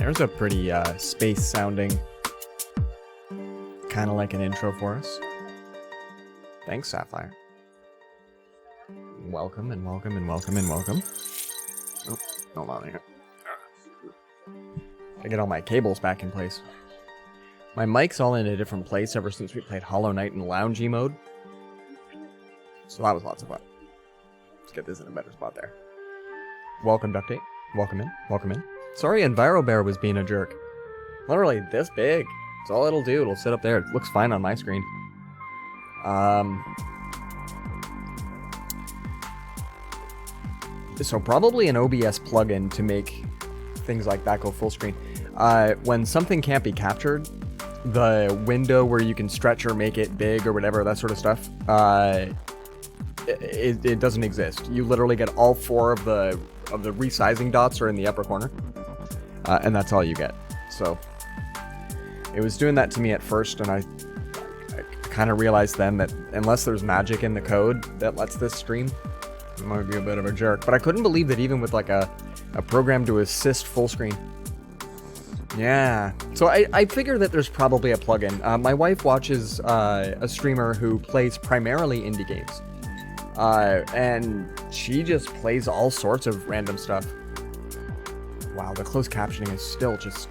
There's a pretty space sounding, kind of like an intro for us. Thanks, Sapphire. Welcome and welcome and welcome and welcome. Oh, hold on here. I get all my cables back in place. My mic's all in a different place ever since we played Hollow Knight in loungy mode. So that was lots of fun. Let's get this in a better spot there. Welcome, Duct Tape. Welcome in. Welcome in. Sorry, EnviroBear was being a jerk. Literally this big. That's all it'll do. It'll sit up there. It looks fine on my screen. So probably an OBS plugin to make things like that go full screen. When something can't be captured, the window where you can stretch or make it big or whatever, that sort of stuff, it doesn't exist. You literally get all four of the resizing dots are in the upper corner, and that's all you get. So it was doing that to me at first, and I kind of realized then that unless there's magic in the code that lets this stream, it might be a bit of a jerk. But I couldn't believe that even with like a program to assist full screen. Yeah, so I figure that there's probably a plugin. My wife watches a streamer who plays primarily indie games. And she just plays all sorts of random stuff. Wow, the closed captioning is still just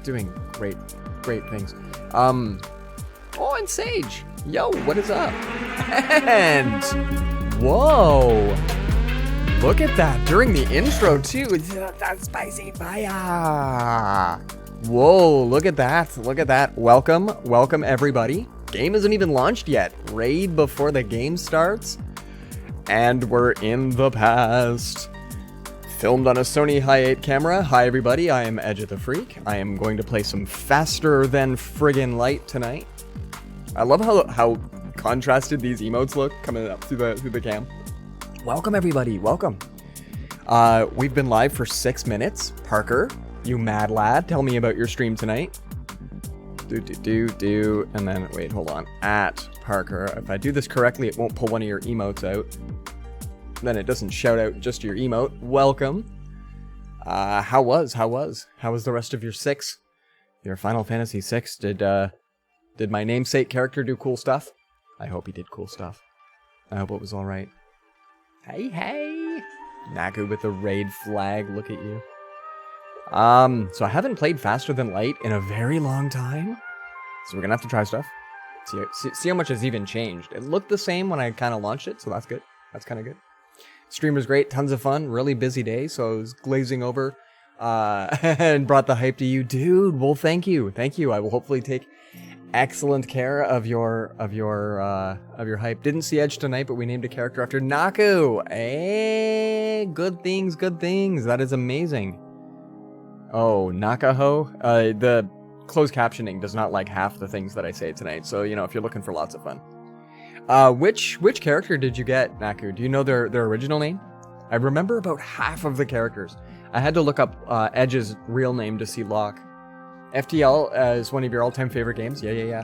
doing great things. Oh, and Sage! Yo, what is up? And whoa! Look at that during the intro too. That's spicy fire. Whoa, look at that. Look at that. Welcome everybody. Game isn't even launched yet. Raid before the game starts. And we're in the past. Filmed on a Sony Hi8 camera. Hi everybody, I am Edge of the Freak. I am going to play some Faster Than Friggin' Light tonight. I love how contrasted these emotes look coming up through the cam. Welcome everybody, welcome. We've been live for 6 minutes. Parker, you mad lad, tell me about your stream tonight. And then, wait, hold on. At Parker. If I do this correctly, it won't pull one of your emotes out. Then it doesn't shout out just your emote. Welcome. How was the rest of your 6? Your Final Fantasy 6? Did my namesake character do cool stuff? I hope he did cool stuff. I hope it was alright. Hey! Naku with the raid flag, look at you. So I haven't played Faster Than Light in a very long time. So we're gonna have to try stuff. See how much has even changed. It looked the same when I kind of launched it, so that's good. That's kind of good. Stream was great, tons of fun, really busy day, so I was glazing over and brought the hype to you. Dude, well, thank you. I will hopefully take excellent care of your hype. Didn't see Edge tonight, but we named a character after Naku. Hey, good things. That is amazing. Oh, Nakaho. The closed captioning does not like half the things that I say tonight. So, you know, if you're looking for lots of fun. Which character did you get, Naku? Do you know their original name? I remember about half of the characters. I had to look up Edge's real name to see Locke. FTL is one of your all-time favorite games. Yeah.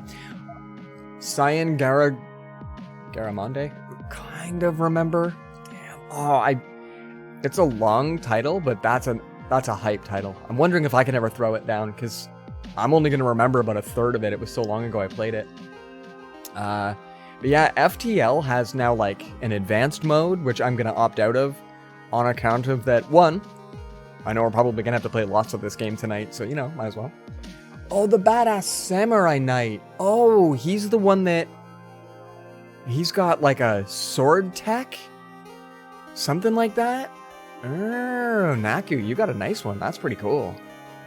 Cyan Garamonde? Kind of remember. Damn. Oh, it's a long title, but that's a hype title. I'm wondering if I can ever throw it down, because I'm only going to remember about a third of it. It was so long ago I played it. But yeah, FTL has now like an advanced mode, which I'm going to opt out of on account of that. One, I know we're probably going to have to play lots of this game tonight, so, you know, might as well. Oh, the Badass Samurai Knight. Oh, he's the one that... He's got like a sword tech? Something like that? Oh, Naku, you got a nice one. That's pretty cool.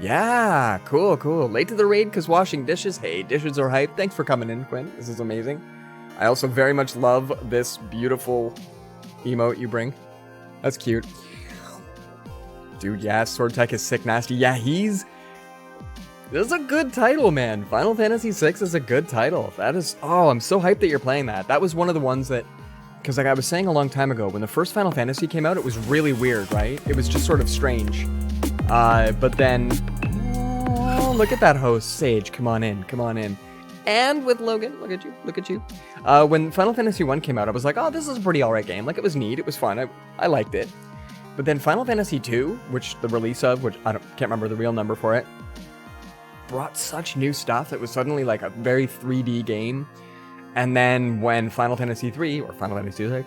Yeah, cool. Late to the raid because washing dishes. Hey, dishes are hype. Thanks for coming in, Quinn. This is amazing. I also very much love this beautiful emote you bring. That's cute. Dude, yeah, sword tech is sick nasty. Yeah, this is a good title, man. Final Fantasy VI is a good title. That is... Oh, I'm so hyped that you're playing that. That was one of the ones that... Because like I was saying a long time ago, when the first Final Fantasy came out, it was really weird, right? It was just sort of strange. But then... Oh, look at that host. Sage, come on in. And with Logan, look at you. When Final Fantasy 1 came out, I was like, oh, this is a pretty alright game. Like, it was neat, it was fun, I liked it. But then Final Fantasy II, which the release of, which I can't remember the real number for it, brought such new stuff. It was suddenly like a very 3D game. And then when Final Fantasy III, or Final Fantasy VI,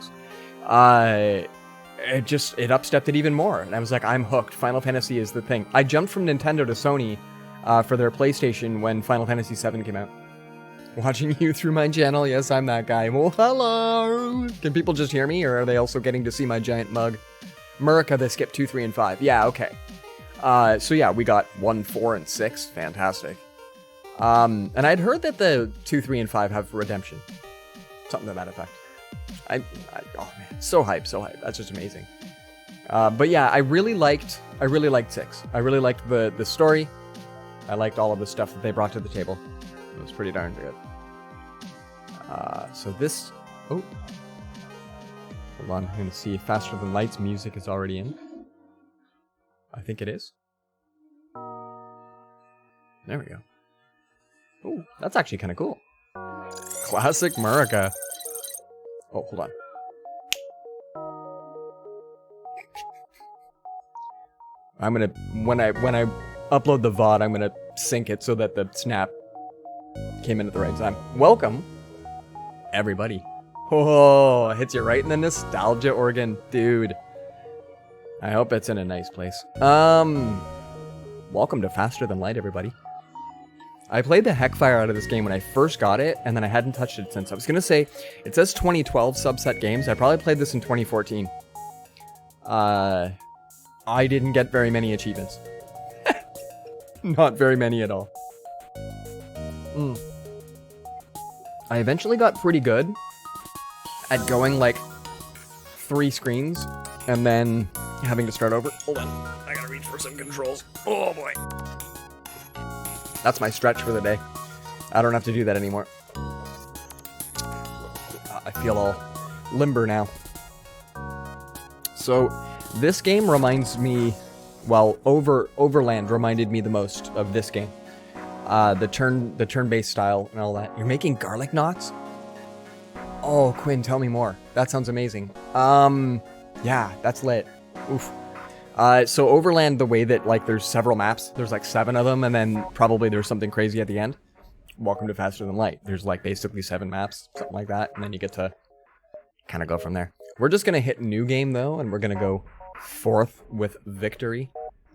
it upstepped it even more. And I was like, I'm hooked. Final Fantasy is the thing. I jumped from Nintendo to Sony for their PlayStation when Final Fantasy VII came out. Watching you through my channel. Yes, I'm that guy. Well, hello. Can people just hear me, or are they also getting to see my giant mug? Murica, they skipped 2, 3, and 5. Yeah, okay. So yeah, we got 1, 4, and 6. Fantastic. And I'd heard that the 2, 3, and 5 have redemption. Something to that effect. Oh man, so hype. That's just amazing. But yeah, I really liked 6. I really liked the story. I liked all of the stuff that they brought to the table. It was pretty darn good. So this... Oh. Hold on, I'm going to see if Faster Than Light's music is already in. I think it is. There we go. Oh, that's actually kind of cool. Classic Murica. Oh, hold on. I'm going to... When I upload the VOD, I'm going to sync it so that the snap came in at the right time. Welcome, everybody. Oh, hits you right in the nostalgia organ, dude. I hope it's in a nice place. Welcome to Faster Than Light, everybody. I played the heckfire out of this game when I first got it, and then I hadn't touched it since. I was gonna say, it says 2012 subset games. I probably played this in 2014. I didn't get very many achievements. Not very many at all. I eventually got pretty good at going like 3 screens and then having to start over. Hold on, I gotta reach for some controls. Oh boy. That's my stretch for the day. I don't have to do that anymore. I feel all limber now. So this game reminds me, well, Overland reminded me the most of this game. The turn-based style and all that. You're making garlic knots? Oh, Quinn, tell me more. That sounds amazing. Yeah, that's lit. Oof. So Overland, the way that, like, there's several maps. There's, like, 7 of them, and then probably there's something crazy at the end. Welcome to Faster Than Light. There's, like, basically 7 maps, something like that, and then you get to kind of go from there. We're just gonna hit new game, though, and we're gonna go 4th with victory.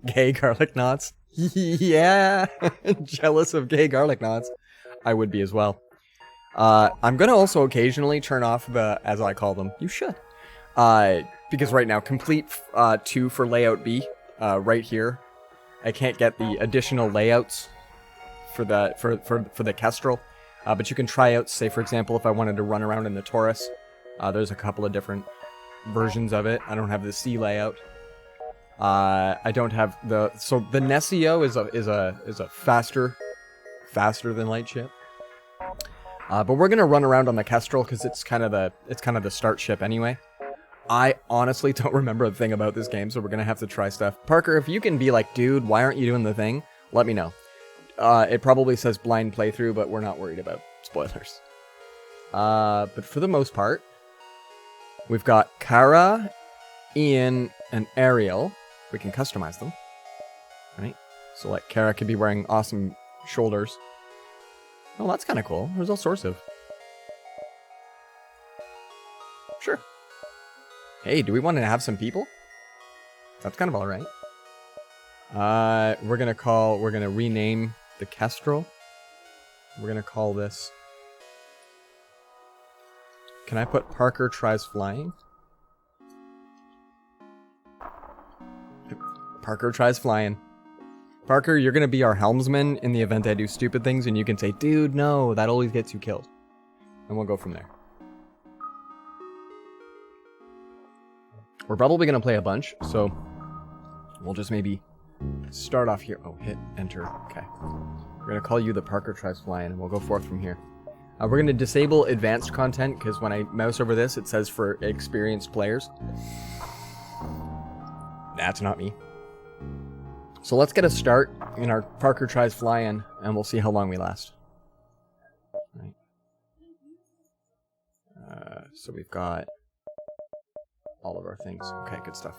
Gay garlic knots. Yeah! Jealous of gay garlic knots. I would be as well. I'm gonna also occasionally turn off the, as I call them, you should. Because right now, complete 2 for layout B, right here. I can't get the additional layouts for the Kestrel. But you can try out, say for example, if I wanted to run around in the Taurus. There's a couple of different versions of it. I don't have the C layout. I don't have the, so the Nessio is a faster than light ship. But we're gonna run around on the Kestrel because it's kind of the start ship anyway. I honestly don't remember a thing about this game, so we're gonna have to try stuff. Parker, if you can be like, dude, why aren't you doing the thing? Let me know. It probably says blind playthrough, but we're not worried about spoilers. But for the most part, we've got Kara, Ian, and Ariel. We can customize them, right? So like Kara could be wearing awesome shoulders. Oh, that's kind of cool. There's all sorts of. Sure. Hey, do we want to have some people? That's kind of all right. We're gonna rename the Kestrel. We're gonna call this. Can I put Parker Tries Flying? Parker Tries Flying. Parker, you're gonna be our helmsman in the event I do stupid things, and you can say, dude, no, that always gets you killed. And we'll go from there. We're probably gonna play a bunch, so we'll just maybe start off here. Oh, hit enter. Okay. We're gonna call you the Parker Tries Flying, and we'll go forth from here. We're gonna disable advanced content, because when I mouse over this, it says for experienced players. That's not me. So let's get a start in our Parker Tries Flying, and we'll see how long we last. Right. So we've got all of our things. Okay, good stuff.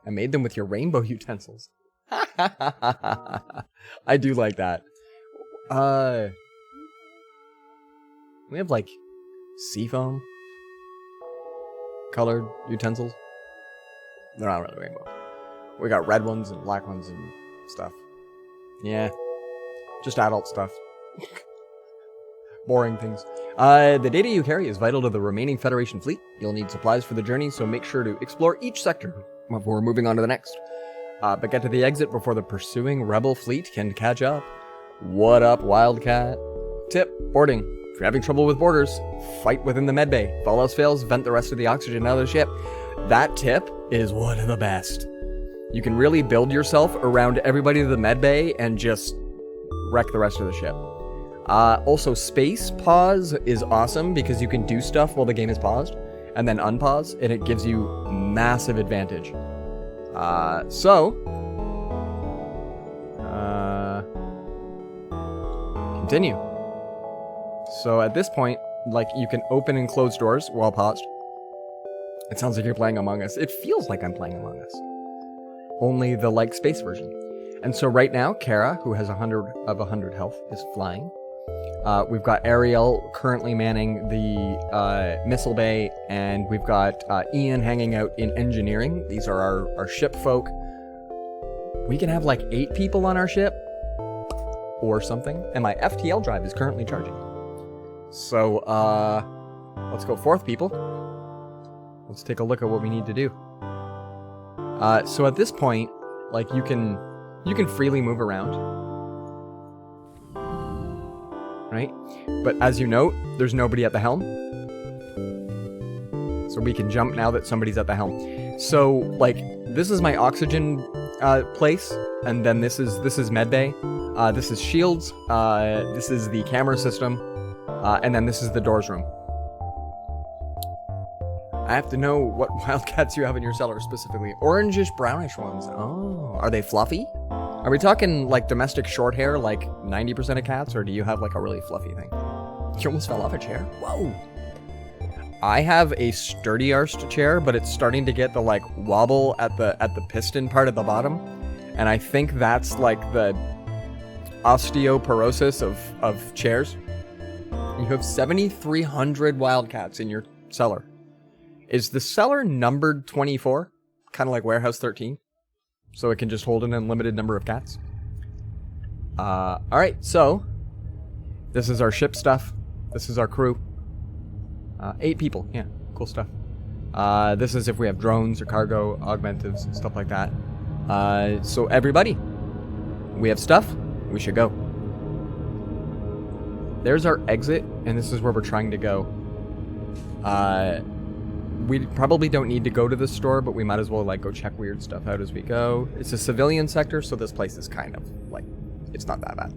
I made them with your rainbow utensils. I do like that. We have like seafoam colored utensils. They're not really rainbow. We got red ones and black ones and stuff. Yeah. Just adult stuff. Boring things. The data you carry is vital to the remaining Federation fleet. You'll need supplies for the journey, so make sure to explore each sector before moving on to the next. But get to the exit before the pursuing rebel fleet can catch up. What up, Wildcat? Tip, boarding. If you're having trouble with boarders, fight within the medbay. If all else fails, vent the rest of the oxygen out of the ship. That tip is one of the best. You can really build yourself around everybody to the medbay and just wreck the rest of the ship. Also, space pause is awesome because you can do stuff while the game is paused and then unpause, and it gives you massive advantage. Continue. So at this point, like, you can open and close doors while paused. It sounds like you're playing Among Us. It feels like I'm playing Among Us. Only the, like, space version. And so right now, Kara, who has 100 health, is flying. We've got Ariel currently manning the missile bay, and we've got Ian hanging out in engineering. These are our ship folk. We can have like 8 people on our ship or something. And my FTL drive is currently charging. So let's go 4th people. Let's take a look at what we need to do. So at this point, like, you can freely move around. Right? But as you note, there's nobody at the helm. So we can jump now that somebody's at the helm. So, like, this is my oxygen place, and then this is medbay. This is shields. This is the camera system, and then this is the doors room. I have to know what wildcats you have in your cellar specifically. Orangish, brownish ones. Oh, are they fluffy? Are we talking like domestic short hair, like 90% of cats, or do you have like a really fluffy thing? You almost fell off a chair. Whoa. I have a sturdy arsed chair, but it's starting to get the like wobble at the piston part at the bottom, and I think that's like the osteoporosis of chairs. You have 7,300 wildcats in your cellar. Is the cellar numbered 24? Kind of like Warehouse 13? So it can just hold an unlimited number of cats? Alright, so this is our ship stuff. This is our crew. 8 people, yeah, cool stuff. This is if we have drones or cargo, augmentives, and stuff like that. So everybody, we have stuff, we should go. There's our exit, and this is where we're trying to go. We probably don't need to go to the store, but we might as well like go check weird stuff out as we go. It's a civilian sector, so this place is kind of like, it's not that bad.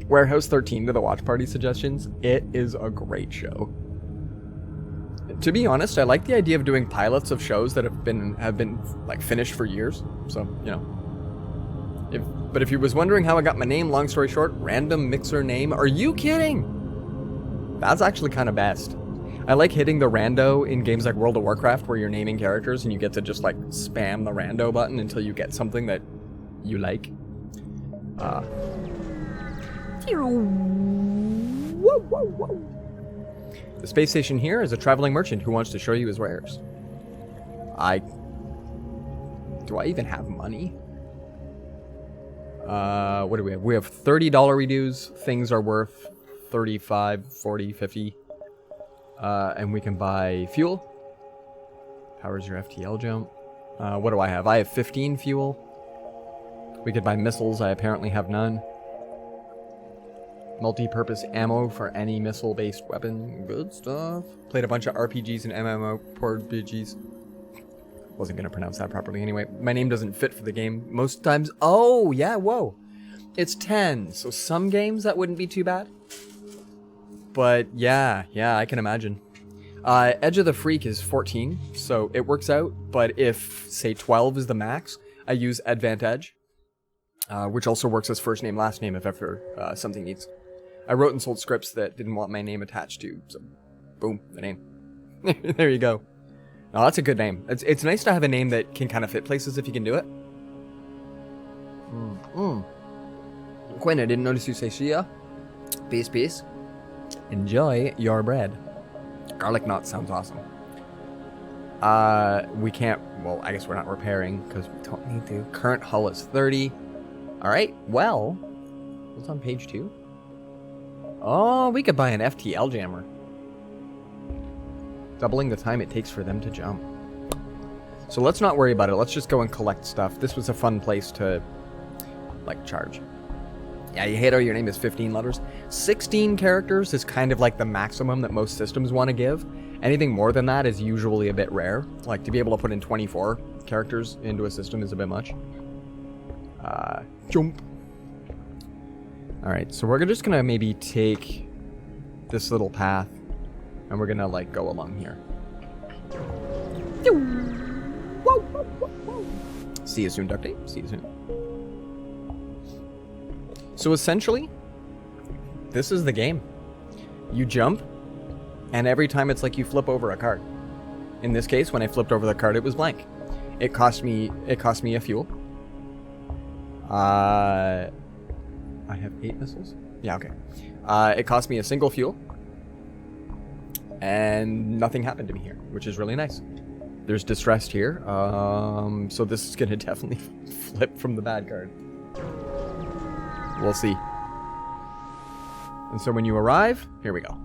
Warehouse 13 to the watch party suggestions. It is a great show. To be honest, I like the idea of doing pilots of shows that have been like finished for years. So, you know. But if you was wondering how I got my name, long story short, random mixer name. Are you kidding? That's actually kind of best. I like hitting the rando in games like World of Warcraft where you're naming characters and you get to just like spam the rando button until you get something that you like. The space station here is a traveling merchant who wants to show you his wares. Do I even have money? What do we have? We have $30 redues. Things are worth 35, 40, 50. And we can buy fuel. Powers your FTL jump. What do I have? I have 15 fuel. We could buy missiles. I apparently have none. Multi-purpose ammo for any missile-based weapon. Good stuff. Played a bunch of RPGs and MMORPGs. Wasn't going to pronounce that properly anyway. My name doesn't fit for the game most times. Oh, yeah, whoa. It's 10. So some games that wouldn't be too bad. But yeah, I can imagine. Edge of the Freak is 14, so it works out. But if, say, 12 is the max, I use Advantage, which also works as first name, last name if ever something needs. I wrote and sold scripts that didn't want my name attached to, so boom, the name. There you go. Oh, that's a good name. It's nice to have a name that can kind of fit places if you can do it. Quinn, I didn't notice you say Shia. Peace, peace. Enjoy your bread. Garlic knot sounds awesome. We can't... Well, I guess we're not repairing because we don't need to. Current hull is 30. Alright, well... What's on page 2? Oh, we could buy an FTL jammer. Doubling the time it takes for them to jump. So let's not worry about it. Let's just go and collect stuff. This was a fun place to, like, charge. Yeah, you hate how your name is 15 letters. 16 characters is kind of like the maximum that most systems want to give. Anything more than that is usually a bit rare. Like, to be able to put in 24 characters into a system is a bit much. Jump. Alright, so we're just gonna maybe take this little path, and we're gonna, like, go along here. See you soon, Duct Tape. See you soon. So essentially, this is the game. You jump, and every time it's like you flip over a card. In this case, when I flipped over the card, it was blank. It cost me a fuel. I have 8 missiles? Yeah, okay. It cost me a single fuel. And nothing happened to me here, which is really nice. There's distressed here. So this is going to definitely flip from the bad card. We'll see. And so when you arrive, here we go.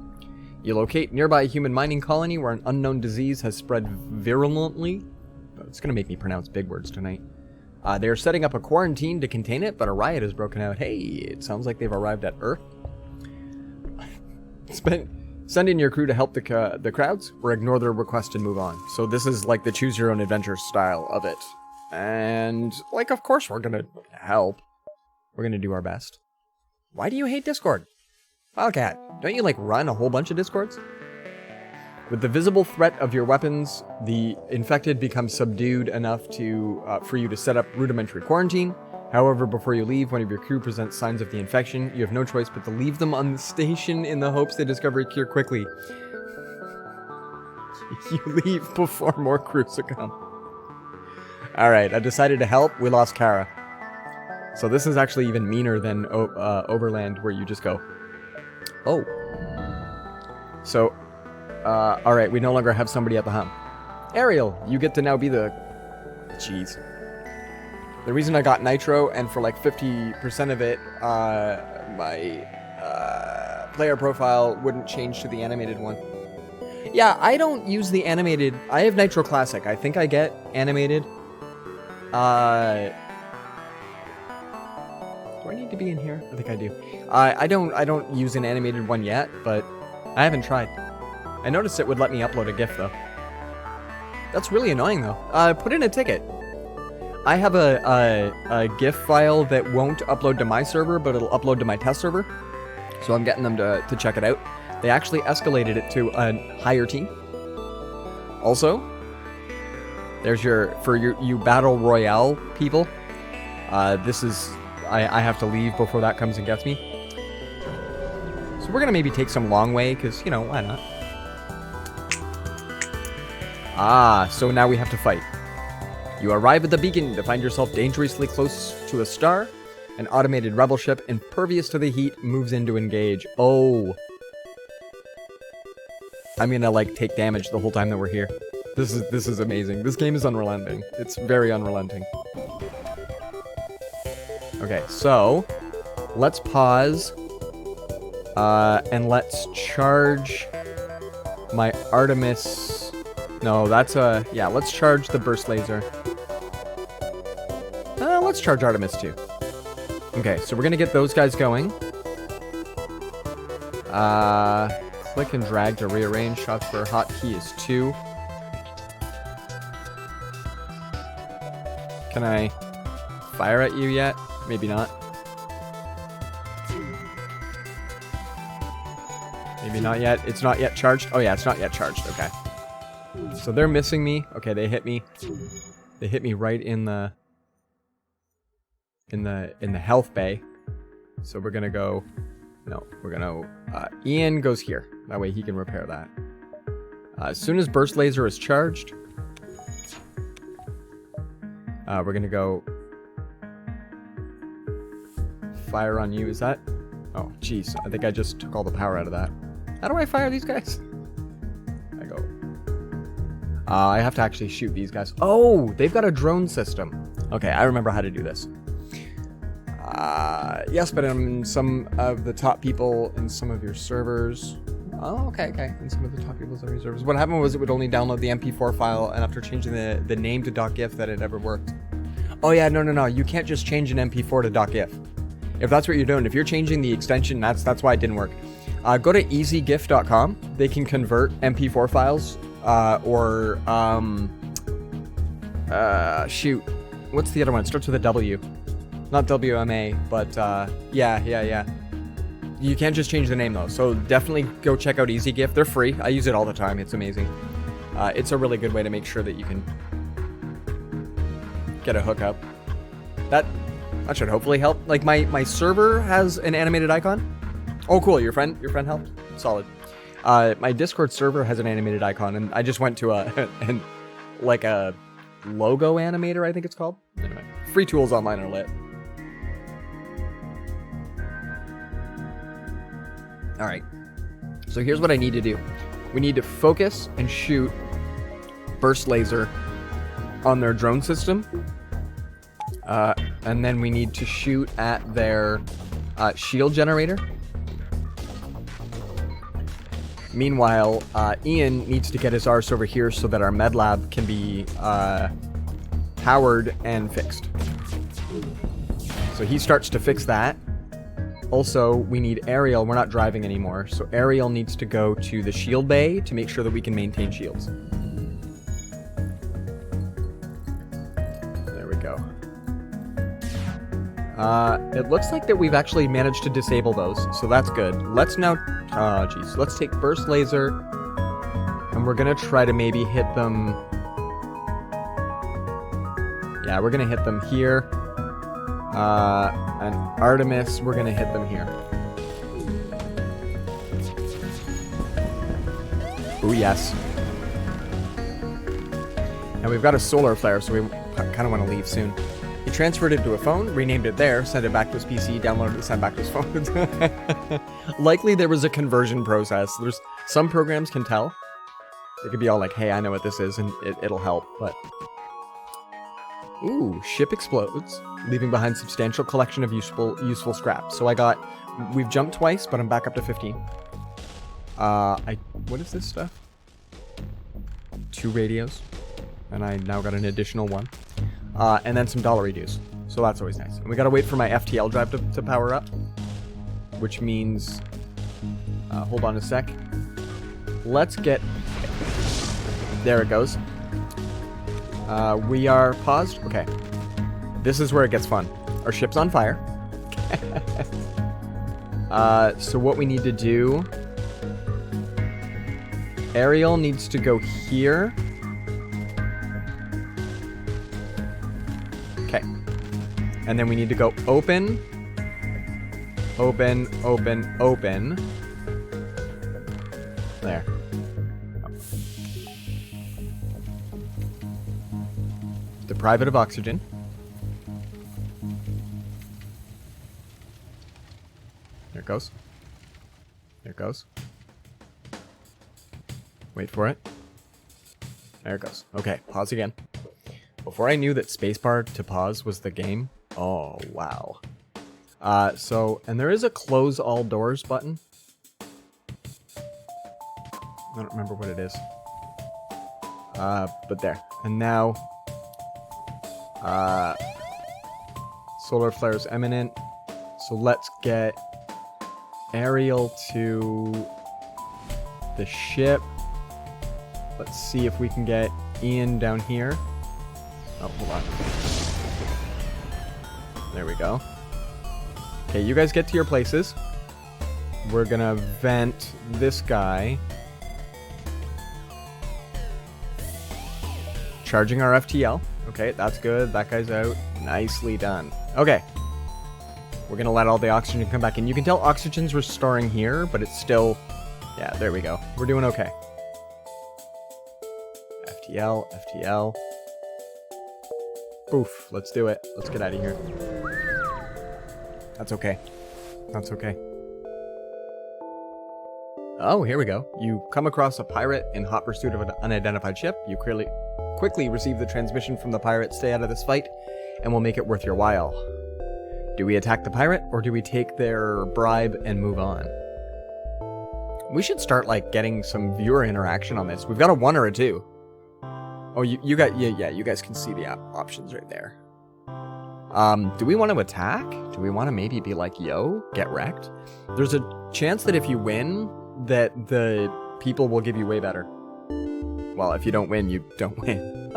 You locate nearby a human mining colony where an unknown disease has spread virulently. It's going to make me pronounce big words tonight. They are setting up a quarantine to contain it, but a riot has broken out. Hey, it sounds like they've arrived at Earth. Send in your crew to help the crowds, or ignore their request and move on. So this is like the choose your own adventure style of it. And, like, of course we're going to help. We're going to do our best. Why do you hate Discord? Wildcat, don't you, like, run a whole bunch of Discords? With the visible threat of your weapons, the infected become subdued enough to for you to set up rudimentary quarantine. However, before you leave, one of your crew presents signs of the infection. You have no choice but to leave them on the station in the hopes they discover a cure quickly. You leave before more crew succumb. Alright, I decided to help. We lost Kara. So this is actually even meaner than Overland, where you just go, oh. So, alright, we no longer have somebody at the helm. Ariel, you get to now be the... Jeez. The reason I got Nitro, and for like 50% of it, my player profile wouldn't change to the animated one. Yeah, I don't use the animated... I have Nitro Classic. I think I get animated. Do I need to be in here? I think I do. I don't use an animated one yet, but I haven't tried. I noticed it would let me upload a GIF, though. That's really annoying, though. Put in a ticket. I have a GIF file that won't upload to my server, but it'll upload to my test server. So I'm getting them to check it out. They actually escalated it to a higher team. Also, there's you Battle Royale people. This is... I have to leave before that comes and gets me. So we're going to maybe take some long way, because, you know, why not? Ah, so now we have to fight. You arrive at the beacon to find yourself dangerously close to a star. An automated rebel ship, impervious to the heat, moves in to engage. Oh. I'm going to, like, take damage the whole time that we're here. This is amazing. This game is unrelenting. It's very unrelenting. Okay, so let's pause and let's charge my Artemis. No, that's a... Yeah, let's charge the burst laser. Let's charge Artemis too. Okay, so we're going to get those guys going. Click and drag to rearrange. Shots for hotkey is 2. Can I fire at you yet? Maybe not. Maybe not yet. It's not yet charged. Oh yeah, it's not yet charged. Okay. So they're missing me. Okay, they hit me. They hit me right in the health bay. So we're gonna go. No, we're gonna. Ian goes here. That way he can repair that. As soon as burst laser is charged, We're gonna go fire on you. Is that? Oh, jeez. I think I just took all the power out of that. How do I fire these guys? I go. I have to actually shoot these guys. Oh, they've got a drone system. Okay, I remember how to do this. Yes, but some of the top people in some of your servers. Oh, okay. In some of the top people's every servers. What happened was it would only download the MP4 file, and after changing the name to .gif, that it ever worked. Oh yeah, no. You can't just change an MP4 to .gif. If that's what you're doing, if you're changing the extension, that's why it didn't work. Go to easygif.com. They can convert MP4 files, shoot. What's the other one? It starts with a W. Not WMA, but yeah. You can't just change the name though, so definitely go check out EasyGIF. They're free. I use it all the time. It's amazing. It's a really good way to make sure that you can get a hookup. That should hopefully help. Like my server has an animated icon. Oh, cool. Your friend helped. Solid. My Discord server has an animated icon, and I just went to a logo animator, I think it's called. Anyway, free tools online are lit. All right. So here's what I need to do. We need to focus and shoot burst laser on their drone system. And then we need to shoot at their shield generator. Meanwhile, Ian needs to get his arse over here so that our med lab can be powered and fixed. So he starts to fix that. Also, we need Ariel. We're not driving anymore, so Ariel needs to go to the shield bay to make sure that we can maintain shields. There we go. It looks like that we've actually managed to disable those, so that's good. Let's now... let's take burst laser, and we're gonna try to maybe hit them... Yeah, we're gonna hit them here. And Artemis, we're gonna hit them here. Oh yes. And we've got a solar flare, so we kind of want to leave soon. He transferred it to a phone, renamed it there, sent it back to his PC, downloaded it, sent back to his phone. Likely there was a conversion process. There's some programs can tell. They could be all like, hey, I know what this is, and it'll help, but... Ooh, ship explodes, leaving behind substantial collection of useful scrap. So we've jumped twice, but I'm back up to 15. What is this stuff? 2 radios, and I now got an additional 1. And then some dollar dues. So that's always nice. And we gotta wait for my FTL drive to power up, which means, hold on a sec. Let's get, there it goes. We are paused. Okay. This is where it gets fun. Our ship's on fire. So what we need to do... Ariel needs to go here. Okay. And then we need to go open. Open. There. Deprive it of oxygen. There it goes. There it goes. Wait for it. There it goes. Okay, pause again. Before I knew that spacebar to pause was the game. Oh, wow. And there is a close all doors button. I don't remember what it is. But there. And now... solar flares imminent. So let's get Ariel to the ship. Let's see if we can get Ian down here. Oh, hold on. There we go. Okay, you guys get to your places. We're gonna vent this guy. Charging our FTL. Okay, that's good. That guy's out. Nicely done. Okay. We're going to let all the oxygen come back in. You can tell oxygen's restoring here, but it's still... Yeah, there we go. We're doing okay. FTL. Oof, let's do it. Let's get out of here. That's okay. That's okay. Oh, here we go. You come across a pirate in hot pursuit of an unidentified ship. You quickly receive the transmission from the pirate, stay out of this fight, and we'll make it worth your while. Do we attack the pirate, or do we take their bribe and move on? We should start, like, getting some viewer interaction on this. We've got a 1 or a 2. Oh, you got, yeah, you guys can see the options right there. Do we want to attack? Do we want to maybe be like, yo, get wrecked? There's a chance that if you win, that the people will give you way better. Well, if you don't win, you don't win.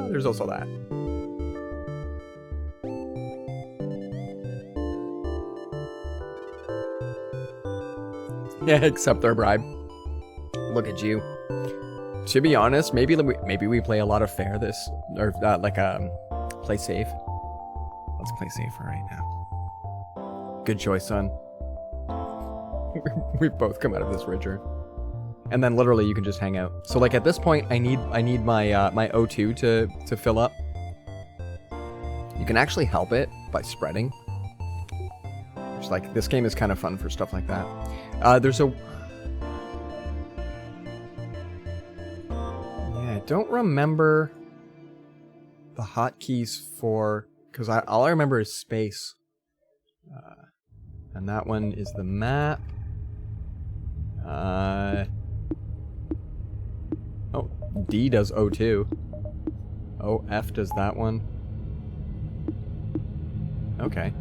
There's also that. Yeah, accept their bribe. Look at you. To be honest, maybe we play a lot of fair this, or play safe. Let's play safe for right now. Good choice, son. We've both come out of this richer. And then literally you can just hang out. So like at this point, I need my my O2 to fill up. You can actually help it by spreading. It's like this game is kind of fun for stuff like that. There's a I don't remember the hotkeys for, because all I remember is space. And that one is the map. Oh, D does O2. Oh, F does that one. Okay.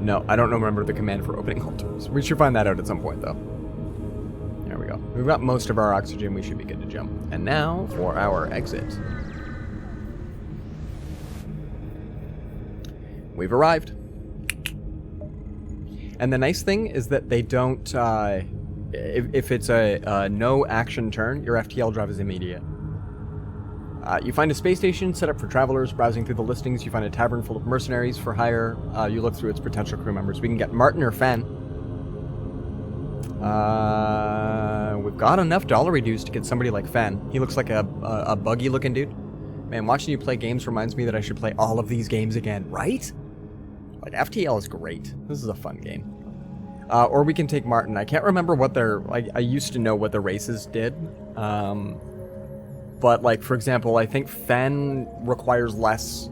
No, I don't remember the command for opening all doors. We should find that out at some point, though. There we go. We've got most of our oxygen. We should be good to jump. And now for our exit. We've arrived. And the nice thing is that they don't, if it's a no action turn, your FTL drive is immediate. You find a space station set up for travelers. Browsing through the listings, you find a tavern full of mercenaries for hire. You look through its potential crew members. We can get Martin or Fen. We've got enough dollary dues to get somebody like Fen. He looks like a buggy looking dude. Man, watching you play games reminds me that I should play all of these games again, right? Like, FTL is great. This is a fun game. Or we can take Martin. I can't remember what their... I used to know what the races did. But, like, for example, I think Fen requires less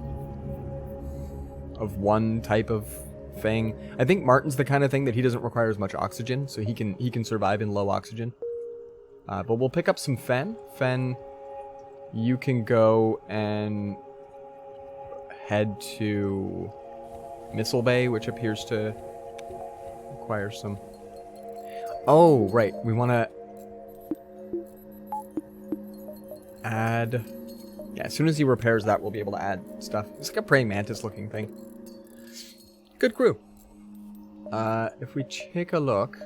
of one type of thing. I think Martin's the kind of thing that he doesn't require as much oxygen, so he can survive in low oxygen. But we'll pick up some Fen. Fen, you can go and head to Missile Bay, which appears to require some... Oh, right. We want to add... Yeah, as soon as he repairs that, we'll be able to add stuff. It's like a praying mantis looking thing. Good crew. If we take a look,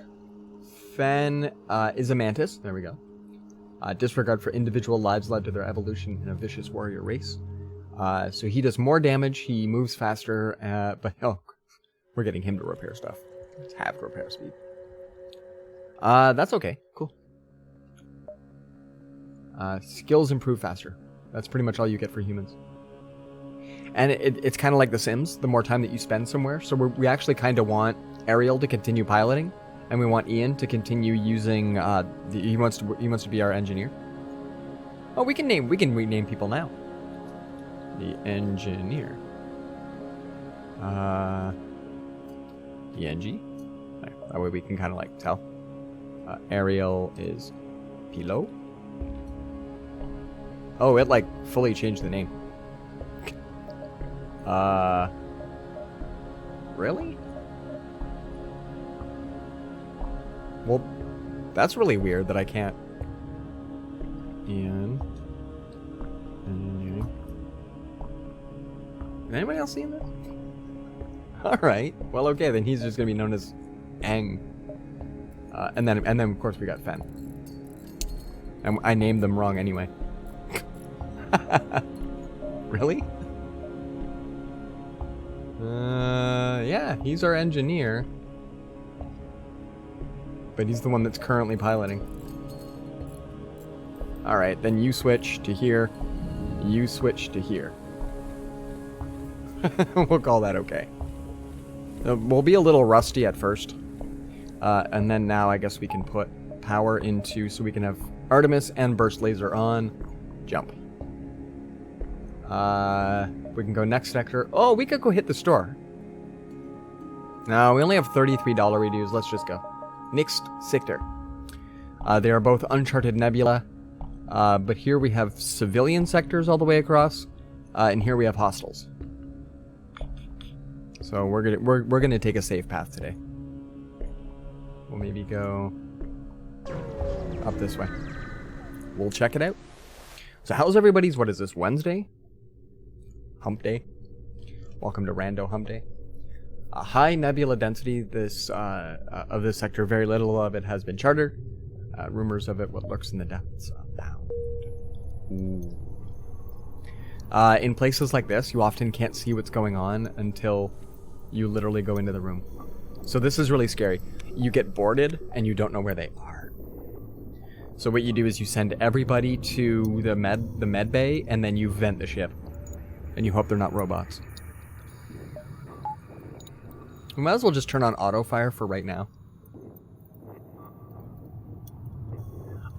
Fen is a mantis. There we go. Disregard for individual lives led to their evolution in a vicious warrior race. So he does more damage, he moves faster, but oh, we're getting him to repair stuff. It's half repair speed. That's okay. Cool. Skills improve faster. That's pretty much all you get for humans. And it's kind of like The Sims, the more time that you spend somewhere. So we actually kind of want Ariel to continue piloting, and we want Ian to continue using, he wants to be our engineer. Oh, we can rename people now. The engineer. ENG. That way we can kind of like tell. Ariel is Pilo. Oh, it like fully changed the name. Really? Well, that's really weird that I can't. Ian. Engineering. Anybody else seen this? Alright. Well, okay, then he's just gonna be known as Aang. And then of course we got Fen. And I named them wrong anyway. Really? Yeah, he's our engineer. But he's the one that's currently piloting. Alright, then you switch to here. You switch to here. We'll call that okay. We'll be a little rusty at first. And then now I guess we can put power into, so we can have Artemis and Burst Laser on. Jump. We can go next sector. Oh, we could go hit the store. No, we only have $33 redues. Let's just go. Next sector. They are both Uncharted Nebula. But here we have civilian sectors all the way across. And here we have hostels. So we're gonna take a safe path today. We'll maybe go up this way. We'll check it out. So how's everybody's, what is this, Wednesday? Hump day. Welcome to Rando Hump Day. A high nebula density of this sector. Very little of it has been charted. Rumors of it, what lurks in the depths abound. Ooh. In places like this, you often can't see what's going on until you literally go into the room. So this is really scary. You get boarded and you don't know where they are. So what you do is you send everybody to the med bay, and then you vent the ship. And you hope they're not robots. We might as well just turn on auto fire for right now.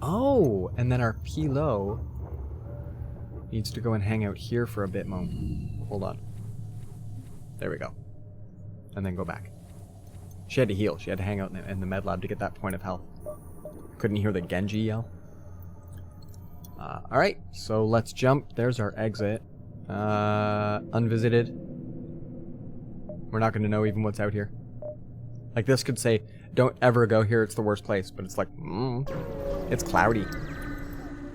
Oh, and then our P-Low needs to go and hang out here for a bit moment. Hold on. There we go. And then go back. She had to heal. She had to hang out in the med lab to get that point of health. Couldn't hear the Genji yell. Alright, so let's jump. There's our exit. Unvisited. We're not going to know even what's out here. Like this could say, don't ever go here, it's the worst place. But it's like, it's cloudy.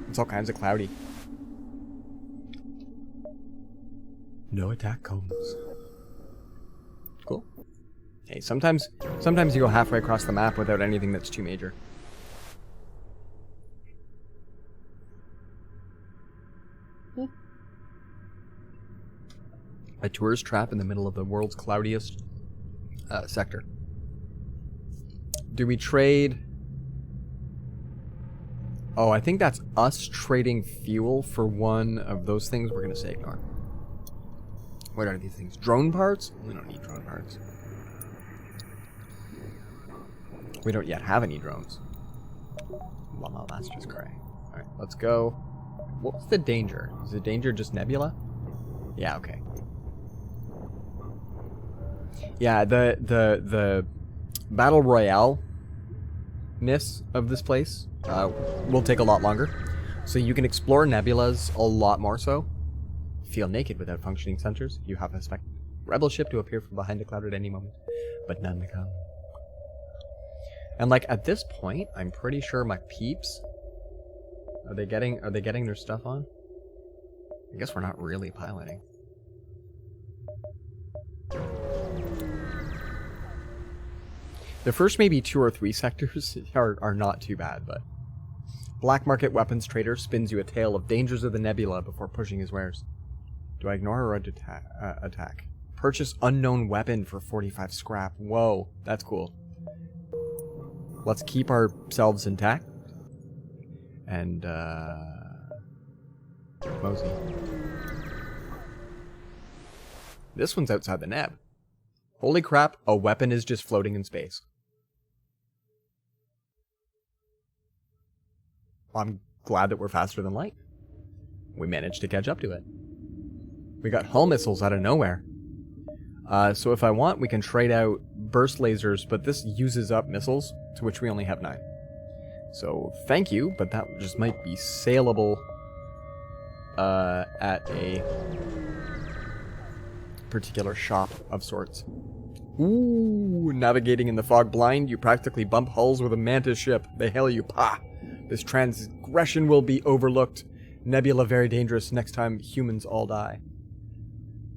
It's all kinds of cloudy. No attack cones. Cool. Hey, sometimes you go halfway across the map without anything that's too major. A tourist trap in the middle of the world's cloudiest sector. Do we trade? Oh, I think that's us trading fuel for one of those things. We're going to say ignore. What are these things? Drone parts? We don't need drone parts. We don't yet have any drones. Well, no, that's just gray. Alright, let's go. What's the danger? Is the danger just nebula? Yeah, okay. Yeah, the Battle Royale miss of this place will take a lot longer. So you can explore nebulas a lot more so. Feel naked without functioning sensors. You have a rebel ship to appear from behind a cloud at any moment, but none to come. And like at this point, I'm pretty sure my peeps are they getting their stuff on? I guess we're not really piloting. The first maybe 2 or 3 sectors are not too bad, but black market weapons trader spins you a tale of dangers of the nebula before pushing his wares. Do I ignore or attack? Purchase unknown weapon for 45 scrap. Whoa, that's cool. Let's keep ourselves intact. And, mosey. This one's outside the neb. Holy crap, a weapon is just floating in space. I'm glad that we're faster than light. We managed to catch up to it. We got hull missiles out of nowhere. So if I want, we can trade out burst lasers, but this uses up missiles, to which we only have 9. So thank you, but that just might be saleable at a particular shop of sorts. Ooh, navigating in the fog blind, you practically bump hulls with a mantis ship. They hail you, pah! This transgression will be overlooked. Nebula very dangerous, next time humans all die.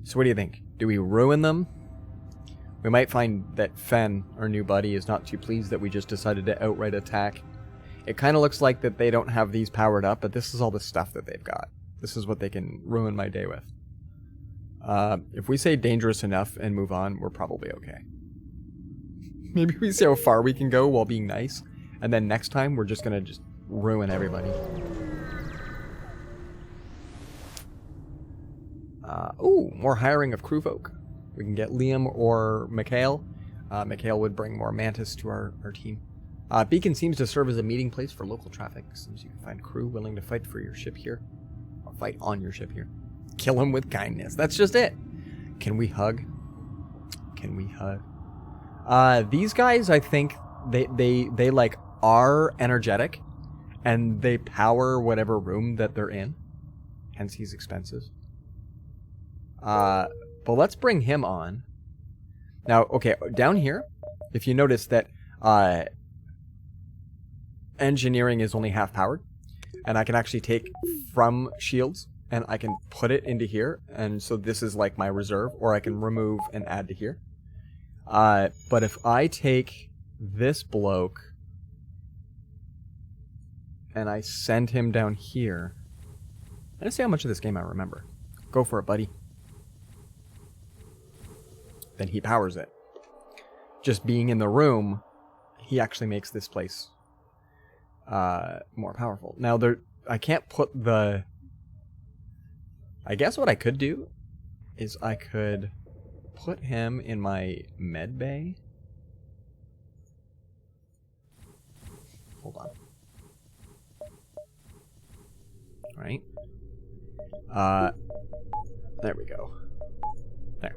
So what do you think? Do we ruin them? We might find that Fen, our new buddy, is not too pleased that we just decided to outright attack. It kind of looks like that they don't have these powered up, but this is all the stuff that they've got. This is what they can ruin my day with. If we say dangerous enough and move on, we're probably okay. Maybe we see how far we can go while being nice, and then next time we're just gonna ruin everybody. Ooh, more hiring of crew folk. We can get Liam or Mikhail. Mikhail would bring more Mantis to our team. Beacon seems to serve as a meeting place for local traffic. Seems you can find crew willing to fight for your ship here. Or fight on your ship here. Kill him with kindness. That's just it. Can we hug? Can we hug? These guys, I think, they like are energetic. And they power whatever room that they're in. Hence he's expensive. But let's bring him on. Now, okay, down here, if you notice that engineering is only half powered, and I can actually take from shields, and I can put it into here, and so this is like my reserve, or I can remove and add to here. But if I take this bloke, and I send him down here, let's see how much of this game I remember. Go for it, buddy. Then he powers it. Just being in the room, he actually makes this place more powerful. Now, I can't put the... I guess what I could do is I could put him in my med bay. Hold on. Right? There we go. There.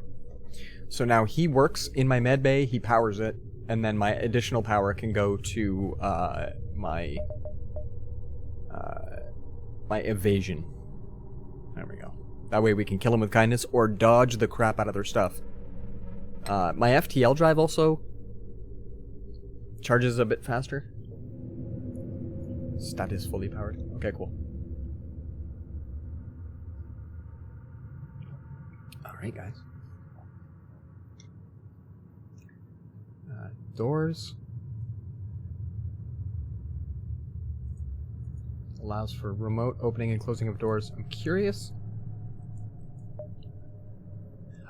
So now he works in my med bay, he powers it, and then my additional power can go to my evasion. There we go. That way we can kill him with kindness or dodge the crap out of their stuff. My FTL drive also charges a bit faster. Stat is fully powered. Okay, cool. Alright, guys. Doors. Allows for remote opening and closing of doors. I'm curious.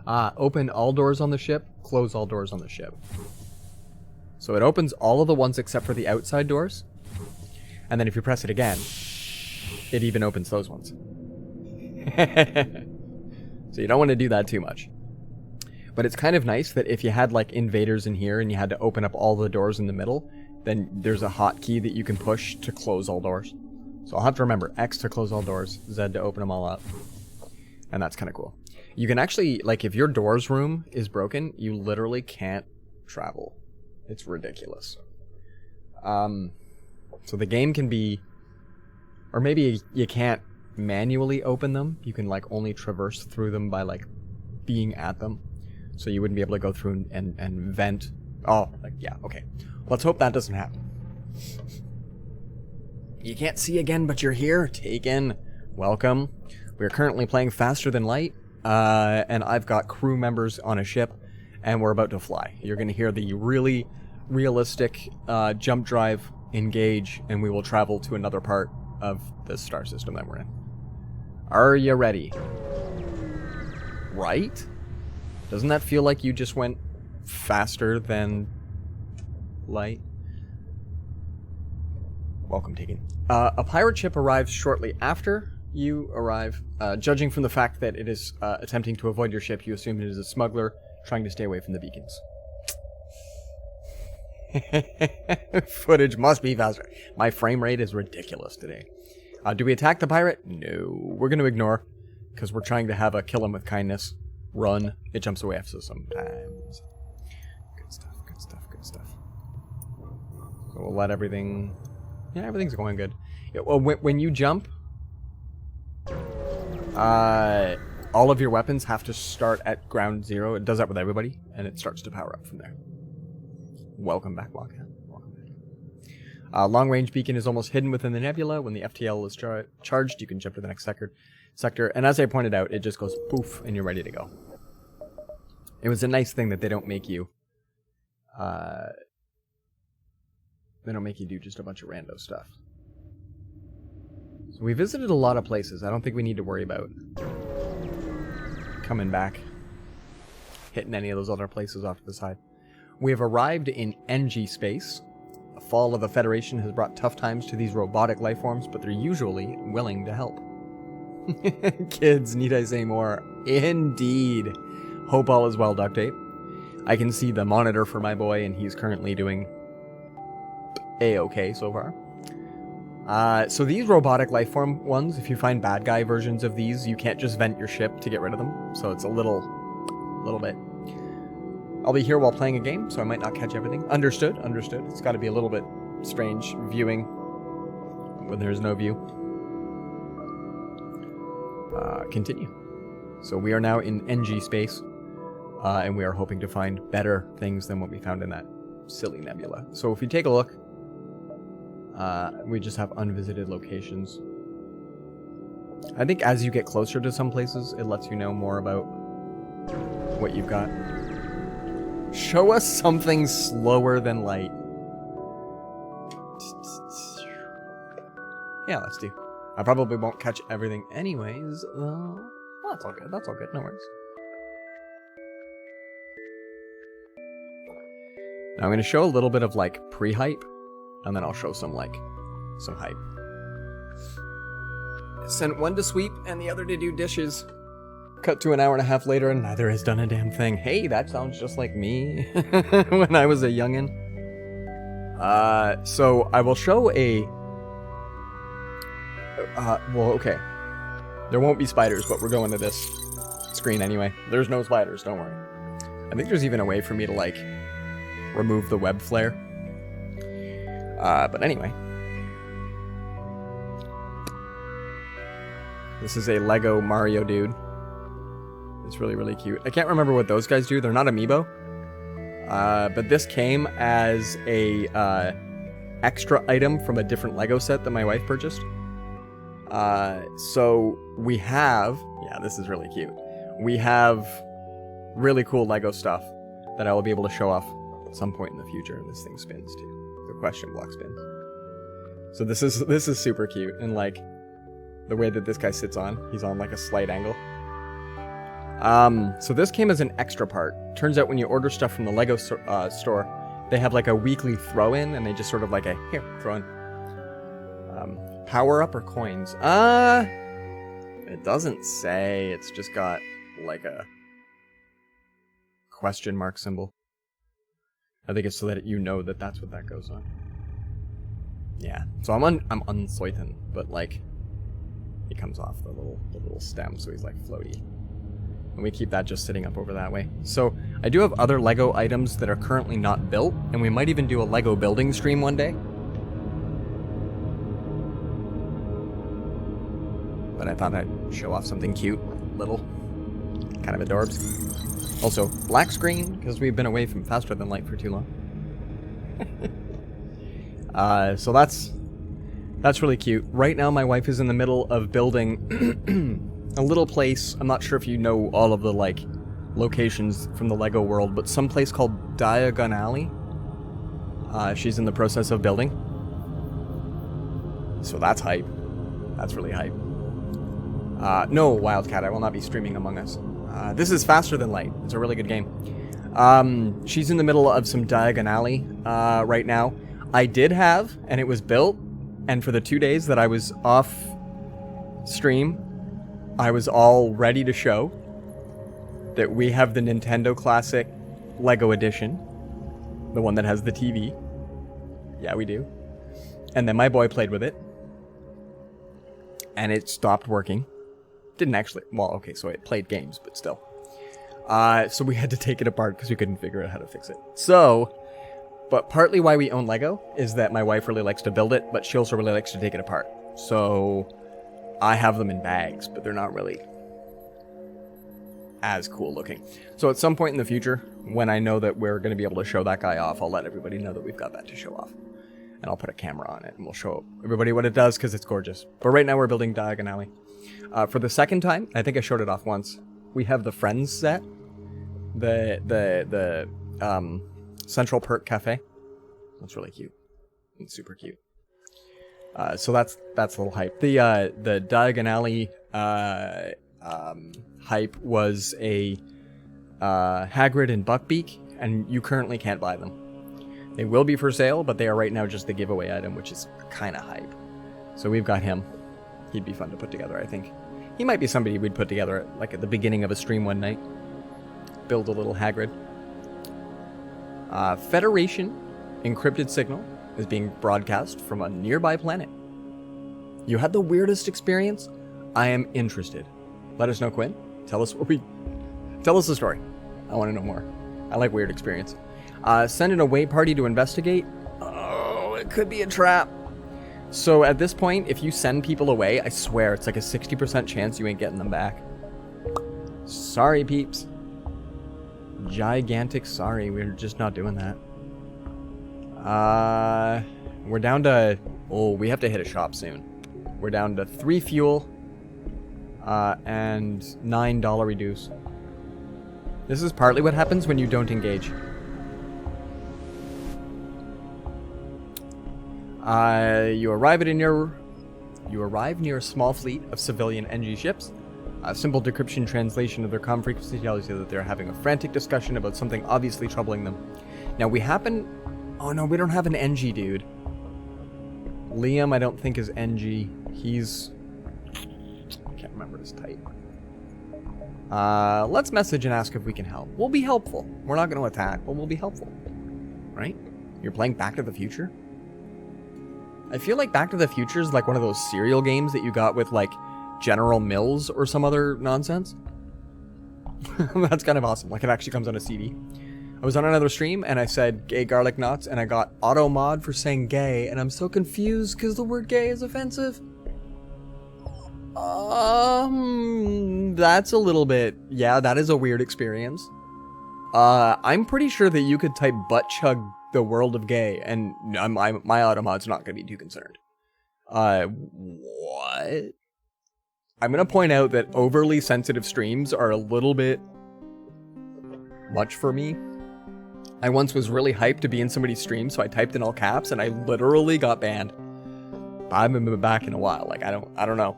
Open all doors on the ship, close all doors on the ship. So it opens all of the ones except for the outside doors. And then if you press it again, it even opens those ones. So you don't want to do that too much. But it's kind of nice that if you had like invaders in here and you had to open up all the doors in the middle, then there's a hotkey that you can push to close all doors. So I'll have to remember X to close all doors, Z to open them all up. And that's kind of cool. You can actually, like if your doors room is broken, you literally can't travel. It's ridiculous. So the game can be, or maybe you can't manually open them. You can like only traverse through them by like being at them. So you wouldn't be able to go through and vent. Oh, like, yeah, okay. Let's hope that doesn't happen. You can't see again, but you're here. Taken. Welcome. We're currently playing Faster Than Light, and I've got crew members on a ship, and we're about to fly. You're going to hear the really realistic jump drive engage, and we will travel to another part of the star system that we're in. Are you ready? Right? Doesn't that feel like you just went faster than light? Welcome, Taken. A pirate ship arrives shortly after you arrive. Judging from the fact that it is attempting to avoid your ship, you assume it is a smuggler trying to stay away from the beacons. Footage must be faster. My frame rate is ridiculous today. Do we attack the pirate? No. We're going to ignore, because we're trying to have a kill him with kindness. Run. It jumps away after sometimes. Good stuff, good stuff, good stuff. So we'll let everything... Yeah, everything's going good. Yeah, well, when you jump, all of your weapons have to start at ground zero. It does that with everybody, and it starts to power up from there. Welcome back, Wildcat. Welcome back. Long-range beacon is almost hidden within the nebula. When the FTL is charged, you can jump to the next sector. And as I pointed out, it just goes poof, and you're ready to go. It was a nice thing that they don't make you... They don't make you do just a bunch of rando stuff. So we visited a lot of places. I don't think we need to worry about coming back, hitting any of those other places off to the side. We have arrived in NG space. The fall of the Federation has brought tough times to these robotic life forms, but they're usually willing to help. Kids, need I say more? Indeed. Hope all is well, duct tape. I can see the monitor for my boy, and he's currently doing A-okay so far. So these robotic lifeform ones, if you find bad guy versions of these, you can't just vent your ship to get rid of them. So it's a little bit. I'll be here while playing a game, so I might not catch everything. Understood. It's got to be a little bit strange viewing when there's no view. Continue. So we are now in NG space, and we are hoping to find better things than what we found in that silly nebula. So if you take a look, we just have unvisited locations. I think as you get closer to some places, it lets you know more about what you've got. Show us something slower than light. Yeah, let's do. I probably won't catch everything anyways. Well, that's all good. No worries. Now I'm going to show a little bit of like pre-hype, and then I'll show some hype. Sent one to sweep and the other to do dishes. Cut to an hour and a half later and neither has done a damn thing. Hey, that sounds just like me when I was a youngin'. So I will show a... well, okay. There won't be spiders, but we're going to this screen anyway. There's no spiders, don't worry. I think there's even a way for me to, like, remove the web flare. But anyway. This is a Lego Mario dude. It's really, really cute. I can't remember what those guys do. They're not amiibo. But this came as a extra item from a different Lego set that my wife purchased. So we have... Yeah, this is really cute. We have really cool Lego stuff that I will be able to show off at some point in the future. This thing spins too. The question block spins. So this is super cute. And like the way that this guy sits on, he's on like a slight angle. So this came as an extra part. Turns out when you order stuff from the Lego store, they have like a weekly throw-in, and they just sort of like here, throw in. Power up or coins? It doesn't say. It's just got like a question mark symbol. I think it's so that you know that that's what that goes on. Yeah. So I'm uncertain, but like he comes off the little stem, so he's like floaty. And we keep that just sitting up over that way. So I do have other Lego items that are currently not built, and we might even do a Lego building stream one day. But I thought I'd show off something cute, little, kind of adorbs. Also, black screen, because we've been away from faster than light for too long. So that's really cute. Right now my wife is in the middle of building a little place. I'm not sure if you know all of the like locations from the Lego world, but some place called Diagon Alley. She's in the process of building. So that's hype. That's really hype. No, Wildcat, I will not be streaming Among Us. This is faster than light. It's a really good game. She's in the middle of some Diagon Alley right now. I did have, and it was built, and for the 2 days that I was off stream, I was all ready to show that we have the Nintendo Classic Lego Edition. The one that has the TV. Yeah, we do. And then my boy played with it. And it stopped working. Didn't actually... Well, okay, so it played games, but still. So we had to take it apart because we couldn't figure out how to fix it. So... But partly why we own Lego is that my wife really likes to build it, but she also really likes to take it apart. So I have them in bags, but they're not really as cool looking. So at some point in the future, when I know that we're going to be able to show that guy off, I'll let everybody know that we've got that to show off. And I'll put a camera on it, and we'll show everybody what it does, because it's gorgeous. But right now we're building Diagon Alley. For the second time, I think I showed it off once, we have the Friends set. The Central Perk Cafe. That's really cute. It's super cute. So that's a little hype. The Diagon Alley hype was a Hagrid and Buckbeak, and you currently can't buy them. They will be for sale, but they are right now just the giveaway item, which is kind of hype. So we've got him. He'd be fun to put together, I think. He might be somebody we'd put together like at the beginning of a stream one night. Build a little Hagrid. Federation encrypted signal is being broadcast from a nearby planet. You had the weirdest experience? I am interested. Let us know, Quinn. Tell us the story. I want to know more. I like weird experience. Send an away party to investigate. Oh, it could be a trap. So at this point, if you send people away, I swear it's like a 60% chance you ain't getting them back. Sorry, peeps. Gigantic sorry. We're just not doing that. We're down to... Oh, we have to hit a shop soon. We're down to 3 fuel and $9 reduce. This is partly what happens when you don't engage. You arrive near a small fleet of civilian NG ships. A simple decryption translation of their comm frequency tells you that they're having a frantic discussion about something obviously troubling them. Now we happen... Oh no, we don't have an NG dude. Liam, I don't think is NG. He's... I can't remember his type. Let's message and ask if we can help. We'll be helpful. We're not going to attack, but we'll be helpful. Right? You're playing Back to the Future? I feel like Back to the Future is like one of those cereal games that you got with like General Mills or some other nonsense. That's kind of awesome. Like it actually comes on a CD. I was on another stream and I said gay garlic knots and I got auto mod for saying gay and I'm so confused because the word gay is offensive. That's a little bit... Yeah, that is a weird experience. I'm pretty sure that you could type butt chug the world of gay and my auto mod's not going to be too concerned. What? I'm going to point out that overly sensitive streams are a little bit much for me. I once was really hyped to be in somebody's stream, so I typed in all caps and I literally got banned. I haven't been back in a while. Like, I don't know.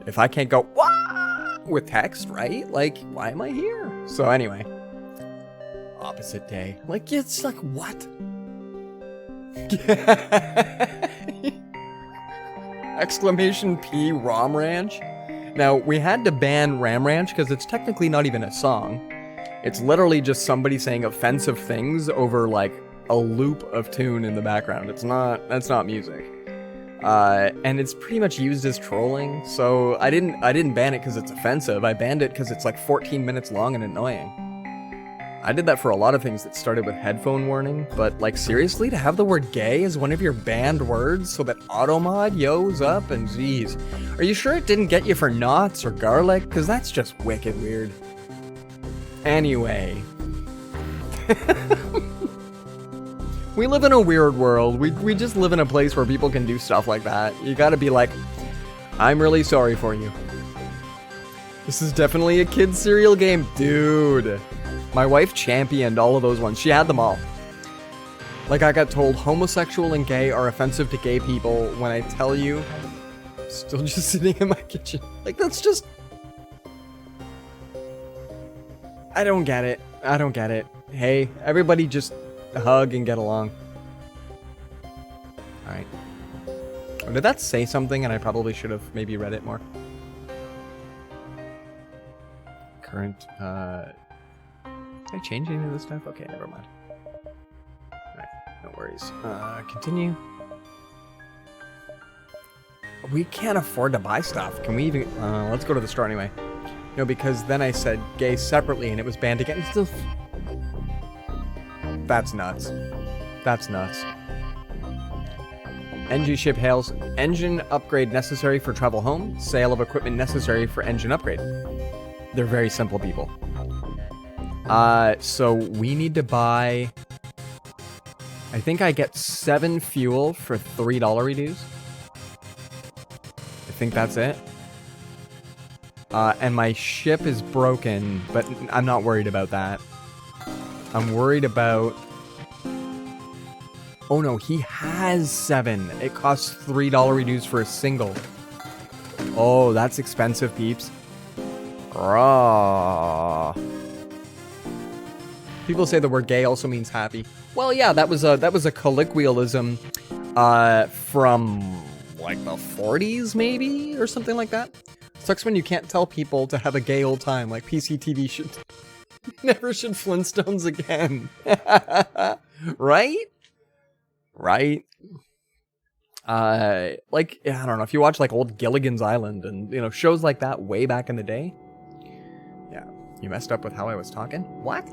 If I can't go, "Wah!" with text, right? Like, why am I here? So anyway. Opposite day. Like, it's like, what? Exclamation P Ram Ranch. Now, we had to ban Ram Ranch because it's technically not even a song. It's literally just somebody saying offensive things over like a loop of tune in the background. That's not music. And it's pretty much used as trolling. So I didn't ban it because it's offensive. I banned it because it's like 14 minutes long and annoying. I did that for a lot of things that started with headphone warning, but like seriously, to have the word gay as one of your banned words so that automod yo's up and geez. Are you sure it didn't get you for knots or garlic? Because that's just wicked weird. Anyway. We live in a weird world. We just live in a place where people can do stuff like that. You gotta be like, I'm really sorry for you. This is definitely a kid's cereal game. Dude. My wife championed all of those ones. She had them all. Like I got told homosexual and gay are offensive to gay people when I tell you, I'm still just sitting in my kitchen. Like that's just... I don't get it. I don't get it. Hey, everybody just hug and get along. Alright. Oh, did that say something and I probably should have maybe read it more? Current, Did I change any of this stuff? Okay, never mind. Alright, no worries. Continue. We can't afford to buy stuff. Can we even... let's go to the store anyway. No, because then I said gay separately and it was banned again. It's still... That's nuts. That's nuts. NG ship hails. Engine upgrade necessary for travel home. Sale of equipment necessary for engine upgrade. They're very simple people. So we need to buy... I think I get 7 fuel for $3 reduce. I think that's it. And my ship is broken, but I'm not worried about that. I'm worried about... Oh no, he has 7. It costs $3 reduce for a single. Oh, that's expensive, peeps. Raw. People say the word gay also means happy. Well, yeah, that was a colloquialism from like the 40s maybe or something like that. Sucks when you can't tell people to have a gay old time, like PCTV should... Never should Flintstones again. Right? Right? Like, I don't know, if you watch like old Gilligan's Island and, you know, shows like that way back in the day. Yeah, you messed up with how I was talking? What?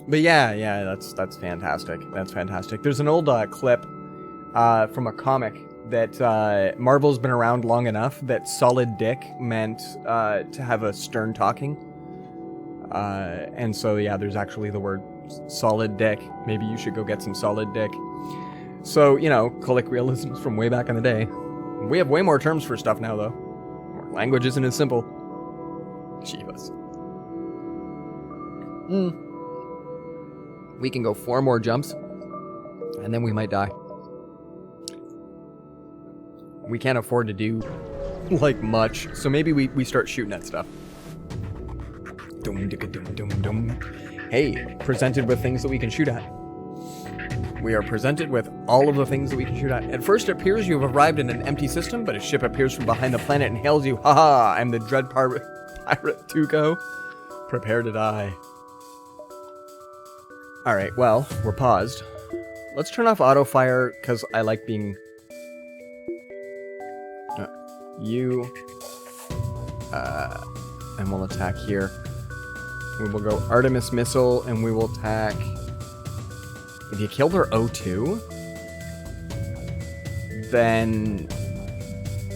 But yeah, that's fantastic. That's fantastic. There's an old clip from a comic that Marvel's been around long enough that solid dick meant to have a stern talking. And so, yeah, there's actually the word solid dick. Maybe you should go get some solid dick. So, you know, colloquialisms from way back in the day. We have way more terms for stuff now, though. Our language isn't as simple. Chivas. We can go 4 more jumps, and then we might die. We can't afford to do, like, much, so maybe we start shooting at stuff. Dum, dum, dum, dum. Hey, presented with things that we can shoot at. We are presented with all of the things that we can shoot at. At first it appears you have arrived in an empty system, but a ship appears from behind the planet and hails you. Haha, I'm the dread pirate Tuco. Prepare to die. Alright, well, we're paused. Let's turn off auto fire, because I like being... and we'll attack here. We will go Artemis Missile, and we will attack... If you kill their O2, then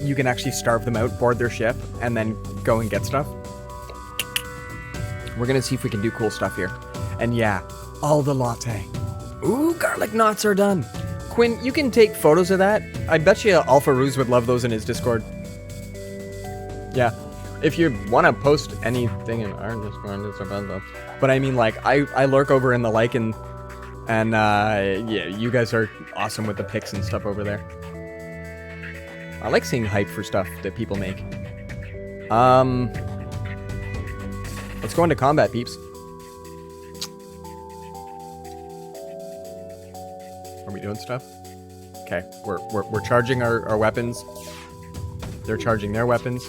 you can actually starve them out, board their ship, and then go and get stuff. We're gonna see if we can do cool stuff here. And yeah, all the latte. Ooh, garlic knots are done. Quinn, you can take photos of that. I bet you Alpha Ruse would love those in his Discord. Yeah. If you want to post anything in our Discord, it's about that. But I mean, like, I lurk over in the like and yeah, you guys are awesome with the pics and stuff over there. I like seeing hype for stuff that people make. Let's go into combat, peeps. Are we doing stuff? Okay, we're charging our weapons. They're charging their weapons.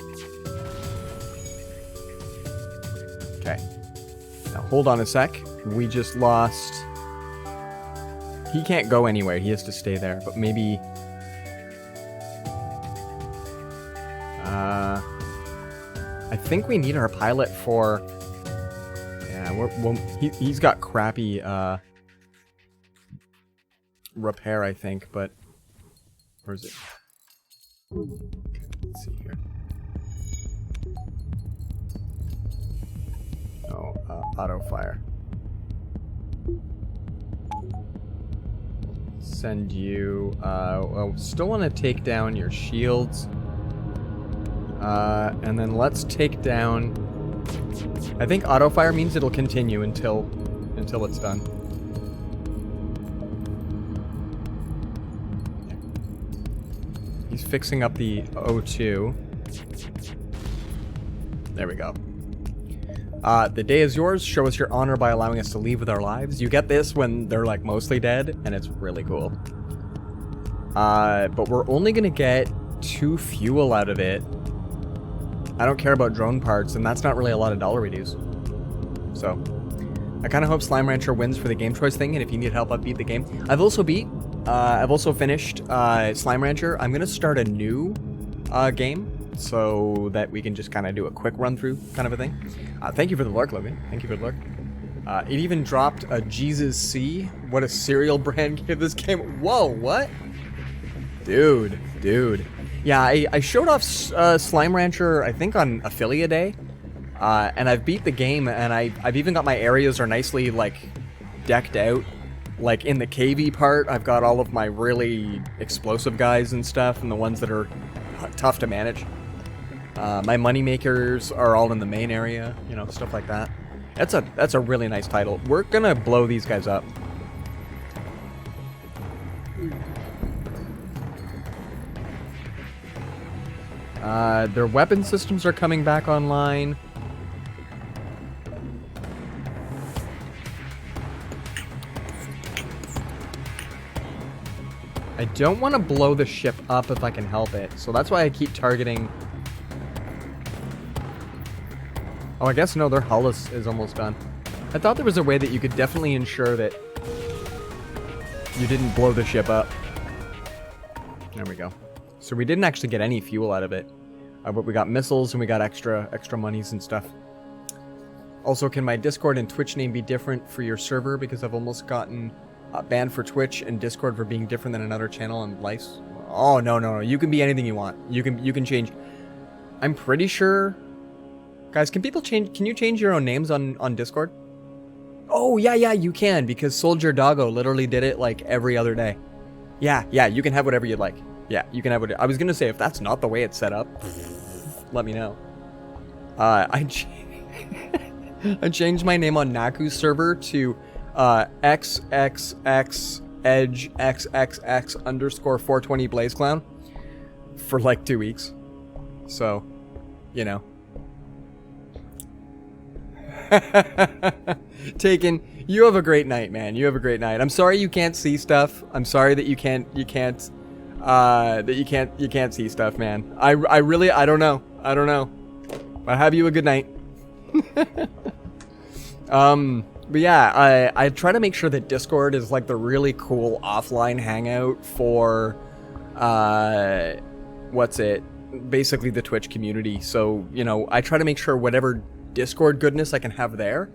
Okay. Now hold on a sec. We just lost... He can't go anywhere. He has to stay there. But maybe... I think we need our pilot for... Yeah, he's got crappy repair, I think, but... Where is it? Let's see here. Oh, auto fire. Send you, still want to take down your shields. And then let's take down... I think auto fire means it'll continue until it's done. He's fixing up the O2. There we go. The day is yours. Show us your honor by allowing us to leave with our lives. You get this when they're like mostly dead, and it's really cool. But we're only gonna get 2 fuel out of it. I don't care about drone parts, and that's not really a lot of dollar reduce. So, I kind of hope Slime Rancher wins for the game choice thing, and if you need help, I'll beat the game. I've also finished Slime Rancher. I'm gonna start a new game, so that we can just kind of do a quick run-through kind of a thing. Thank you for the lurk, Logan. Thank you for the lurk. It even dropped a Jesus C. What a cereal brand gave this game. Whoa, what? Dude. Yeah, I showed off Slime Rancher, I think, on Affiliate Day. And I've beat the game, and I've even got my areas are nicely, like, decked out. Like, in the cavey part, I've got all of my really explosive guys and stuff, and the ones that are tough to manage. My money makers are all in the main area, you know, stuff like that. That's a really nice title. We're gonna blow these guys up. Their weapon systems are coming back online. I don't want to blow the ship up if I can help it, so that's why I keep targeting... Oh, I guess no, their hull is almost done. I thought there was a way that you could definitely ensure that you didn't blow the ship up. There we go. So we didn't actually get any fuel out of it. But we got missiles and we got extra monies and stuff. Also, can my Discord and Twitch name be different for your server? Because I've almost gotten banned for Twitch and Discord for being different than another channel and lice. Oh, no. You can be anything you want. You can change. I'm pretty sure... Guys, can you change your own names on Discord? Oh, yeah, you can, because Soldier Doggo literally did it like every other day. Yeah, you can have whatever you'd like. Yeah, you can have whatever. I was gonna say, if that's not the way it's set up, let me know. I changed my name on Naku's server to XXX Edge XXX underscore 420 Blaze Clown for like 2 weeks. So, you know. Taken, you have a great night, man. You have a great night. I'm sorry you can't see stuff. I'm sorry that you can't see stuff, man. I don't know. But have you a good night. But yeah, I try to make sure that Discord is like the really cool offline hangout for basically the Twitch community. So, you know, I try to make sure whatever Discord goodness I can have there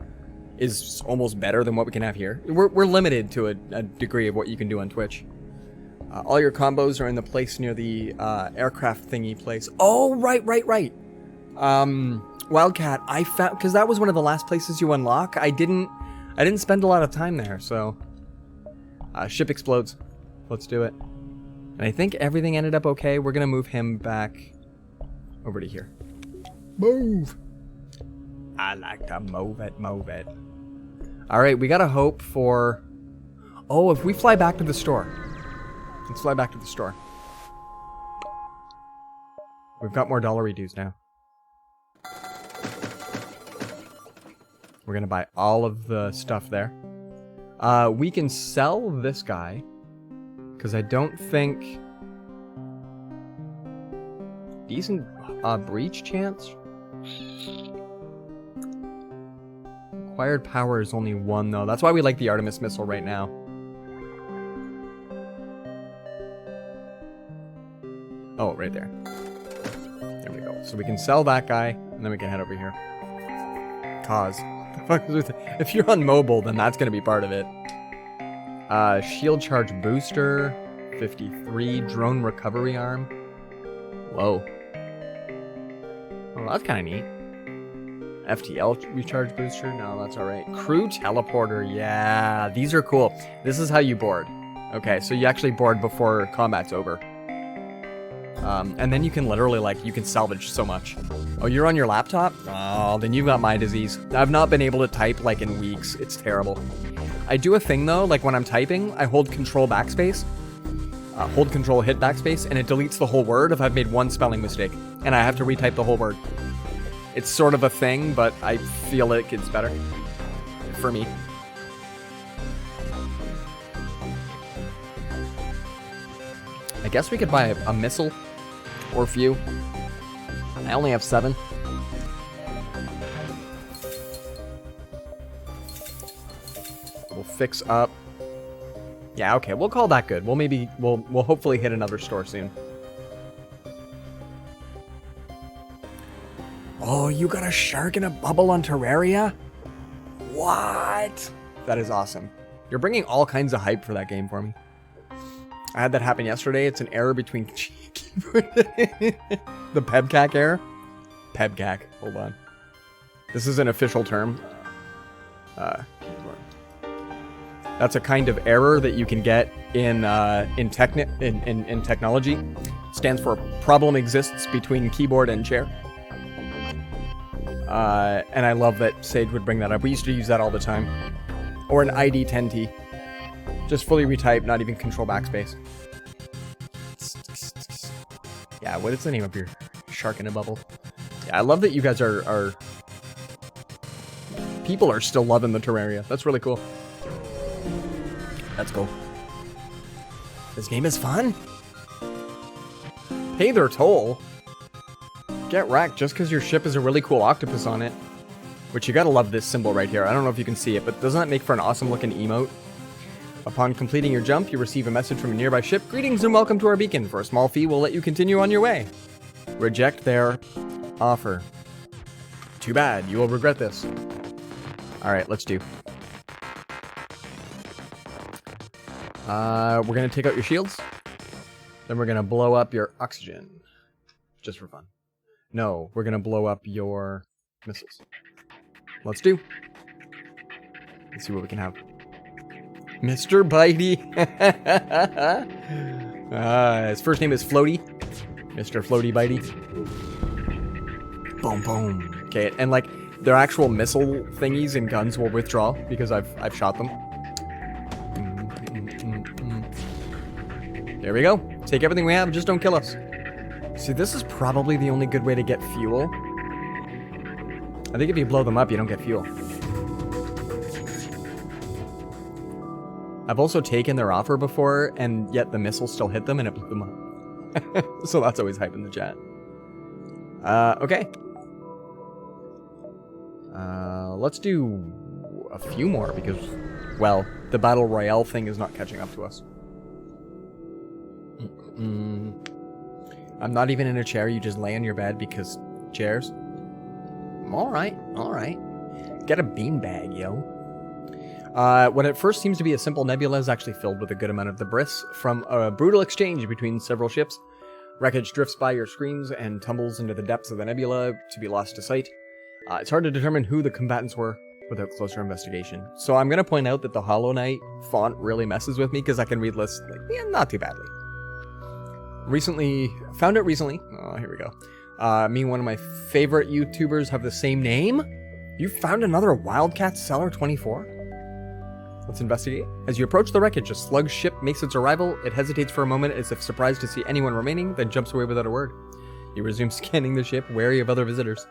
is almost better than what we can have here. We're limited to a degree of what you can do on Twitch. All your combos are in the place near the aircraft thingy place. Oh, right. Wildcat, I found, because that was one of the last places you unlock. I didn't spend a lot of time there, so ship explodes. Let's do it. And I think everything ended up okay. We're gonna move him back over to here. Move. I like to move it. All right, we gotta hope for. Oh, if we fly back to the store. Let's fly back to the store. We've got more dollary dues now. We're gonna buy all of the stuff there. We can sell this guy, because I don't think... Decent breach chance? Acquired power is only 1 though. That's why we like the Artemis missile right now. Oh, right there. There we go. So we can sell that guy, and then we can head over here. Cause. If you're on mobile, then that's going to be part of it. Shield charge booster. 53. Drone recovery arm. Whoa. Oh, that's kind of neat. FTL recharge booster? No, that's alright. Crew teleporter. Yeah, these are cool. This is how you board. Okay, so you actually board before combat's over. And then you can literally, like, you can salvage so much. Oh, you're on your laptop? Oh, then you've got my disease. I've not been able to type, like, in weeks. It's terrible. I do a thing, though, like, when I'm typing, I hold Control backspace. Hold Control, hit backspace, and it deletes the whole word if I've made one spelling mistake. And I have to retype the whole word. It's sort of a thing, but I feel like it's better. For me. I guess we could buy a missile. Or a few. I only have 7. We'll fix up. Yeah, okay, we'll call that good. We'll hopefully hit another store soon. Oh, you got a shark in a bubble on Terraria? What? That is awesome. You're bringing all kinds of hype for that game for me. I had that happen yesterday. It's an error between keyboard. The PEBCAC error? PEBCAC. Hold on. This is an official term. That's a kind of error that you can get in technology. It stands for problem exists between keyboard and chair. And I love that Sage would bring that up. We used to use that all the time. Or an ID10T. Just fully retype, not even control backspace. Yeah, what is the name of your shark in a bubble? Yeah, I love that you guys are... People are still loving the Terraria. That's really cool. That's cool. This game is fun. Pay their toll. Get wrecked just because your ship has a really cool octopus on it. Which you gotta love this symbol right here. I don't know if you can see it, but doesn't that make for an awesome looking emote? Upon completing your jump, you receive a message from a nearby ship. Greetings and welcome to our beacon. For a small fee, we'll let you continue on your way. Reject their offer. Too bad. You will regret this. Alright, let's do. We're gonna take out your shields. Then we're gonna blow up your oxygen. Just for fun. No, we're gonna blow up your missiles. Let's do. Let's see what we can have. Mr. Bitey. His first name is Floaty. Mr. Floaty Bitey. Boom, boom. Okay, and like their actual missile thingies and guns will withdraw because I've shot them. There we go. Take everything we have, just don't kill us. See, this is probably the only good way to get fuel. I think if you blow them up, you don't get fuel. I've also taken their offer before, and yet the missile still hit them and it blew them up. So that's always hype in the chat. Okay. Let's do a few more because, well, the Battle Royale thing is not catching up to us. I'm not even in a chair, you just lay on your bed because chairs. Alright, alright. Get a beanbag, yo. What at first seems to be a simple nebula is actually filled with a good amount of debris from a brutal exchange between several ships. Wreckage drifts by your screens and tumbles into the depths of the nebula to be lost to sight. It's hard to determine who the combatants were without closer investigation. So I'm going to point out that the Hollow Knight font really messes with me because I can read lists like, yeah, not too badly. Found it recently. Oh, here we go. Me and one of my favorite YouTubers have the same name. You found another Wildcat Cellar 24? Let's investigate. As you approach the wreckage, a slug ship makes its arrival. It hesitates for a moment as if surprised to see anyone remaining, then jumps away without a word. You resume scanning the ship, wary of other visitors.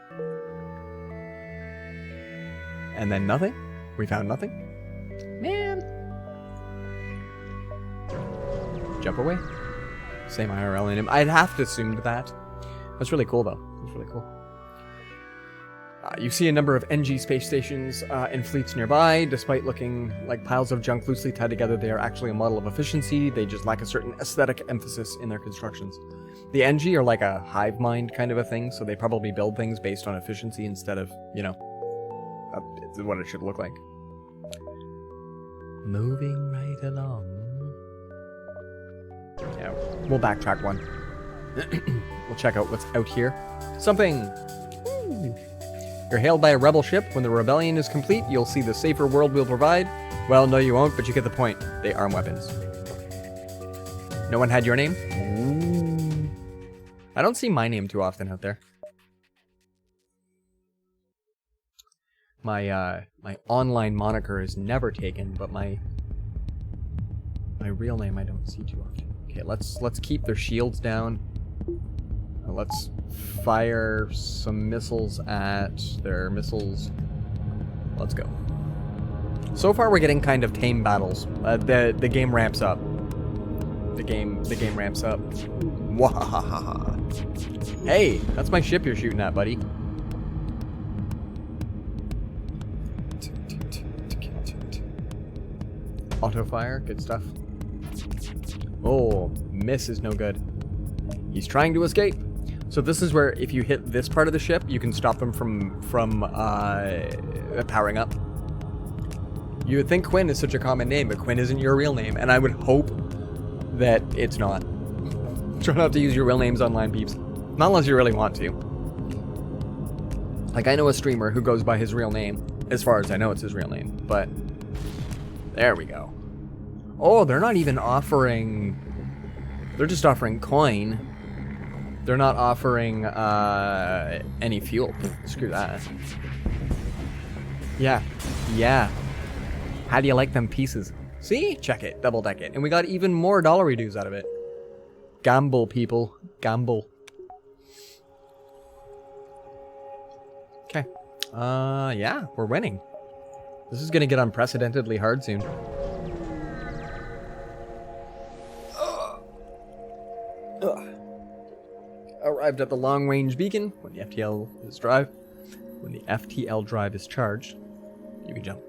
And then nothing? We found nothing? Man. Jump away. Same IRL in him. I'd have to assume that. That's really cool, though. That's really cool. You see a number of NG space stations in fleets nearby. Despite looking like piles of junk loosely tied together, they are actually a model of efficiency. They just lack a certain aesthetic emphasis in their constructions. The NG are like a hive mind kind of a thing, so they probably build things based on efficiency instead of, you know, what it should look like. Moving right along. Yeah, we'll backtrack one. We'll check out what's out here. Something! Ooh. You're hailed by a rebel ship. When the rebellion is complete, you'll see the safer world we'll provide. Well, no you won't, but you get the point. They arm weapons. No one had your name? Ooh. I don't see my name too often out there. My online moniker is never taken, but my real name I don't see too often. Okay, let's keep their shields down. Let's fire some missiles at their missiles. Let's go. So far, we're getting kind of tame battles. The game ramps up. The game ramps up. Wahahaha. Hey, that's my ship you're shooting at, buddy. Auto fire, good stuff. Oh, miss is no good. He's trying to escape. So this is where if you hit this part of the ship, you can stop them from powering up. You would think Quinn is such a common name, but Quinn isn't your real name, and I would hope that it's not. Try not to use your real names online, peeps. Not unless you really want to. Like, I know a streamer who goes by his real name. As far as I know, it's his real name, but there we go. Oh, they're not even offering... They're just offering coin. They're not offering any fuel. Screw that. Yeah. Yeah. How do you like them pieces? See? Check it. Double deck it. And we got even more dollary dues out of it. Gamble, people. Gamble. Okay. Yeah. We're winning. This is going to get unprecedentedly hard soon. arrived at the long-range beacon. When the FTL drive is charged, you can jump.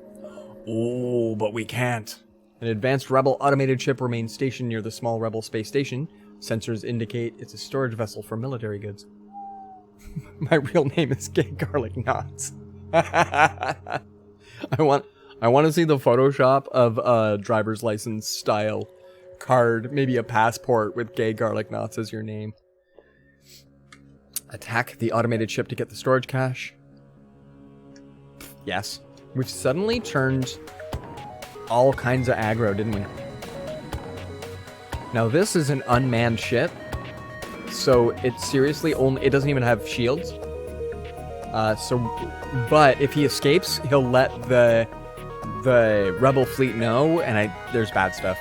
Oh, but we can't. An advanced Rebel automated ship remains stationed near the small Rebel space station. Sensors indicate it's a storage vessel for military goods. My real name is Gay Garlic Knots. I want to see the Photoshop of a driver's license style card, maybe a passport with Gay Garlic Knots as your name. Attack the automated ship to get the storage cache. Yes. We've suddenly turned all kinds of aggro, didn't we? Now this is an unmanned ship, so it seriously only, it doesn't even have shields. But if he escapes, he'll let the Rebel fleet know, and there's bad stuff.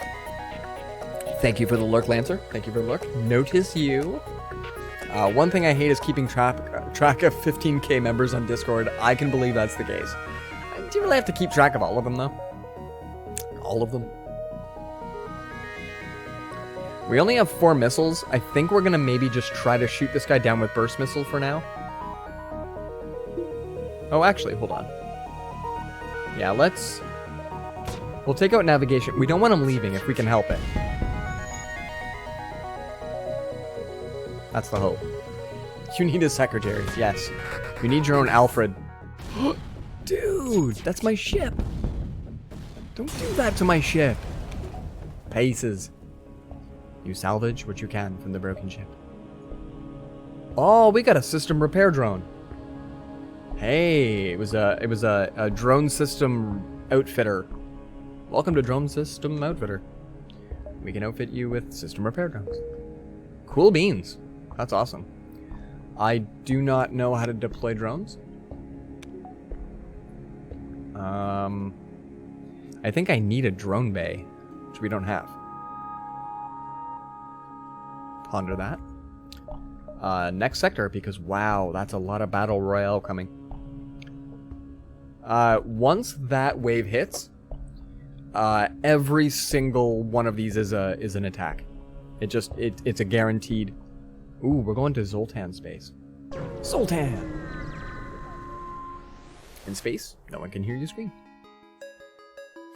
Thank you for the lurk, Lancer. Thank you for the lurk. Notice you. One thing I hate is keeping track of 15k members on Discord. I can believe that's the case. Do you really have to keep track of all of them, though? All of them? We only have 4 missiles. I think we're going to maybe just try to shoot this guy down with burst missile for now. Oh, actually, hold on. Yeah, we'll take out navigation. We don't want him leaving if we can help it. That's the hope. You need a secretary. Yes. You need your own Alfred. Dude, that's my ship. Don't do that to my ship. Paces. You salvage what you can from the broken ship. Oh, we got a system repair drone. Hey, it was a drone system outfitter. Welcome to Drone System Outfitter. We can outfit you with system repair drones. Cool beans. That's awesome. I do not know how to deploy drones. I think I need a drone bay, which we don't have. Ponder that. Next sector, because wow, that's a lot of battle royale coming. Once that wave hits, every single one of these is an attack. It's a guaranteed. Ooh, we're going to Zoltan space. Zoltan! In space, no one can hear you scream.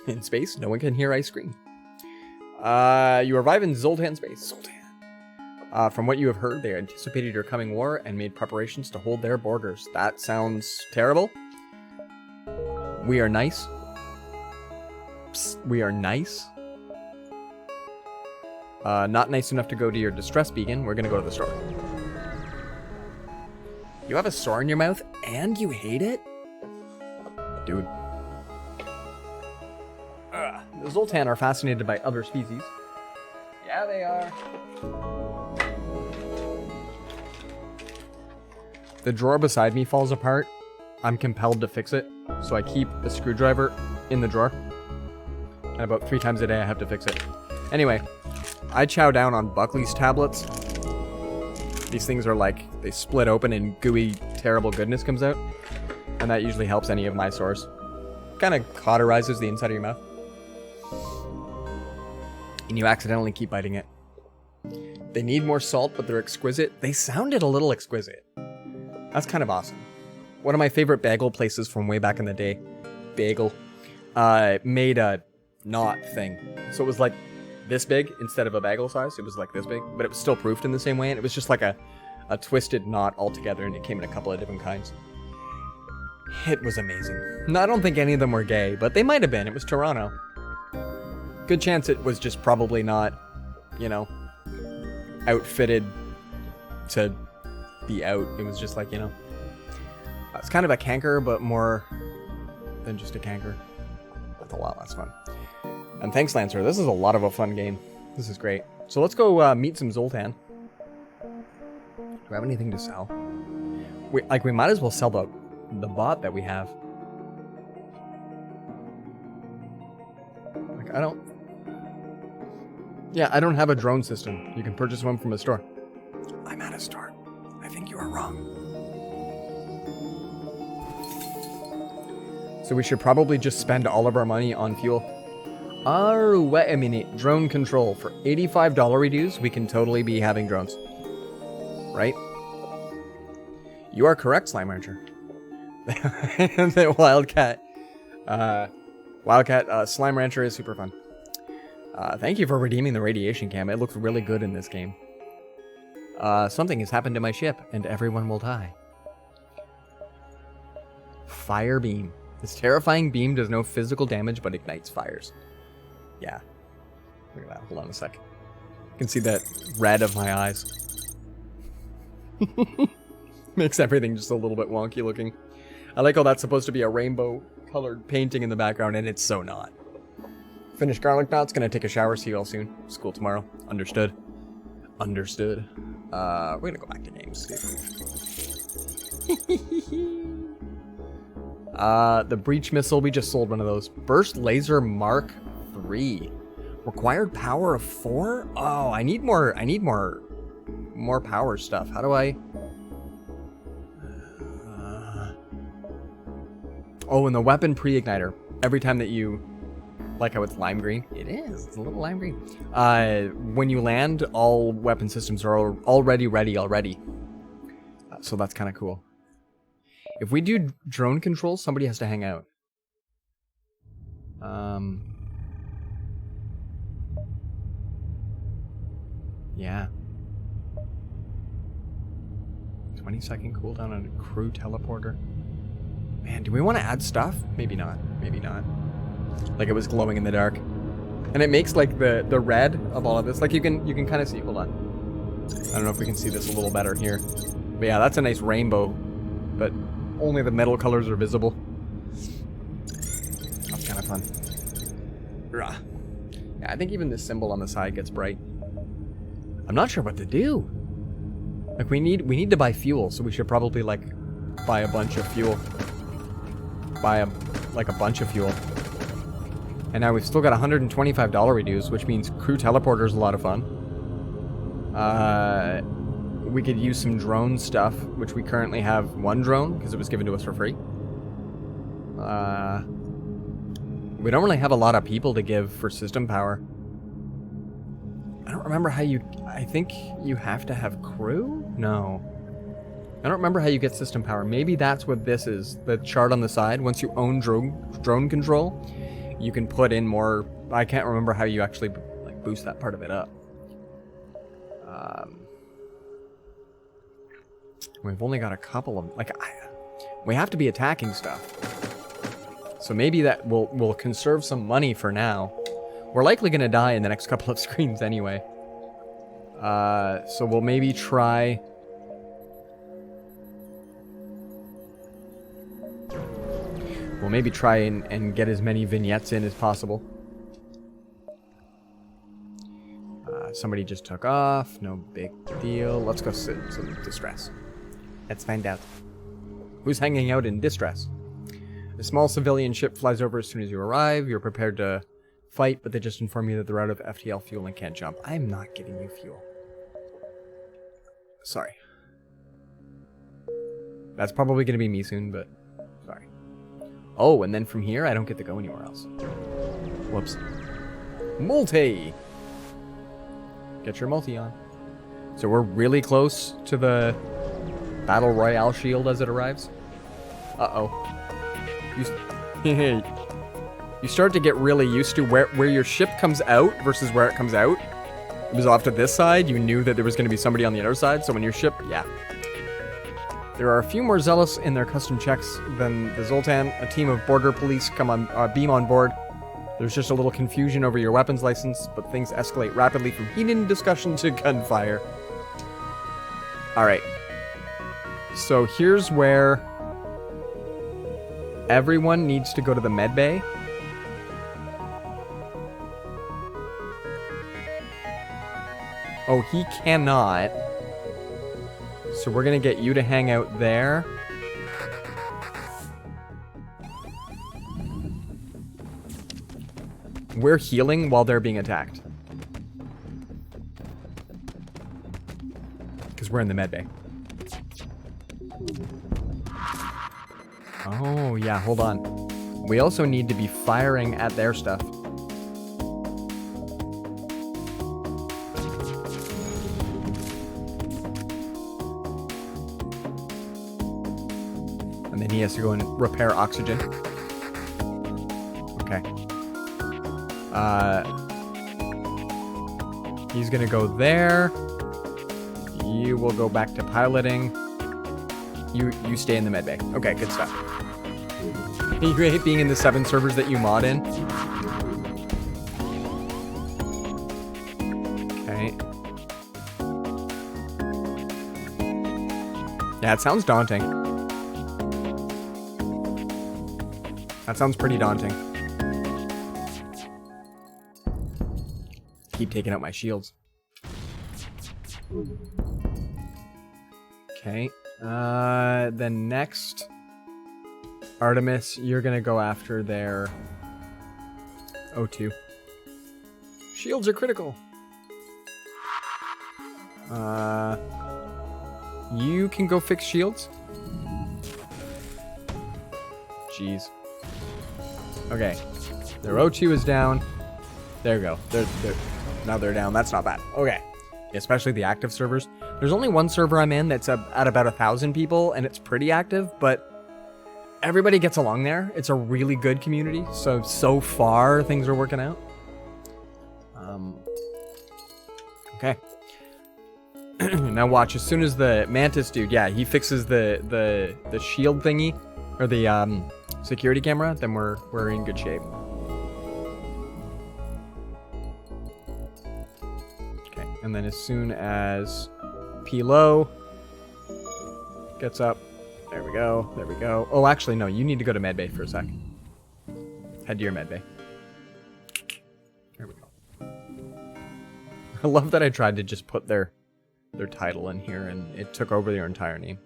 In space, no one can hear I scream. You arrive in Zoltan space. Zoltan. From what you have heard, they anticipated your coming war and made preparations to hold their borders. That sounds terrible. We are nice. Psst, we are nice. Not nice enough to go to your distress beacon. We're gonna go to the store. You have a sore in your mouth and you hate it? Dude. The Zoltan are fascinated by other species. Yeah, they are. The drawer beside me falls apart. I'm compelled to fix it, so I keep a screwdriver in the drawer. And about 3 times a day I have to fix it. Anyway, I chow down on Buckley's tablets. These things are like, they split open and gooey, terrible goodness comes out. And that usually helps any of my sores. Kind of cauterizes the inside of your mouth. And you accidentally keep biting it. They need more salt, but they're exquisite. They sounded a little exquisite. That's kind of awesome. One of my favorite bagel places from way back in the day, Bagel, made a knot thing. So it was like this big instead of a bagel size. It was like this big, but it was still proofed in the same way. And it was just like a twisted knot altogether, and it came in a couple of different kinds. It was amazing. No, I don't think any of them were gay, but they might have been. It was Toronto. Good chance it was just probably not, you know, outfitted to be out. It was just like, you know, it's kind of a canker, but more than just a canker. That's a lot. That's fun. And thanks, Lancer. This is a lot of a fun game. This is great. So let's go meet some Zoltan. Do we have anything to sell? We might as well sell the bot that we have. Like, I don't have a drone system. You can purchase one from a store. I'm at a store. I think you are wrong. So we should probably just spend all of our money on fuel. Wait a minute. Drone control. For $85 reduce, we can totally be having drones. right? You are correct, Slime Rancher. The Wildcat Slime Rancher is super fun. Thank you for redeeming the radiation cam. It looks really good in this game. Something has happened to my ship, and everyone will die. Fire beam. This terrifying beam does no physical damage, but ignites fires. Yeah. Look at that. Hold on a sec. You can see that red of my eyes. Makes everything just a little bit wonky looking. I like how that's supposed to be a rainbow-colored painting in the background, and it's so not. Finished garlic knots. Gonna take a shower. See you all soon. School tomorrow. Understood. Understood. We're gonna go back to games. The breach missile. We just sold one of those. Burst laser Mark III. Required power of 4? Oh, I need more power stuff. How do I... Oh, and the weapon pre-igniter. Every time that you... Like how it's lime green? It is. It's a little lime green. When you land, all weapon systems are already ready already. So that's kind of cool. If we do drone control, somebody has to hang out. Yeah. 20-second cooldown on a crew teleporter. Man, do we want to add stuff? Maybe not. Maybe not. Like it was glowing in the dark. And it makes like the red of all of this. Like you can kind of see. Hold on. I don't know if we can see this a little better here. But yeah, that's a nice rainbow. But only the metal colors are visible. That's kind of fun. Yeah, I think even this symbol on the side gets bright. I'm not sure what to do. Like we need to buy fuel, so we should probably like buy a bunch of fuel. Buy a bunch of fuel. And now we've still got $125 reduce, which means crew teleporter is a lot of fun. We could use some drone stuff, which we currently have one drone because it was given to us for free. We don't really have a lot of people to give for system power. I don't remember how you... I think you have to have crew? No. I don't remember how you get system power. Maybe that's what this is. The chart on the side. Once you own drone control, you can put in more... I can't remember how you actually like boost that part of it up. We've only got a couple of... we have to be attacking stuff. So maybe that will conserve some money for now. We're likely going to die in the next couple of screens anyway. So we'll maybe try... We'll maybe try and get as many vignettes in as possible. Somebody just took off. No big deal. Let's go sit in some distress. Let's find out. Who's hanging out in distress? A small civilian ship flies over as soon as you arrive. You're prepared to fight, but they just inform you that they're out of FTL fuel and can't jump. I'm not getting you fuel. Sorry. That's probably going to be me soon, but sorry. Oh, and then from here, I don't get to go anywhere else. Whoops. Multi! Get your multi on. So we're really close to the Battle Royale shield as it arrives. Uh-oh. You start to get really used to where your ship comes out versus where it comes out. It was off to this side. You knew that there was going to be somebody on the other side. So when your ship... Yeah. There are a few more zealous in their custom checks than the Zoltan. A team of border police beam on board. There's just a little confusion over your weapons license, but things escalate rapidly from heated discussion to gunfire. Alright. So here's where everyone needs to go to the med bay. Oh, he cannot. So we're going to get you to hang out there. We're healing while they're being attacked. Because we're in the med bay. Oh, yeah, hold on. We also need to be firing at their stuff. then he has to go and repair oxygen. Okay. He's gonna go there. You will go back to piloting. You stay in the medbay. Okay, good stuff. You hate being in the 7 servers that you mod in? Okay. Yeah, it sounds daunting. That sounds pretty daunting. Keep taking out my shields. Okay. Then next, Artemis, you're gonna go after their O2. Shields are critical. You can go fix shields. Jeez. Okay. Their O2 is down. There we go. Now they're down. That's not bad. Okay. Especially the active servers. There's only one server I'm in that's at about 1,000 people, and it's pretty active, but everybody gets along there. It's a really good community, so far things are working out. Okay. Now watch, as soon as the Mantis dude, yeah, he fixes the shield thingy, or the security camera, then we're in good shape. Okay, and then as soon as P-Low gets up, there we go, there we go. Oh, actually, no, you need to go to medbay for a sec. Head to your medbay. There we go. I love that I tried to just put their title in here, and it took over their entire name.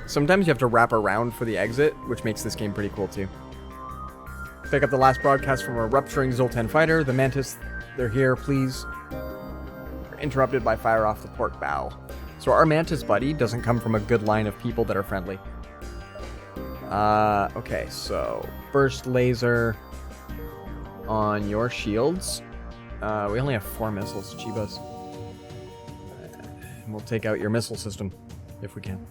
Sometimes you have to wrap around for the exit, which makes this game pretty cool too. Pick up the last broadcast from a rupturing Zoltan fighter. The Mantis, they're here, please. We're interrupted by fire off the port bow. So our Mantis buddy doesn't come from a good line of people that are friendly. Okay, so first laser on your shields. We only have 4 missiles, Chibas. And we'll take out your missile system if we can.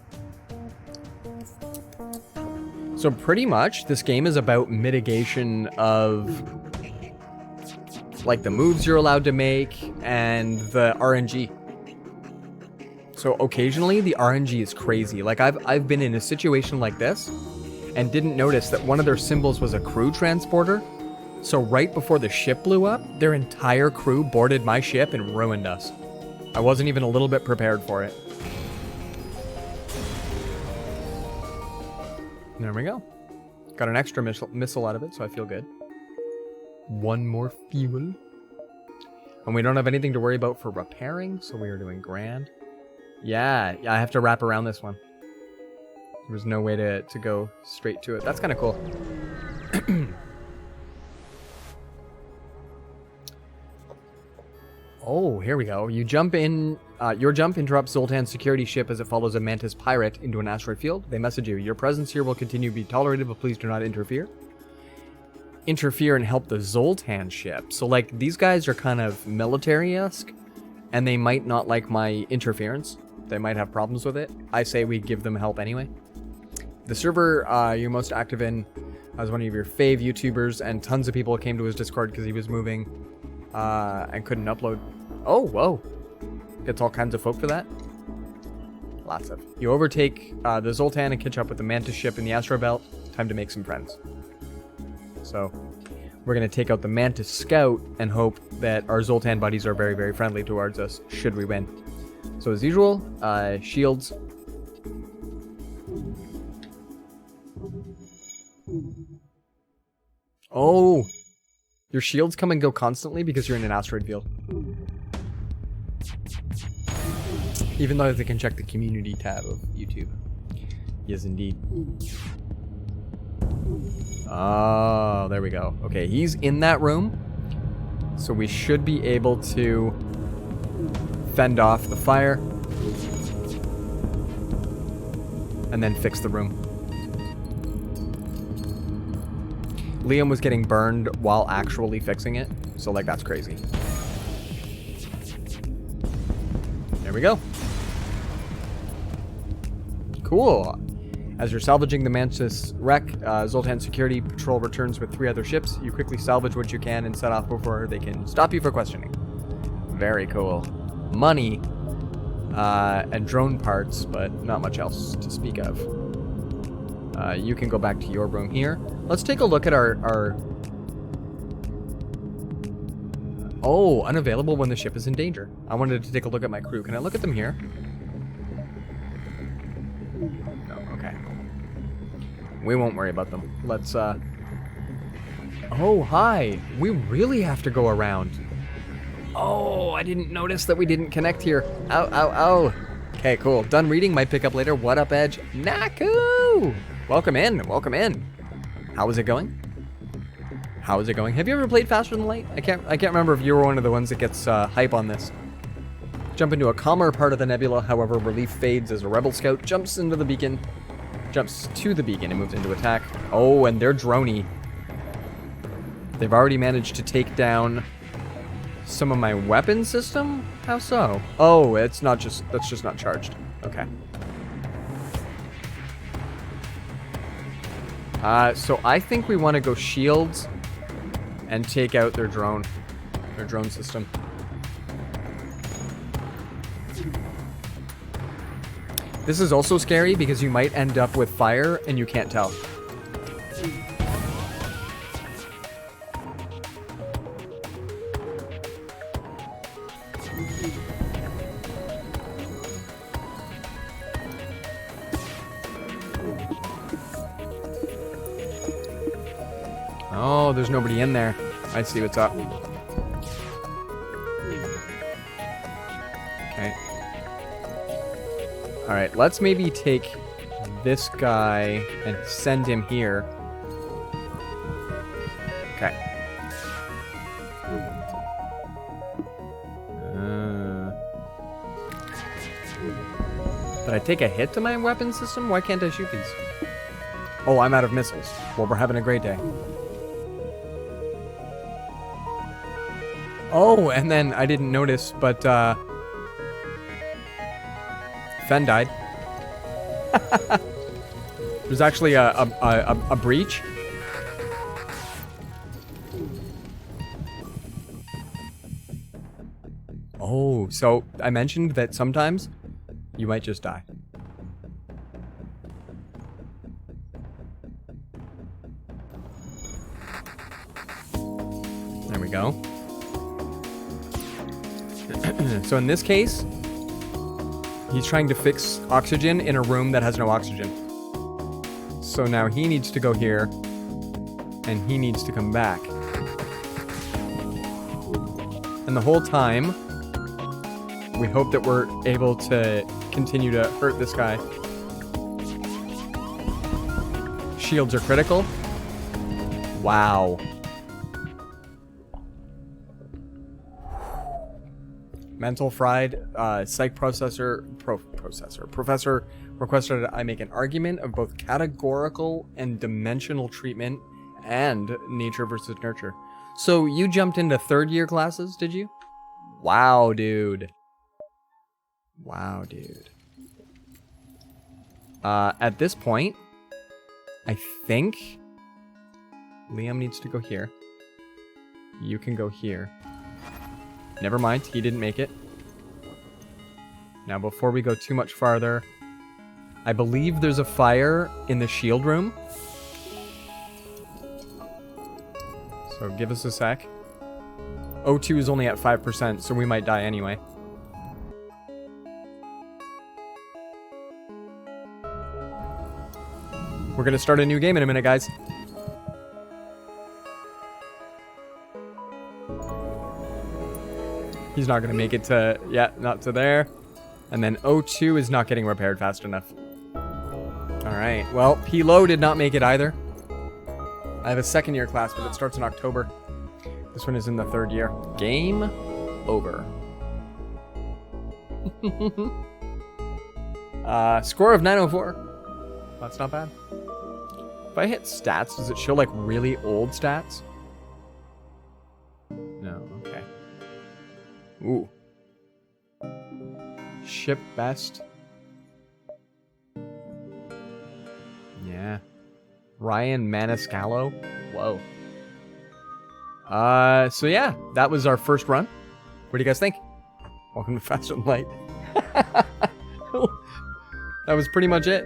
So pretty much this game is about mitigation of like the moves you're allowed to make and the RNG. So occasionally the RNG is crazy. Like I've been in a situation like this and didn't notice that one of their symbols was a crew transporter. So right before the ship blew up, their entire crew boarded my ship and ruined us. I wasn't even a little bit prepared for it. There we go. Got an extra missile out of it, so I feel good. 1 more fuel. And we don't have anything to worry about for repairing, so we are doing grand. Yeah, I have to wrap around this one. There's no way to go straight to it. That's kind of cool. Oh, here we go. You jump in. Your jump interrupts Zoltan's security ship as it follows a Mantis pirate into an asteroid field. They message you. Your presence here will continue to be tolerated, but please do not interfere. Interfere and help the Zoltan ship. So, like, these guys are kind of military-esque, and they might not like my interference. They might have problems with it. I say we give them help anyway. The server you're most active in was one of your fave YouTubers, and tons of people came to his Discord because he was moving and couldn't upload. Oh, whoa. Gets all kinds of folk for that. Lots of. You overtake the Zoltan and catch up with the Mantis ship in the asteroid belt. Time to make some friends. So, we're going to take out the Mantis scout and hope that our Zoltan buddies are very, very friendly towards us, should we win. So, as usual, shields. Oh! Your shields come and go constantly because you're in an asteroid field. Even though they can check the community tab of YouTube. Yes, indeed. Oh, there we go. Okay, he's in that room. So we should be able to fend off the fire. And then fix the room. Liam was getting burned while actually fixing it. So, like, that's crazy. There we go. Cool. As you're salvaging the Mantis wreck, Zoltan Security Patrol returns with 3 other ships. You quickly salvage what you can and set off before they can stop you for questioning. Very cool. Money and drone parts, but not much else to speak of. You can go back to your room here. Let's take a look at our... Oh, unavailable when the ship is in danger. I wanted to take a look at my crew. Can I look at them here? No, okay. We won't worry about them. Let's, Oh, hi! We really have to go around. Oh, I didn't notice that we didn't connect here. Ow, ow, ow. Okay, cool. Done reading. Might pick up later. What up, Edge? Naku! Welcome in. Welcome in. How is it going? How is it going? Have you ever played Faster Than Light? I can't remember if you were one of the ones that gets hype on this. Jump into a calmer part of the nebula, however, relief fades as a rebel scout jumps to the beacon and moves into attack. Oh, and they're droney. They've already managed to take down some of my weapon system? How so? Oh, that's just not charged. Okay. So I think we want to go shields and take out their drone system. This is also scary because you might end up with fire and you can't tell. Oh, there's nobody in there. I see what's up. Okay. Alright, let's maybe take this guy and send him here. Okay. Did I take a hit to my weapon system? Why can't I shoot these? Oh, I'm out of missiles. Well, we're having a great day. Oh, and then I didn't notice, but Fen died. There's actually a breach. Oh, so I mentioned that sometimes you might just die. There we go. So in this case, he's trying to fix oxygen in a room that has no oxygen. So now he needs to go here, and he needs to come back. And the whole time, we hope that we're able to continue to hurt this guy. Shields are critical. Wow. Mental fried, psych professor requested I make an argument of both categorical and dimensional treatment and nature versus nurture. So you jumped into 3rd year classes, did you? Wow, dude. Wow, dude. At this point, I think Liam needs to go here. You can go here. Never mind, he didn't make it. Now, before we go too much farther, I believe there's a fire in the shield room. So give us a sec. O2 is only at 5%, so we might die anyway. We're gonna start a new game in a minute, guys. He's not going to make it to... Yeah, not to there. And then O2 is not getting repaired fast enough. Alright, well, P-Low did not make it either. I have a 2nd year class, but it starts in October. This one is in the 3rd year. Game over. Score of 904. That's not bad. If I hit stats, does it show like really old stats? No, okay. Ooh. Ship best. Yeah. Ryan Maniscalco. Whoa. So yeah, that was our first run. What do you guys think? Welcome to Faster Than Light. That was pretty much it.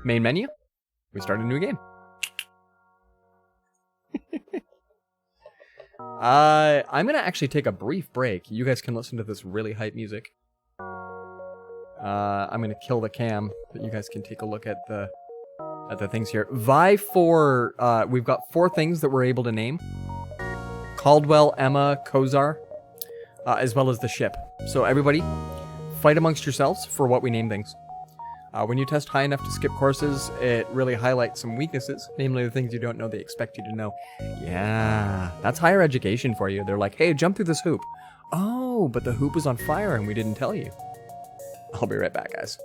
Main menu. We start a new game. I'm gonna actually take a brief break. You guys can listen to this really hype music. I'm gonna kill the cam, but you guys can take a look at the things here. Vie for we've got 4 things that we're able to name. Caldwell, Emma, Kozar, as well as the ship. So everybody, fight amongst yourselves for what we name things. When you test high enough to skip courses, it really highlights some weaknesses, namely the things you don't know they expect you to know. Yeah, that's higher education for you. They're like, hey, jump through this hoop. Oh, but the hoop was on fire and we didn't tell you. I'll be right back, guys.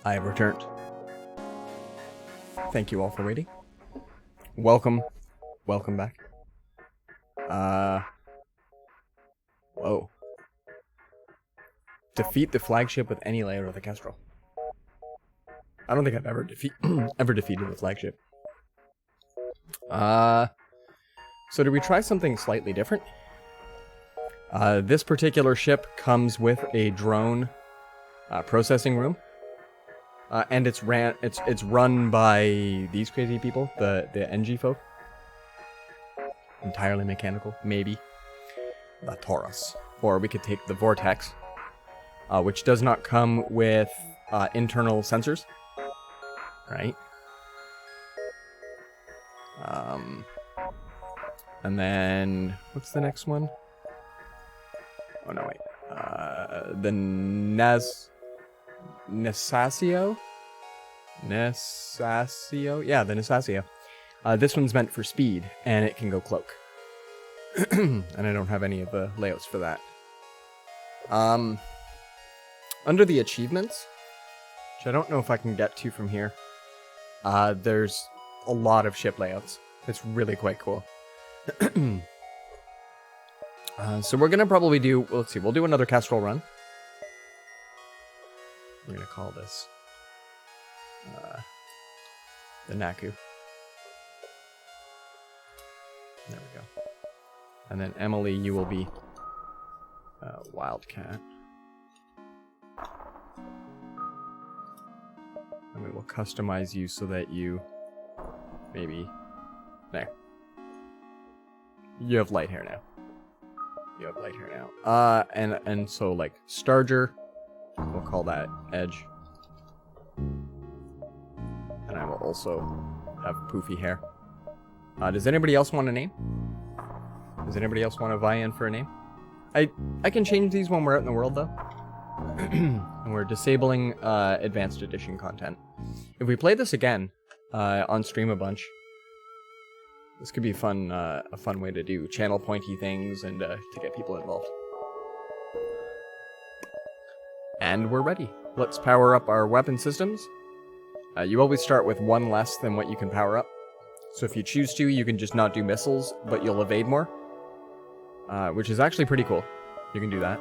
I have returned. Thank you all for waiting. Welcome. Welcome back. Whoa. Defeat the flagship with any layout of the Kestrel. I don't think I've ever defeated the flagship. So did we try something slightly different? This particular ship comes with a drone processing room. And it's run by these crazy people, the NG folk. Entirely mechanical, maybe. The Taurus. Or we could take the Vortex, which does not come with internal sensors. Right? And then, what's the next one? Oh no, wait. The Nesasio? Yeah, the Nesasio. This one's meant for speed, and it can go cloak. And I don't have any of the layouts for that. Under the achievements, which I don't know if I can get to from here, there's a lot of ship layouts. It's really quite cool. So we're gonna probably do, let's see, we'll do another Kestrel run. We're gonna call this the Naku. There we go. And then Emily, you will be Wildcat. And we will customize you so that you maybe there. You have light hair now. You have light hair now. And so like Starger, we'll call that Edge. And I will also have poofy hair. Does anybody else want a name? Does anybody else want to vie in for a name? I can change these when we're out in the world though. And we're disabling advanced edition content. If we play this again on stream a bunch, this could be fun. A fun way to do channel pointy things and to get people involved. And we're ready. Let's power up our weapon systems. You always start with one less than what you can power up. So if you choose to, you can just not do missiles, but you'll evade more. Which is actually pretty cool. You can do that.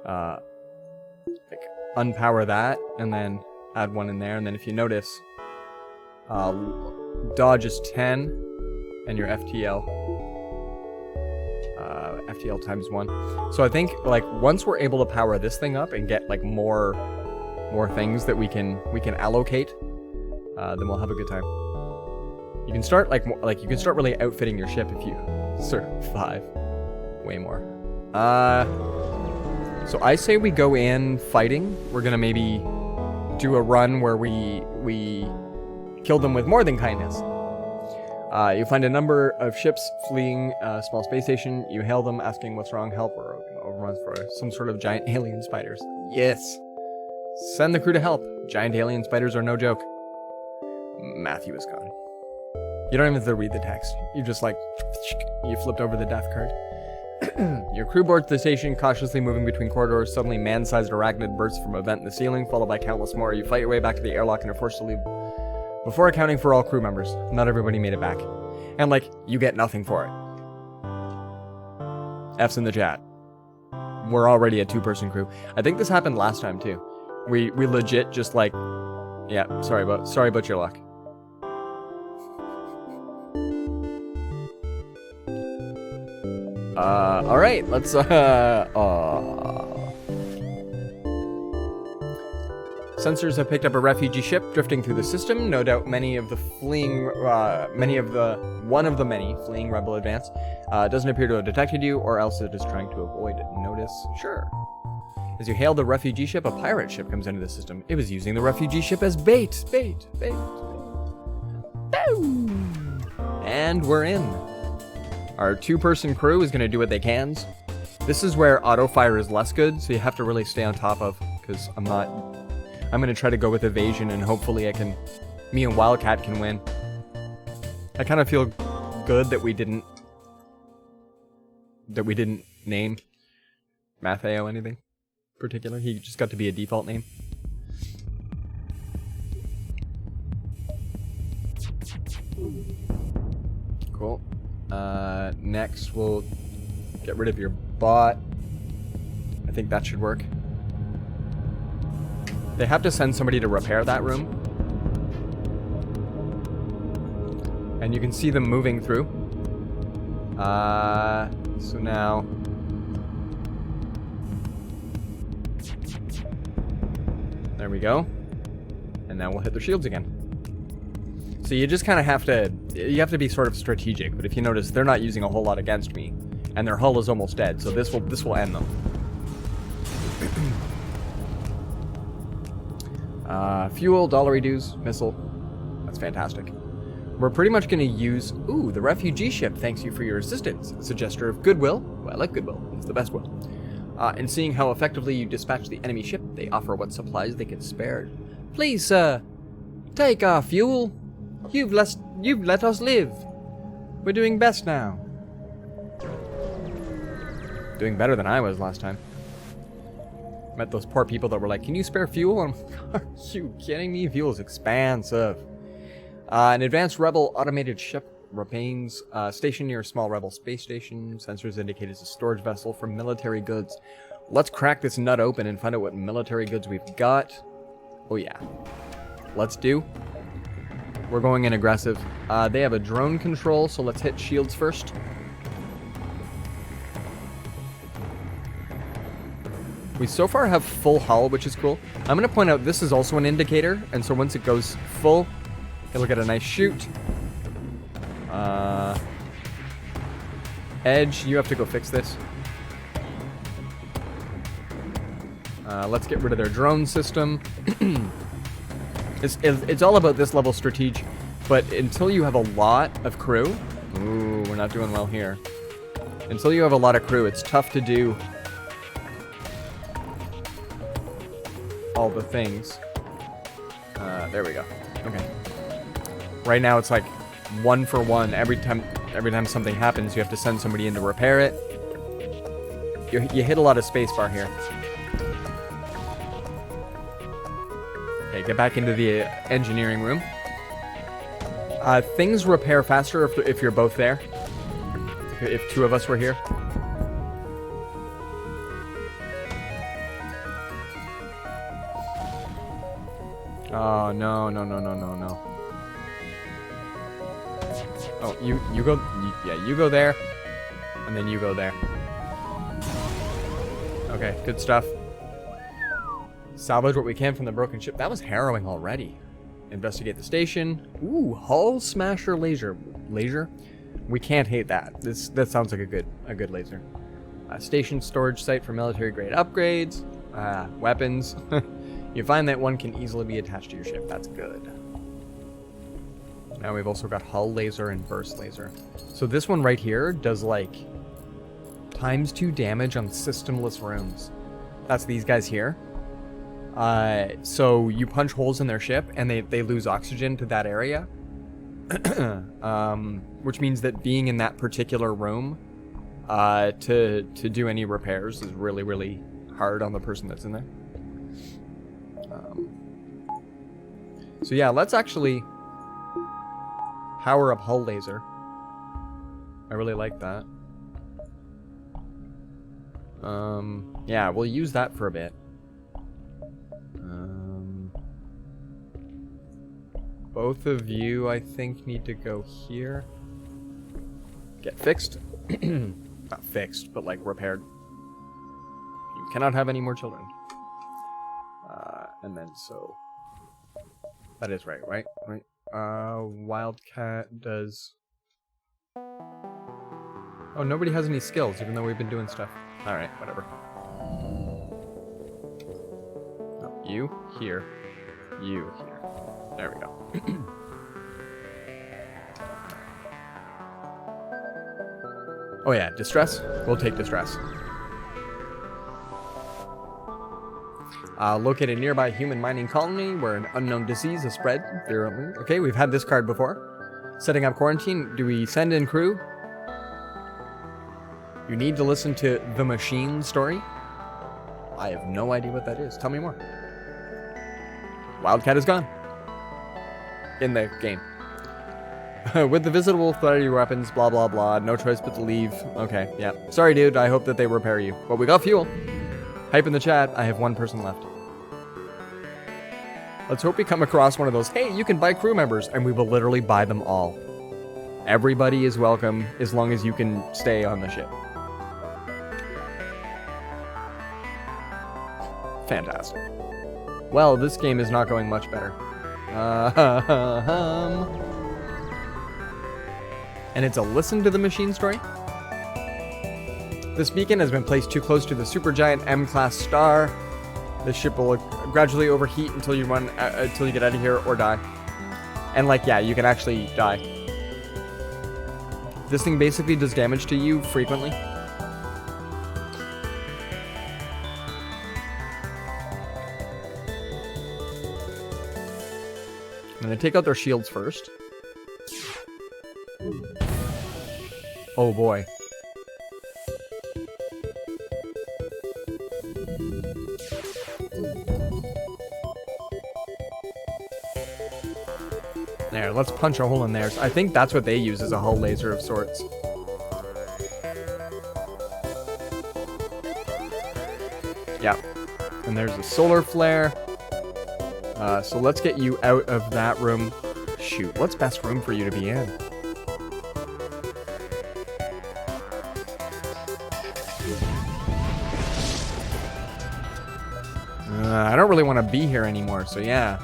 Like unpower that, and then add one in there. And then if you notice, dodge is 10, and your FTL. FTL times 1. So I think, like, once we're able to power this thing up and get, like, more things that we can allocate, then we'll have a good time. You can start, you can start really outfitting your ship if you survive. Way more. So I say we go in fighting. We're gonna maybe do a run where we kill them with more than kindness. You find a number of ships fleeing a small space station. You hail them, asking what's wrong, help, or overruns for some sort of giant alien spiders. Yes! Send the crew to help. Giant alien spiders are no joke. Matthew is gone. You don't even have to read the text. You just, like, you flipped over the death card. Your crew boards the station, cautiously moving between corridors. Suddenly, man-sized arachnid bursts from a vent in the ceiling, followed by countless more. You fight your way back to the airlock and are forced to leave before accounting for all crew members. Not everybody made it back. And, like, you get nothing for it. F's in the chat. We're already a 2-person crew. I think this happened last time, too. We legit just, like... Yeah, sorry about your luck. Alright, let's, Sensors have picked up a refugee ship drifting through the system. No doubt one of the many fleeing rebel advance doesn't appear to have detected you, or else it is trying to avoid notice. Sure. As you hail the refugee ship, a pirate ship comes into the system. It was using the refugee ship as bait. Boom! And we're in. Our 2-person crew is going to do what they can. This is where auto-fire is less good, so you have to really stay on top of, because I'm going to try to go with evasion, and hopefully me and Wildcat can win. I kind of feel good that we didn't name Matteo anything particular. He just got to be a default name. Cool. Next, we'll get rid of your bot. I think that should work. They have to send somebody to repair that room. And you can see them moving through. So now... There we go. And now we'll hit their shields again. So you just kind of have to... You have to be sort of strategic. But if you notice, they're not using a whole lot against me. And their hull is almost dead. So this will end them. Fuel, dollary dues, missile. That's fantastic. We're pretty much going to use... Ooh, the refugee ship thanks you for your assistance. It's a gesture of goodwill. Well, I like goodwill. It's the best will. And seeing how effectively you dispatch the enemy ship, they offer what supplies they can spare. Please, sir, take our fuel. You've let us live. We're doing best now. Doing better than I was last time. Met those poor people that were like, can you spare fuel? And I'm like, are you kidding me? Fuel is expansive. An advanced rebel automated ship remains stationed near a small rebel space station. Sensors indicate it's a storage vessel for military goods. Let's crack this nut open and find out what military goods we've got. Oh yeah. Let's do. We're going in aggressive. They have a drone control, so let's hit shields first. We so far have full hull, which is cool. I'm going to point out this is also an indicator, and so once it goes full, it'll get a nice shoot. Edge, you have to go fix this. Let's get rid of their drone system. It's all about this level strategy, but until you have a lot of crew... Ooh, we're not doing well here. Until you have a lot of crew, it's tough to do all the things. There we go. Okay. Right now it's like 1 for 1. Every time something happens, you have to send somebody in to repair it. You hit a lot of spacebar here. Okay, get back into the engineering room. Things repair faster if you're both there. If two of us were here. Oh, no. Oh, you go... Yeah, you go there. And then you go there. Okay, good stuff. Salvage what we can from the broken ship. That was harrowing already. Investigate the station. Ooh, hull smasher laser. Laser? We can't hate that. That sounds like a good laser. Station storage site for military grade upgrades. Weapons. You find that one can easily be attached to your ship. That's good. Now we've also got hull laser and burst laser. So this one right here does like ×2 damage on systemless rooms. That's these guys here. So you punch holes in their ship and they lose oxygen to that area. Which means that being in that particular room to do any repairs is really, really hard on the person that's in there. So yeah, let's actually power up hull laser. I really like that. Yeah, we'll use that for a bit. Both of you, I think, need to go here. Get fixed. Not fixed, but like repaired. You cannot have any more children. And then so... That is right? Wildcat does... Oh, nobody has any skills, even though we've been doing stuff. Alright, whatever. Oh, you here. You here. There we go. Oh yeah, distress? We'll take distress. Located a nearby human mining colony where an unknown disease has spread virulently. Okay, we've had this card before. Setting up quarantine. Do we send in crew? You need to listen to the machine story? I have no idea what that is. Tell me more. Wildcat is gone. In the game. With the visible threat of your weapons, blah blah blah. No choice but to leave. Okay, yeah. Sorry, dude. I hope that they repair you. But we got fuel. Hype in the chat. I have one person left. Let's hope we come across one of those. Hey, you can buy crew members, and we will literally buy them all. Everybody is welcome as long as you can stay on the ship. Fantastic. Well, this game is not going much better. And it's a listen to the machine story. This beacon has been placed too close to the supergiant M-class star. The ship will gradually overheat until you get out of here or die. And like, yeah, you can actually die. This thing basically does damage to you frequently. I'm gonna take out their shields first. Oh boy. There, let's punch a hole in there. I think that's what they use as a hull laser of sorts. Yeah. And there's a solar flare. So let's get you out of that room. Shoot, what's best room for you to be in? I don't really want to be here anymore, so yeah.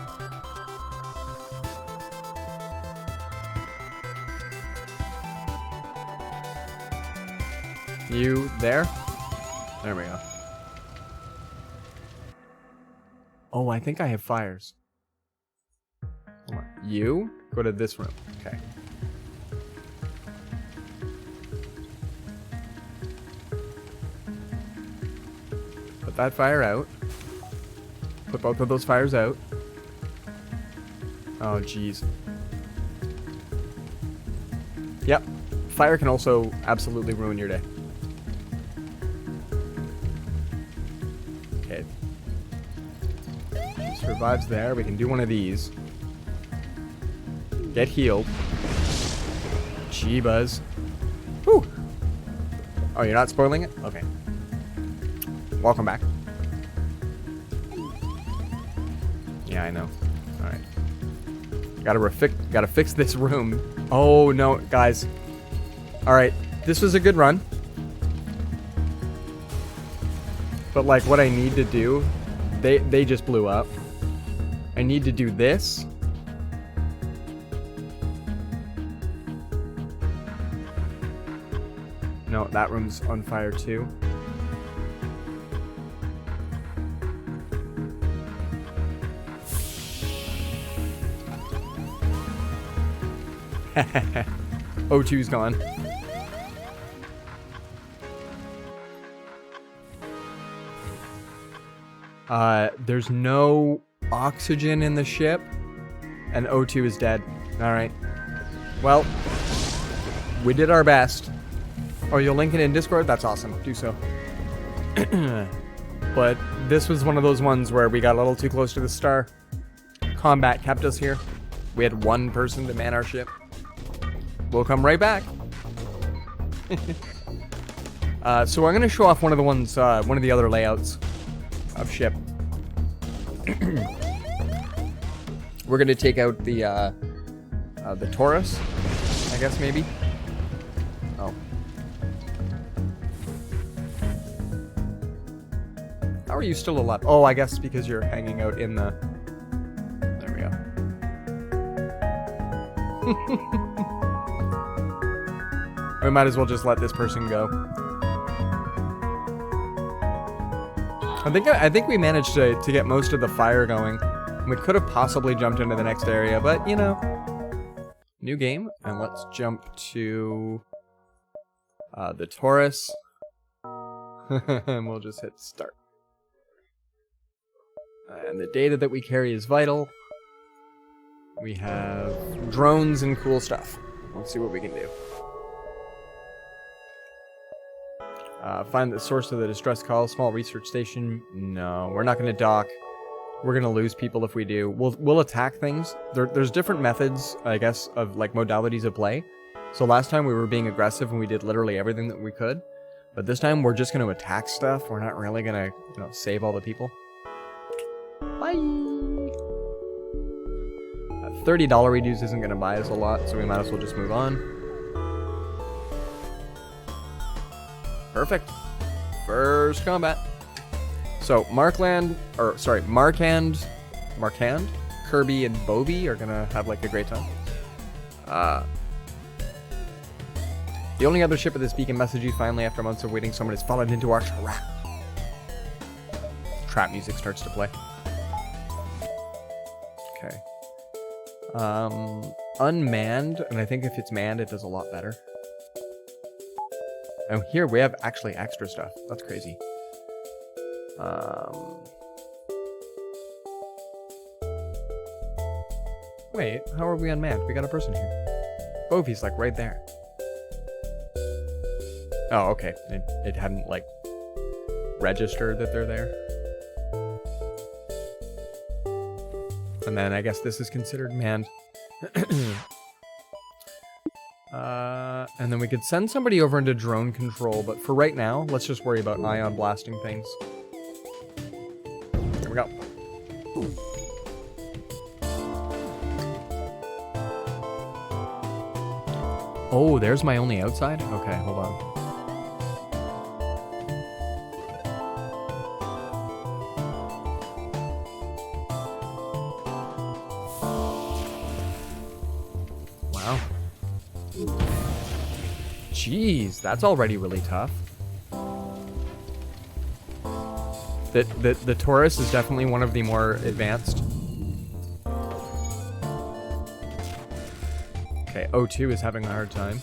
You there? There we go. Oh, I think I have fires. Hold on. You go to this room. Okay. Put that fire out. Put both of those fires out. Oh, jeez. Yep. Fire can also absolutely ruin your day. Okay. She survives there. We can do one of these. Get healed. Jeebuzz. Whew. Oh, you're not spoiling it? Okay. Welcome back. Yeah, I know. Alright. Gotta fix this room. Oh, no, guys. Alright, this was a good run. But, like, what I need to do... They just blew up. I need to do this. No, that room's on fire, too. O2's gone. There's no oxygen in the ship, and O2 is dead. Alright. Well, we did our best. Oh, you'll link it in Discord? That's awesome. Do so. But this was one of those ones where we got a little too close to the star. Combat kept us here. We had one person to man our ship. We'll come right back. So I'm going to show off one of the ones, one of the other layouts of ship. We're going to take out the Taurus, I guess maybe. Oh. How are you still alive? Oh, I guess because you're hanging out in the... There we go. We might as well just let this person go. I think we managed to get most of the fire going. We could have possibly jumped into the next area, but you know. New game, and let's jump to the Taurus. And we'll just hit start. And the data that we carry is vital. We have drones and cool stuff. Let's see what we can do. Find the source of the distress call. Small research station. No, we're not going to dock. we're gonna lose people if we do. We'll attack things. There's different methods, I guess, of like modalities of play. So last time we were being aggressive and we did literally everything that we could. But this time we're just gonna attack stuff. We're not really gonna, you know, save all the people. Bye! $30 reduce isn't gonna buy us a lot, so we might as well just move on. Perfect. First combat. So Markand, Kirby, and Bobby are gonna have like a great time. The only other ship of this beacon message you finally, after months of waiting, someone has fallen into our trap. Trap music starts to play. Okay. Unmanned, and I think if it's manned, it does a lot better. Oh, here we have actually extra stuff. That's crazy. Wait, how are we unmanned? We got a person here. Bovie's like right there. Oh, okay. It hadn't like registered that they're there. And then I guess this is considered manned. And then we could send somebody over into drone control, but for right now, let's just worry about ion blasting things. Here we go. Oh, there's my only outside? Okay, hold on. Wow. Jeez, that's already really tough. The Taurus is definitely one of the more advanced. Okay, O2 is having a hard time.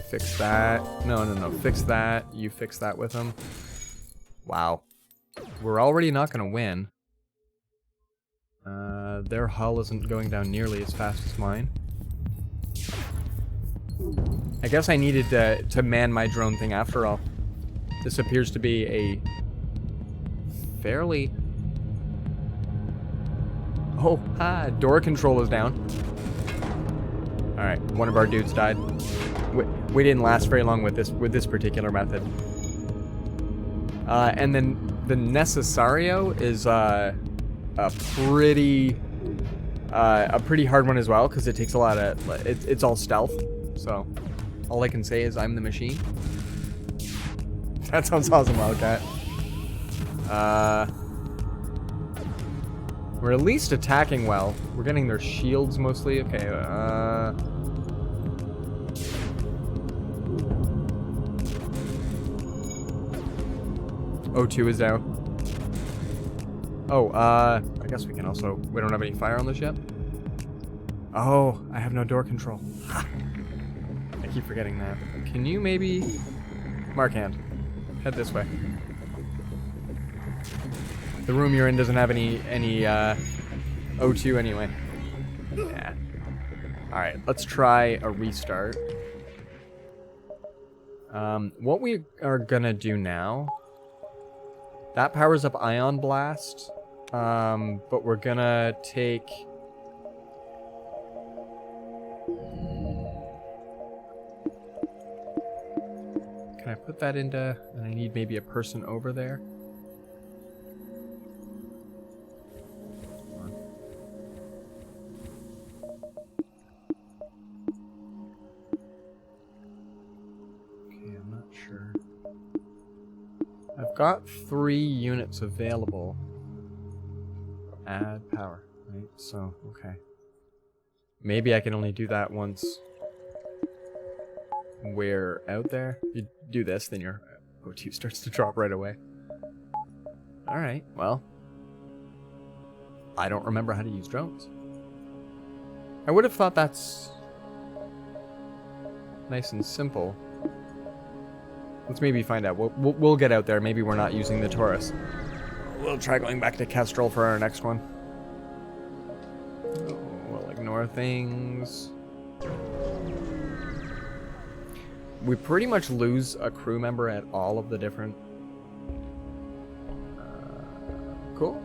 Fix that. No. Fix that. You fix that with him. Wow. We're already not going to win. Their hull isn't going down nearly as fast as mine. I guess I needed to man my drone thing after all. This appears to be a fairly... Oh, door control is down. Alright, one of our dudes died. We didn't last very long with this particular method. And then the Necessario is a pretty hard one as well, because it takes a lot of... It's all stealth, so all I can say is I'm the machine. That sounds awesome, Wildcat. We're at least attacking well. We're getting their shields mostly. Okay, O2 is down. Oh, I guess we can also... We don't have any fire on this yet? Oh, I have no door control. I keep forgetting that. Can you maybe... Markand, head this way. The room you're in doesn't have any O2 anyway. Yeah. Alright, let's try a restart. What we are gonna do now... That powers up Ion Blast, but we're gonna take... Can I put that into... And I need maybe a person over there? Okay, I'm not sure. I've got 3 units available. Add power, right? So, okay. Maybe I can only do that once we're out there. You do this, then your O2 starts to drop right away. Alright, well. I don't remember how to use drones. I would have thought that's nice and simple. Let's maybe find out. We'll get out there. Maybe we're not using the Taurus. We'll try going back to Kestrel for our next one. Oh, we'll ignore things. We pretty much lose a crew member at all of the different... cool.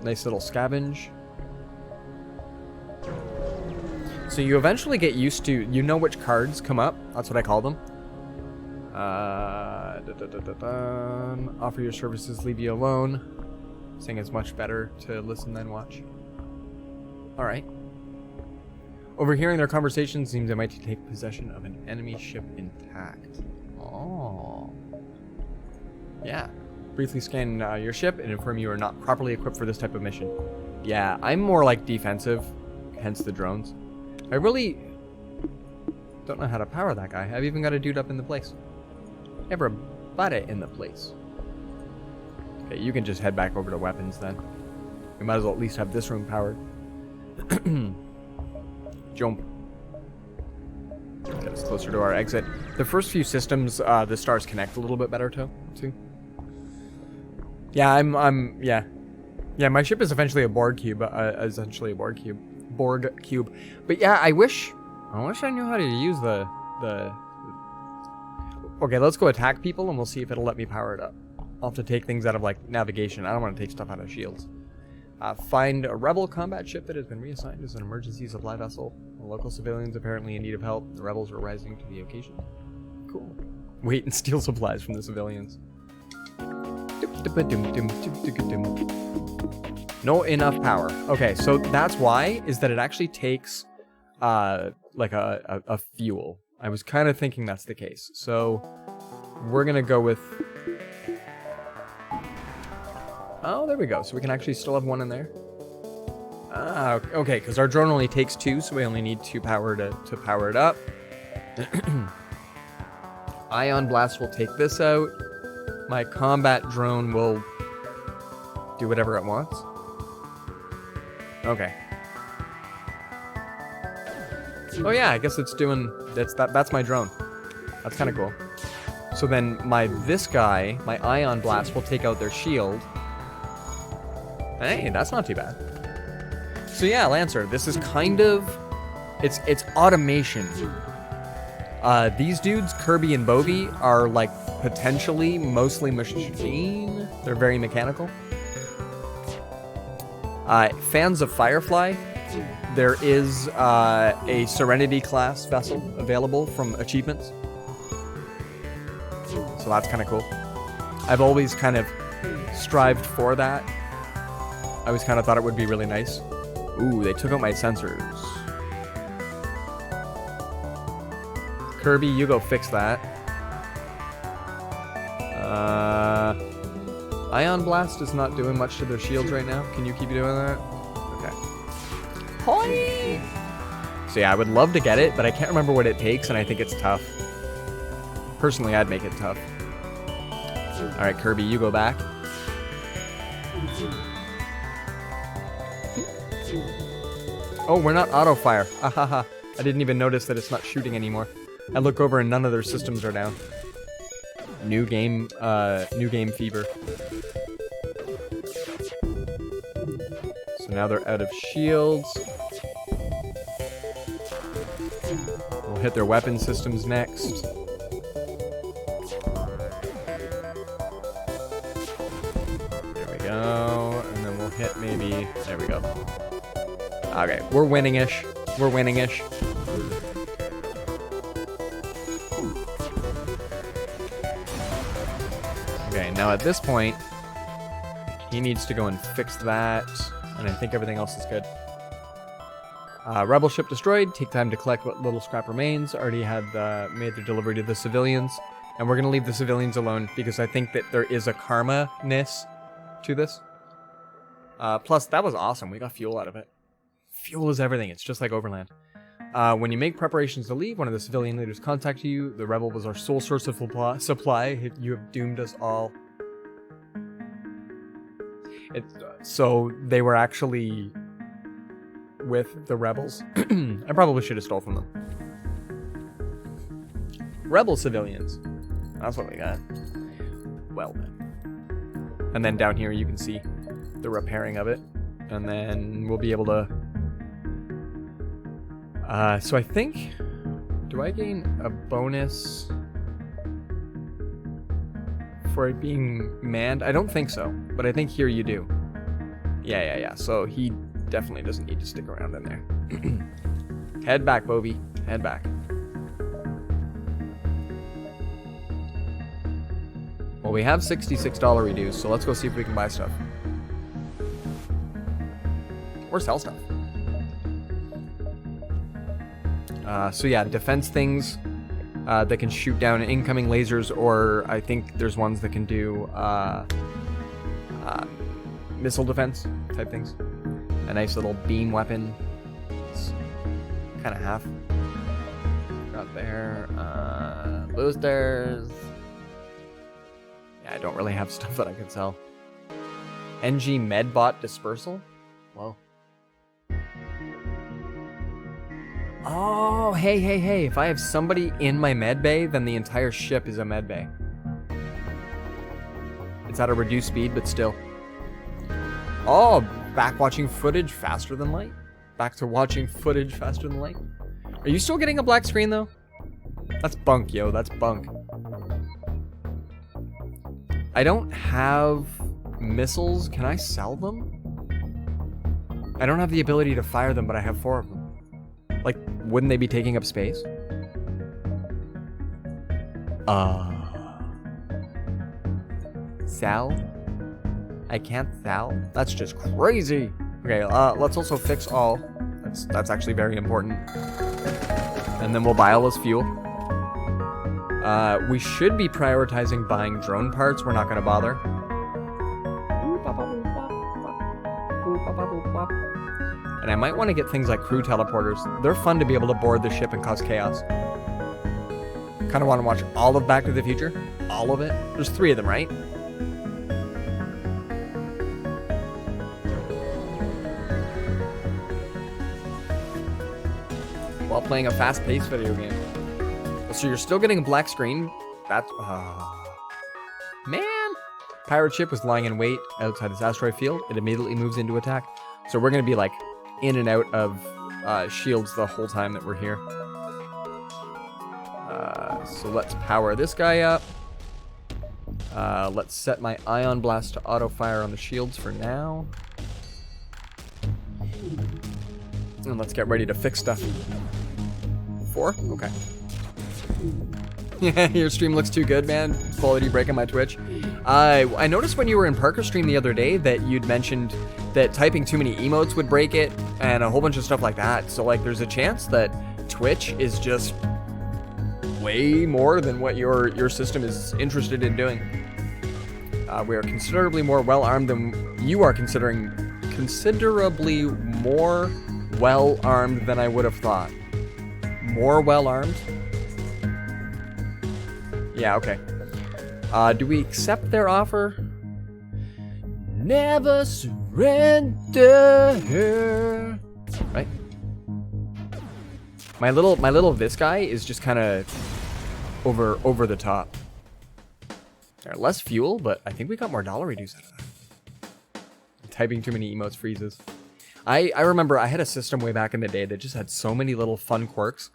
Nice little scavenge. So you eventually get used to... You know which cards come up. That's what I call them. Offer your services, leave you alone. Saying it's much better to listen than watch. Alright. Overhearing their conversation seems they might take possession of an enemy ship intact. Oh. Yeah. Briefly scan your ship and inform you are not properly equipped for this type of mission. Yeah, I'm more like defensive, hence the drones. I really don't know how to power that guy. I've even got a dude up in the place. Everybody in the place. Okay, you can just head back over to weapons then. We might as well at least have this room powered. Jump. Get us closer to our exit. The first few systems, the stars connect a little bit better too. Yeah, yeah, my ship is eventually a Borg cube, Borg cube. But yeah, I wish I knew how to use the. Okay, let's go attack people and we'll see if it'll let me power it up. I'll have to take things out of like navigation. I don't want to take stuff out of shields. Find a rebel combat ship that has been reassigned as an emergency supply vessel. The local civilians apparently in need of help. The rebels are rising to the occasion. Cool. Wait and steal supplies from the civilians. No enough power. Okay, so that's why, is that it actually takes like a fuel. I was kind of thinking that's the case. So we're gonna go with... Oh, there we go. So we can actually still have one in there. Ah, okay, because our drone only takes 2, so we only need 2 power to power it up. Ion Blast will take this out. My combat drone will do whatever it wants. Okay. Oh yeah, I guess it's doing... That's my drone. That's kind of cool. So then this guy, my Ion Blast, will take out their shield. Hey, that's not too bad. So yeah, Lancer, this is kind of... It's automation. These dudes, Kirby and Bogey, are like potentially mostly machine. They're very mechanical. Fans of Firefly, there is a Serenity class vessel available from achievements. So that's kind of cool. I've always kind of strived for that. I always kind of thought it would be really nice. Ooh, they took out my sensors. Kirby, you go fix that. Ion Blast is not doing much to their shields right now. Can you keep doing that? Okay. Hoi! So yeah, I would love to get it, but I can't remember what it takes, and I think it's tough. Personally, I'd make it tough. Alright, Kirby, you go back. Oh, we're not auto-fire. Ahaha. I didn't even notice that it's not shooting anymore. I look over and none of their systems are down. New game fever. So now they're out of shields. We'll hit their weapon systems next. There we go. And then we'll hit maybe... There we go. Okay, we're winning-ish. We're winning-ish. Okay, now at this point, he needs to go and fix that, and I think everything else is good. Rebel ship destroyed. Take time to collect what little scrap remains. Already had made the delivery to the civilians, and we're going to leave the civilians alone because I think that there is a karma-ness to this. Plus, that was awesome. We got fuel out of it. Fuel is everything. It's just like Overland. When you make preparations to leave, one of the civilian leaders contacted you. The rebel was our sole source of supply. You have doomed us all. So they were actually with the rebels. I probably should have stole from them. Rebel civilians. That's what we got. Well then. And then down here you can see the repairing of it. And then we'll be able to... so I think Do I gain a bonus for it being manned? I don't think so, but I think here you do. Yeah. So he definitely doesn't need to stick around in there. Head back, Bovie. Head back. Well, we have $66 reduced, so let's go see if we can buy stuff. Or sell stuff. So yeah, defense things that can shoot down incoming lasers, or I think there's ones that can do missile defense type things. A nice little beam weapon. It's kind of half. Got there. Boosters. Yeah, I don't really have stuff that I can sell. NG Medbot Dispersal? Whoa. Oh, hey. If I have somebody in my med bay, then the entire ship is a med bay. It's at a reduced speed, but still. Oh, back watching footage faster than light? Back to watching footage faster than light? Are you still getting a black screen, though? That's bunk, yo. That's bunk. I don't have missiles. Can I sell them? I don't have the ability to fire them, but I have 4 of them. Like, wouldn't they be taking up space? Sell? I can't sell? That's just crazy. Okay, let's also fix all. That's actually very important. And then we'll buy all this fuel. We should be prioritizing buying drone parts. We're not going to bother. And I might want to get things like crew teleporters. They're fun to be able to board the ship and cause chaos. Kind of want to watch all of Back to the Future. All of it. There's 3 of them, right? While playing a fast-paced video game. So you're still getting a black screen. That's... man! Pirate ship was lying in wait outside this asteroid field. It immediately moves into attack. So we're going to be like in and out of shields the whole time that we're here. So let's power this guy up. Let's set my ion blast to auto fire on the shields for now. And let's get ready to fix stuff. 4? Okay. Yeah, your stream looks too good, man. Quality break on my Twitch. I noticed when you were in Parker's stream the other day that you'd mentioned that typing too many emotes would break it and a whole bunch of stuff like that. So like there's a chance that Twitch is just way more than what your system is interested in doing. We are considerably more well-armed than you are considering. Considerably more well-armed than I would have thought. More well-armed? Yeah, okay. Do we accept their offer? Never surrender. Right? My little this guy is just kind of over the top. Less fuel, but I think we got more dollar reduce out of that. Typing too many emotes freezes. I remember I had a system way back in the day that just had so many little fun quirks.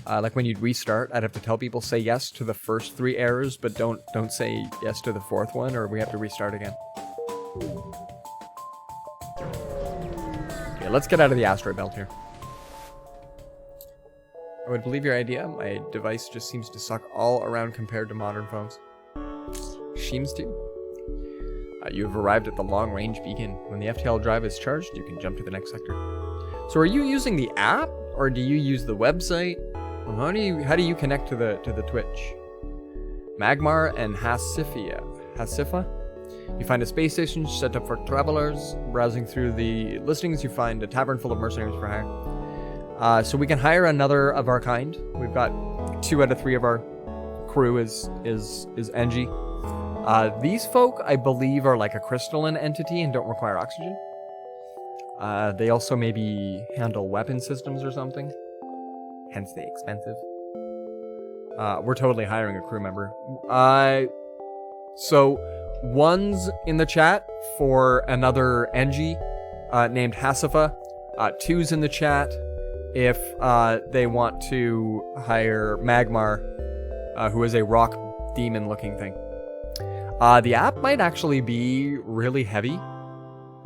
Like when you'd restart, I'd have to tell people say yes to the first 3 errors, but don't say yes to the 4th one, or we have to restart again. Okay, let's get out of the asteroid belt here. I would believe your idea. My device just seems to suck all around compared to modern phones. Seems to. You have arrived at the long-range beacon. When the FTL drive is charged, you can jump to the next sector. So are you using the app, or do you use the website? How do you connect to the Twitch? Magmar and Hasifa? You find a space station set up for travelers. Browsing through the listings, you find a tavern full of mercenaries for hire. So we can hire another of our kind. We've got 2 out of 3 of our crew is NG. These folk, I believe, are like a crystalline entity and don't require oxygen. They also maybe handle weapon systems or something. Hence the expensive. We're totally hiring a crew member. So, 1's in the chat for another NG named Hasifa. 2's in the chat if they want to hire Magmar, who is a rock demon-looking thing. The app might actually be really heavy.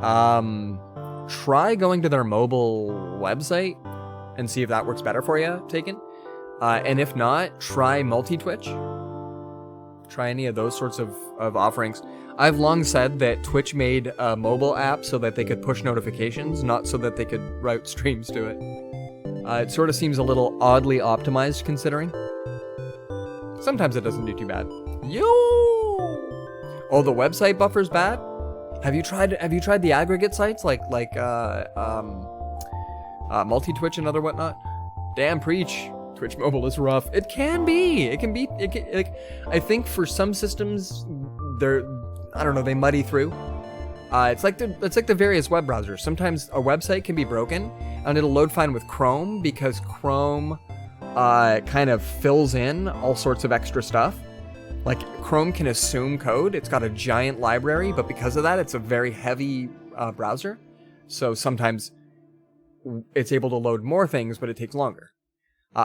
Try going to their mobile website and see if that works better for you, Taken. And if not, try multi-Twitch. Try any of those sorts of offerings. I've long said that Twitch made a mobile app so that they could push notifications, not so that they could route streams to it. It sort of seems a little oddly optimized considering. Sometimes it doesn't do too bad. Oh, the website buffer's bad? Have you tried the aggregate sites like multi-Twitch and other whatnot? Damn, preach. Twitch mobile is rough. It can be. Like, I think for some systems, I don't know, they muddy through. It's like the various web browsers. Sometimes a website can be broken, and it'll load fine with Chrome because Chrome kind of fills in all sorts of extra stuff. Like, Chrome can assume code. It's got a giant library, but because of that, it's a very heavy browser. So sometimes it's able to load more things, but it takes longer.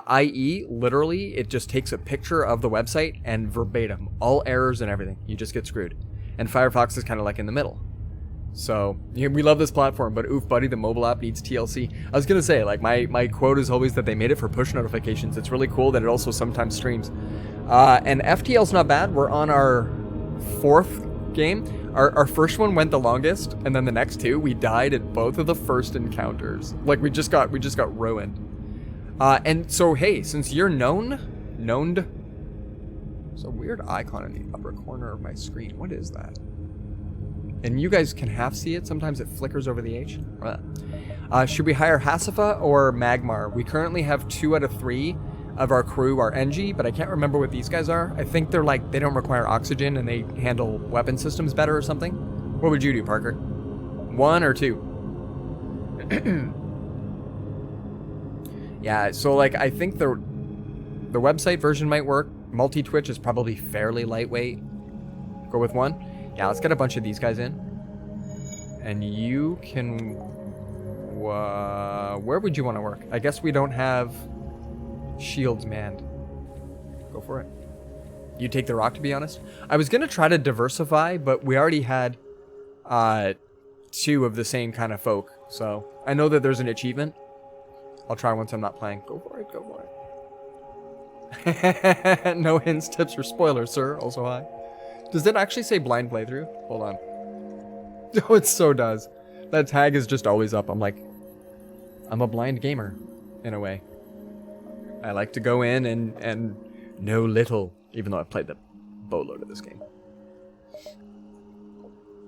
IE, literally, it just takes a picture of the website and verbatim, all errors and everything. You just get screwed. And Firefox is kind of like in the middle. So, yeah, we love this platform, but oof, buddy, the mobile app needs TLC. I was gonna say, like, my quote is always that they made it for push notifications. It's really cool that it also sometimes streams. And FTL's not bad. We're on our 4th game. Our first one went the longest, and then the next 2, we died at both of the first encounters. Like, we just got ruined. And so, hey, since you're known, there's a weird icon in the upper corner of my screen. What is that? And you guys can half see it. Sometimes it flickers over the H. Should we hire Hasifa or Magmar? We currently have 2 out of 3 of our crew are NG, but I can't remember what these guys are. I think they're like, they don't require oxygen and they handle weapon systems better or something. What would you do, Parker? 1 or 2? Yeah, so like I think the website version might work. Multi-Twitch is probably fairly lightweight. Go with 1. Yeah, let's get a bunch of these guys in. And you can... where would you want to work? I guess we don't have shields manned. Go for it. You take the rock, to be honest. I was going to try to diversify, but we already had 2 of the same kind of folk. So I know that there's an achievement. I'll try once I'm not playing. Go for it, go for it. No hints, tips, or spoilers, sir. Also hi. Does it actually say blind playthrough? Hold on. Oh, it so does. That tag is just always up. I'm like, I'm a blind gamer, in a way. I like to go in and know little, even though I've played the boatload of this game.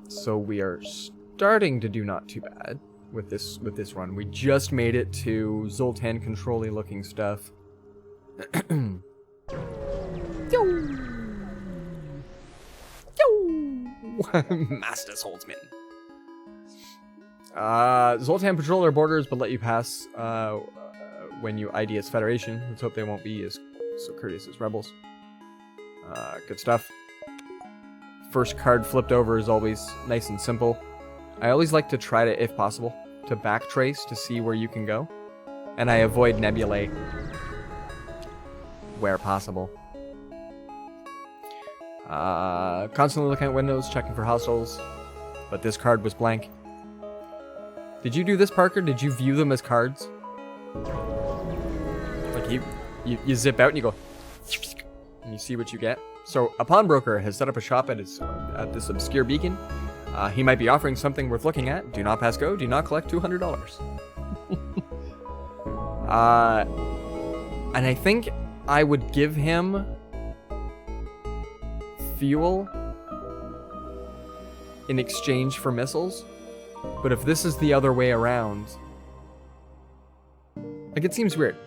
So we are starting to do not too bad with this run. We just made it to Zoltan control-y looking stuff. Master Swordsman. Zoltan patrol their borders but let you pass when you ID as Federation. Let's hope they won't be as so courteous as rebels. Good stuff. First card flipped over is always nice and simple. I always like to try to, if possible, to backtrace to see where you can go. And I avoid nebulae where possible. Constantly looking at windows, checking for hostiles. But this card was blank. Did you do this, Parker? Did you view them as cards? Like you zip out and you go, and you see what you get. So a pawnbroker has set up a shop at this obscure beacon. He might be offering something worth looking at. Do not pass go. Do not collect $200. And I think I would give him fuel in exchange for missiles. But if this is the other way around, like, it seems weird.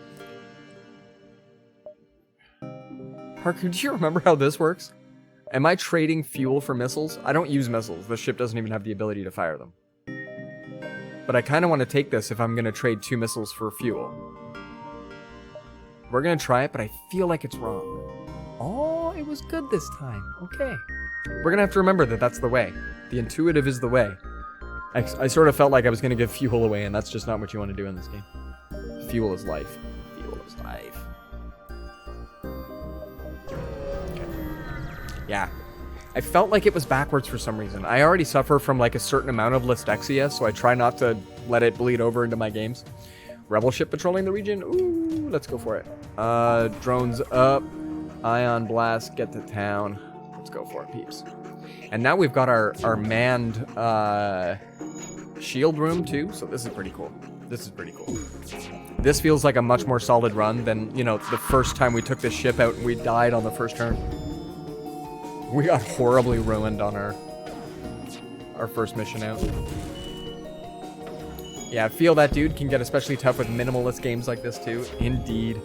Parker, do you remember how this works? Am I trading fuel for missiles? I don't use missiles. The ship doesn't even have the ability to fire them. But I kind of want to take this if I'm going to trade 2 missiles for fuel. We're going to try it, but I feel like it's wrong. Oh, it was good this time. Okay. We're going to have to remember that that's the way. The intuitive is the way. I sort of felt like I was going to give fuel away, and that's just not what you want to do in this game. Fuel is life. Fuel is life. Okay. Yeah. I felt like it was backwards for some reason. I already suffer from like a certain amount of listexia, so I try not to let it bleed over into my games. Rebel ship patrolling the region. Ooh, let's go for it. Drones up. Ion blast. Get to town. Let's go for it, peeps. And now we've got our manned shield room too, so this is pretty cool. This is pretty cool. This feels like a much more solid run than, you know, the first time we took this ship out and we died on the first turn. We got horribly ruined on our first mission out. Yeah, I feel that dude can get especially tough with minimalist games like this too. Indeed.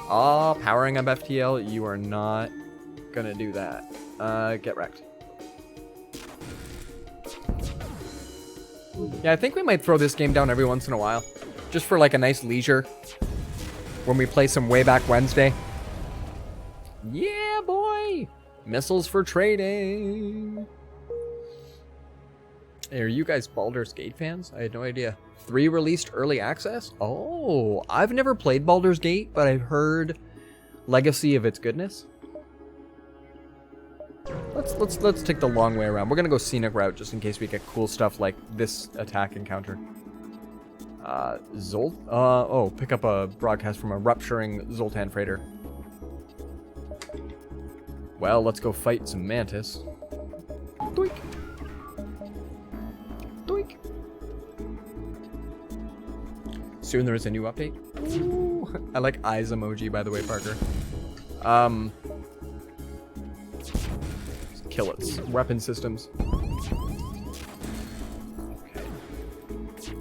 Ah, powering up FTL, you are not gonna do that. Get wrecked. Yeah, I think we might throw this game down every once in a while. Just for like a nice leisure. When we play some Way Back Wednesday. Yeah, boy! Missiles for trading! Hey, are you guys Baldur's Gate fans? I had no idea. 3 released early access? Oh, I've never played Baldur's Gate, but I've heard legacy of its goodness. Let's take the long way around. We're gonna go scenic route just in case we get cool stuff like this attack encounter. Oh, pick up a broadcast from a rupturing Zoltan freighter. Well, let's go fight some mantis. Doink. Doink. Soon there is a new update. Ooh. I like eyes emoji, by the way, Parker. Kill its weapon systems. Okay.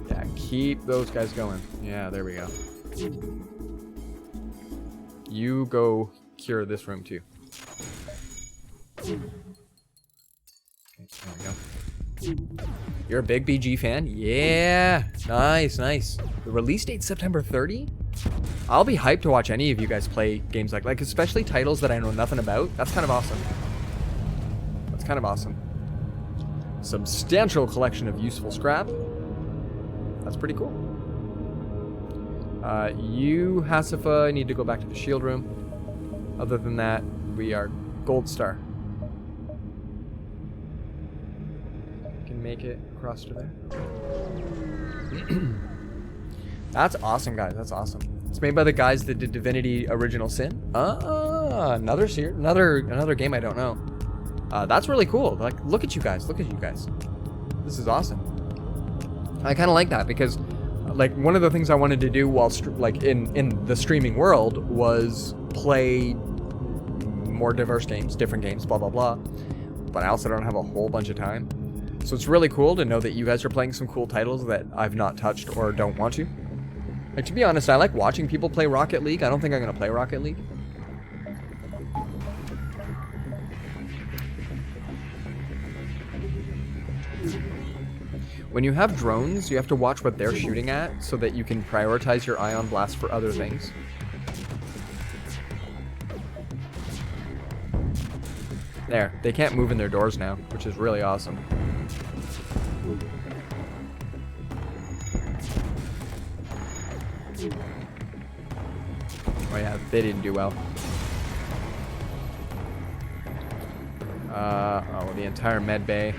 Yeah, keep those guys going. Yeah, there we go. You go cure this room too. Okay, there we go. You're a big BG fan? Yeah. Nice, nice. The release date's September 30? I'll be hyped to watch any of you guys play games like especially titles that I know nothing about. That's kind of awesome. That's kind of awesome. Substantial collection of useful scrap. That's pretty cool. You, Hasifa, need to go back to the shield room. Other than that, we are gold star. Make it across to there. That's awesome, guys. That's awesome. It's made by the guys that did Divinity Original Sin. Another game I don't know. That's really cool. Like, look at you guys. Look at you guys. This is awesome. I kind of like that because, like, one of the things I wanted to do while in the streaming world was play more diverse games, different games, blah blah blah. But I also don't have a whole bunch of time. So it's really cool to know that you guys are playing some cool titles that I've not touched or don't want to. Like, to be honest, I like watching people play Rocket League. I don't think I'm going to play Rocket League. When you have drones, you have to watch what they're shooting at so that you can prioritize your ion blast for other things. There, they can't move in their doors now, which is really awesome. Oh yeah, they didn't do well. Oh, the entire med bay.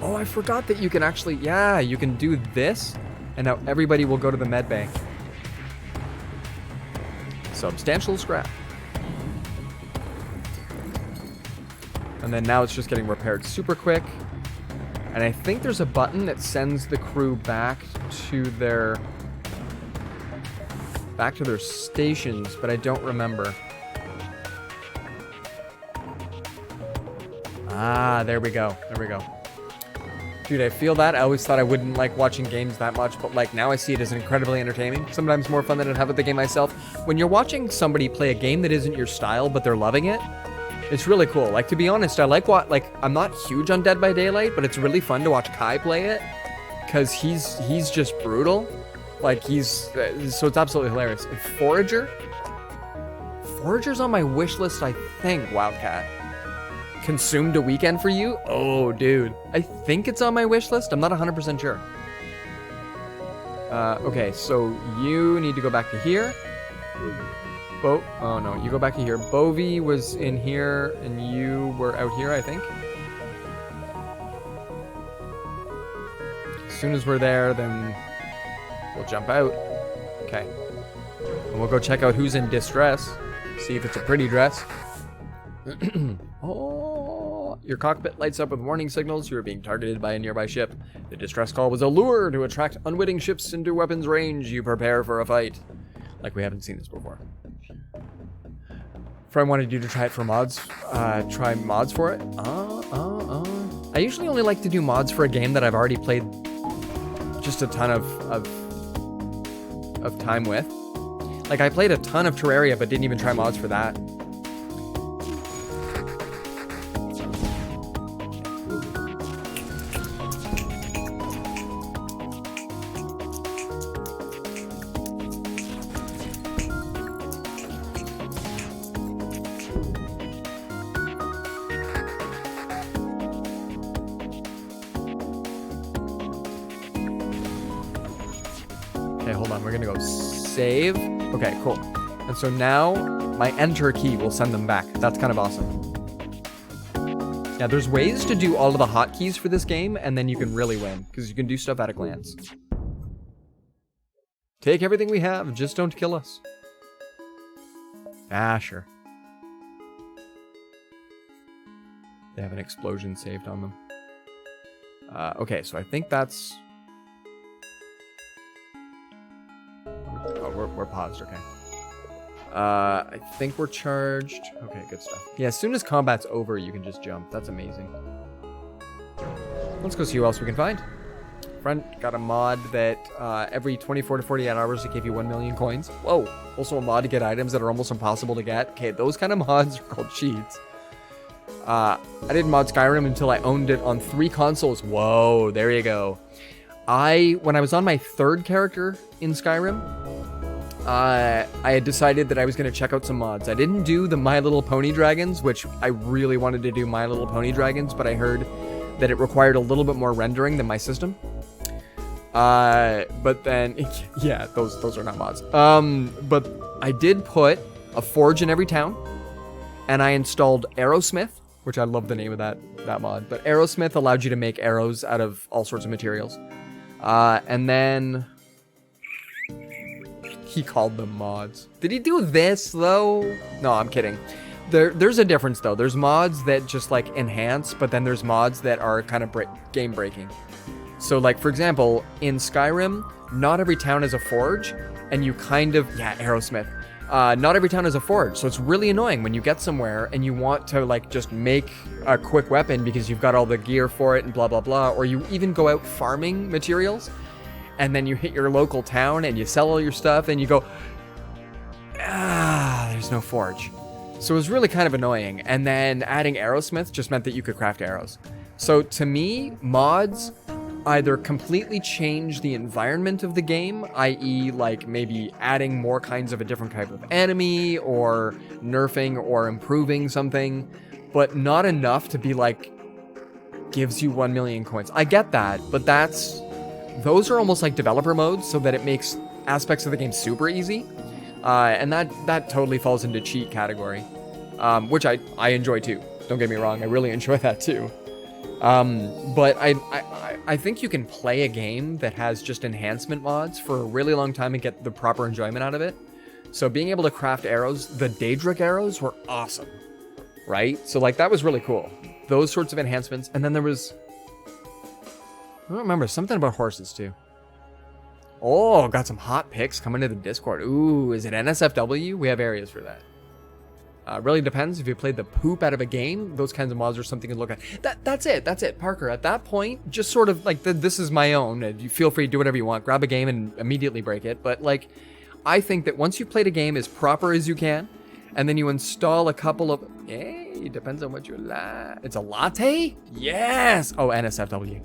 Oh, I forgot that you can actually, yeah, you can do this, and now everybody will go to the med bay. Substantial scrap. And then now it's just getting repaired super quick. And I think there's a button that sends the crew back to their stations, but I don't remember. Ah, there we go. There we go. Dude, I feel that. I always thought I wouldn't like watching games that much, but like now I see it as incredibly entertaining. Sometimes more fun than I'd have with the game myself. When you're watching somebody play a game that isn't your style, but they're loving it, it's really cool. Like, to be honest, I like I'm not huge on Dead by Daylight, but it's really fun to watch Kai play it because he's just brutal. Like, so it's absolutely hilarious. And Forager's on my wish list, I think, Wildcat. Consumed a Weekend for You? Oh, dude. I think it's on my wish list. I'm not 100% sure. Okay, so you need to go back to here. Oh no, you go back to here. Bovie was in here, and you were out here, I think. As soon as we're there, then we'll jump out. Okay. And we'll go check out who's in distress. See if it's a pretty dress. Oh, your cockpit lights up with warning signals. You are being targeted by a nearby ship. The distress call was a lure to attract unwitting ships into weapons range. You prepare for a fight. Like we haven't seen this before. Friend wanted you to try it for mods. Try mods for it. I usually only like to do mods for a game that I've already played just a ton of time with. Like I played a ton of Terraria, but didn't even try mods for that. Okay, hold on. We're gonna go save. Okay, cool. And so now my enter key will send them back. That's kind of awesome. Yeah, there's ways to do all of the hotkeys for this game, and then you can really win, because you can do stuff at a glance. Take everything we have, just don't kill us. Ah, sure. They have an explosion saved on them. Okay, so I think that's... Oh, we're paused, okay. I think we're charged. Okay, good stuff. Yeah, as soon as combat's over, you can just jump. That's amazing. Let's go see who else we can find. Friend got a mod that every 24 to 48 hours it gave you 1 million coins. Whoa. Also a mod to get items that are almost impossible to get. Okay, those kind of mods are called cheats. I didn't mod Skyrim until I owned it on 3 consoles. Whoa, there you go. When I was on my 3rd character in Skyrim, I had decided that I was going to check out some mods. I didn't do the My Little Pony Dragons, which I really wanted to do My Little Pony Dragons, but I heard that it required a little bit more rendering than my system. But then, yeah, those are not mods. But I did put a forge in every town, and I installed Arrowsmith, which I love the name of that mod. But Arrowsmith allowed you to make arrows out of all sorts of materials. And then he called them mods. Did he do this though? No, I'm kidding. There's a difference though. There's mods that just like enhance, but then there's mods that are kind of game breaking. So like for example, in Skyrim, not every town is a forge, and you kind of, yeah, Arrowsmith. Not every town is a forge, so it's really annoying when you get somewhere and you want to like just make a quick weapon because you've got all the gear for it and blah blah blah, or you even go out farming materials, and then you hit your local town and you sell all your stuff and you go, there's no forge. So it was really kind of annoying. And then adding Arrowsmith just meant that you could craft arrows. So to me, mods either completely change the environment of the game, i.e. like maybe adding more kinds of a different type of enemy or nerfing or improving something, but not enough to be like gives you 1 million coins. I get that, but those are almost like developer modes so that it makes aspects of the game super easy. And that totally falls into cheat category, which I enjoy too. Don't get me wrong, I really enjoy that too. But I think you can play a game that has just enhancement mods for a really long time and get the proper enjoyment out of it. So being able to craft arrows, the Daedric arrows were awesome, right? So like that was really cool. Those sorts of enhancements. And then there was, I don't remember, something about horses too. Oh, got some hot picks coming to the Discord. Ooh, is it NSFW? We have areas for that. Really depends. If you played the poop out of a game, those kinds of mods are something to look at. That's it, Parker. At that point, just sort of like, this is my own. And you feel free to do whatever you want. Grab a game and immediately break it. But like, I think that once you've played a game as proper as you can, and then you install a couple of, hey, depends on what you like. It's a latte? Yes! Oh, NSFW.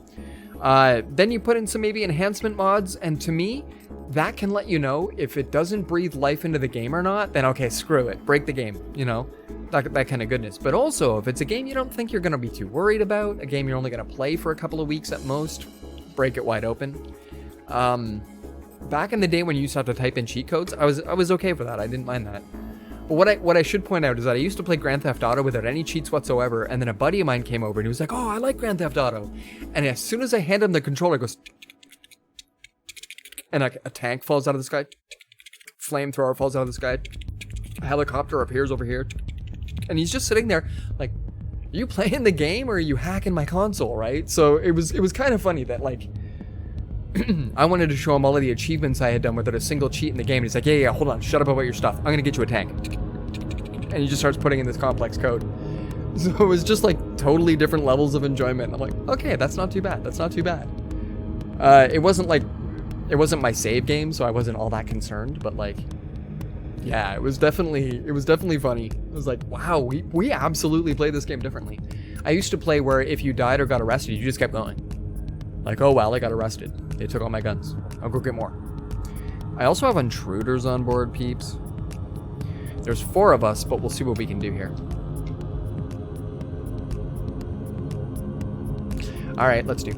Then you put in some maybe enhancement mods, and to me, that can let you know if it doesn't breathe life into the game or not, then okay, screw it. Break the game, you know? That kind of goodness. But also, if it's a game you don't think you're going to be too worried about, a game you're only going to play for a couple of weeks at most, break it wide open. back in the day when you used to have to type in cheat codes, I was okay for that. I didn't mind that. But what I should point out is that I used to play Grand Theft Auto without any cheats whatsoever, and then a buddy of mine came over and he was like, "Oh, I like Grand Theft Auto," and as soon as I hand him the controller, it goes, and like a tank falls out of the sky, flamethrower falls out of the sky, a helicopter appears over here, and he's just sitting there like, "Are you playing the game or are you hacking my console?" Right? So it was kind of funny that like. I wanted to show him all of the achievements I had done without a single cheat in the game. And he's like, yeah, hold on, shut up about your stuff. I'm going to get you a tank. And he just starts putting in this complex code. So it was just like totally different levels of enjoyment. I'm like, okay, that's not too bad. That's not too bad. It wasn't my save game, so I wasn't all that concerned. But like, yeah, it was definitely funny. It was like, wow, we absolutely play this game differently. I used to play where if you died or got arrested, you just kept going. Like, oh, well, I got arrested. They took all my guns. I'll go get more. I also have intruders on board, peeps. There's 4 of us, but we'll see what we can do here. All right, let's do.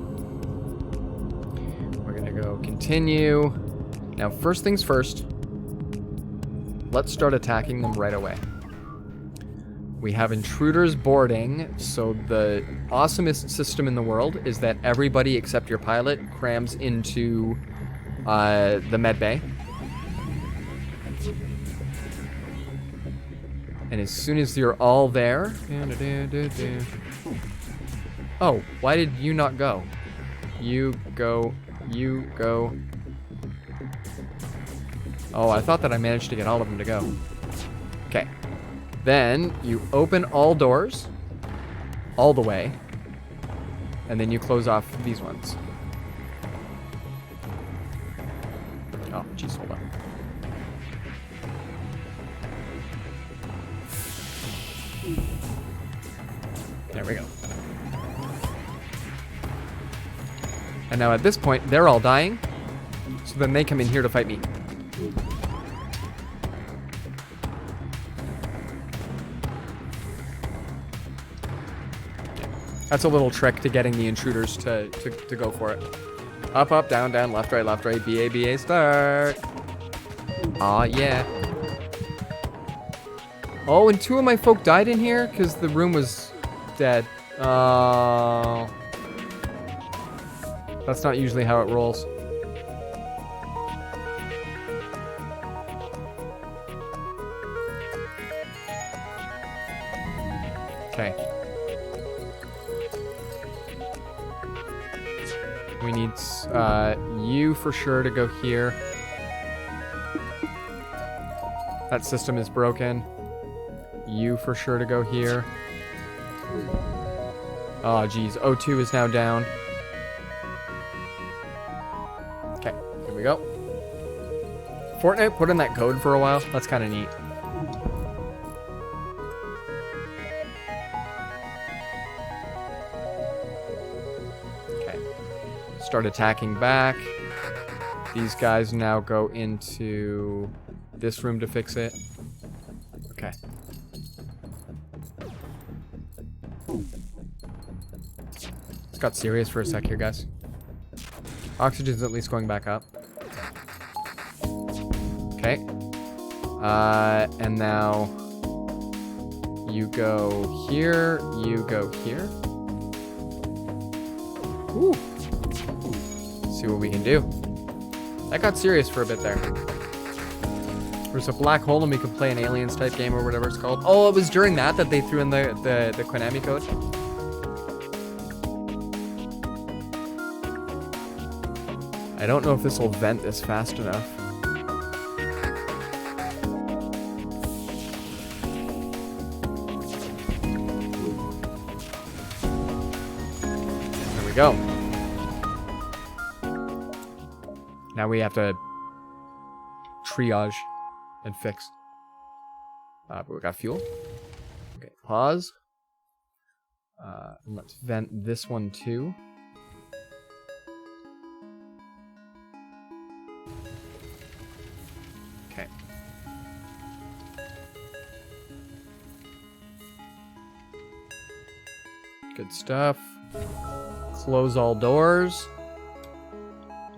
We're going to go continue. Now, first things first. Let's start attacking them right away. We have intruders boarding, so the awesomest system in the world is that everybody except your pilot crams into the med bay. And as soon as you're all there... Oh, why did you not go? You go. Oh, I thought that I managed to get all of them to go. Okay. Then you open all doors, all the way, and then you close off these ones. Oh, jeez, hold on. There we go. And now at this point, they're all dying, so then they come in here to fight me. That's a little trick to getting the intruders to go for it. Up, up, down, down, left, right, BA, BA, start. Aw, yeah. Oh, and 2 of my folk died in here because the room was dead. Oh. That's not usually how it rolls. Okay. We need you for sure to go here. That system is broken. You for sure to go here. Oh, geez. O2 is now down. Okay, here we go. Fortnite put in that code for a while. That's kind of neat. Start attacking back. These guys now go into this room to fix it. Okay. It's got serious for a sec here, guys. Oxygen's at least going back up. Okay. And now you go here, you go here. Ooh. See what we can do. That got serious for a bit there. There's a black hole and we could play an aliens type game or whatever it's called. Oh, it was during that they threw in the Konami code. I don't know if this will vent this fast enough. There we go. Now we have to triage and fix. But we got fuel. Okay, pause. And let's vent this one too. Okay. Good stuff. Close all doors.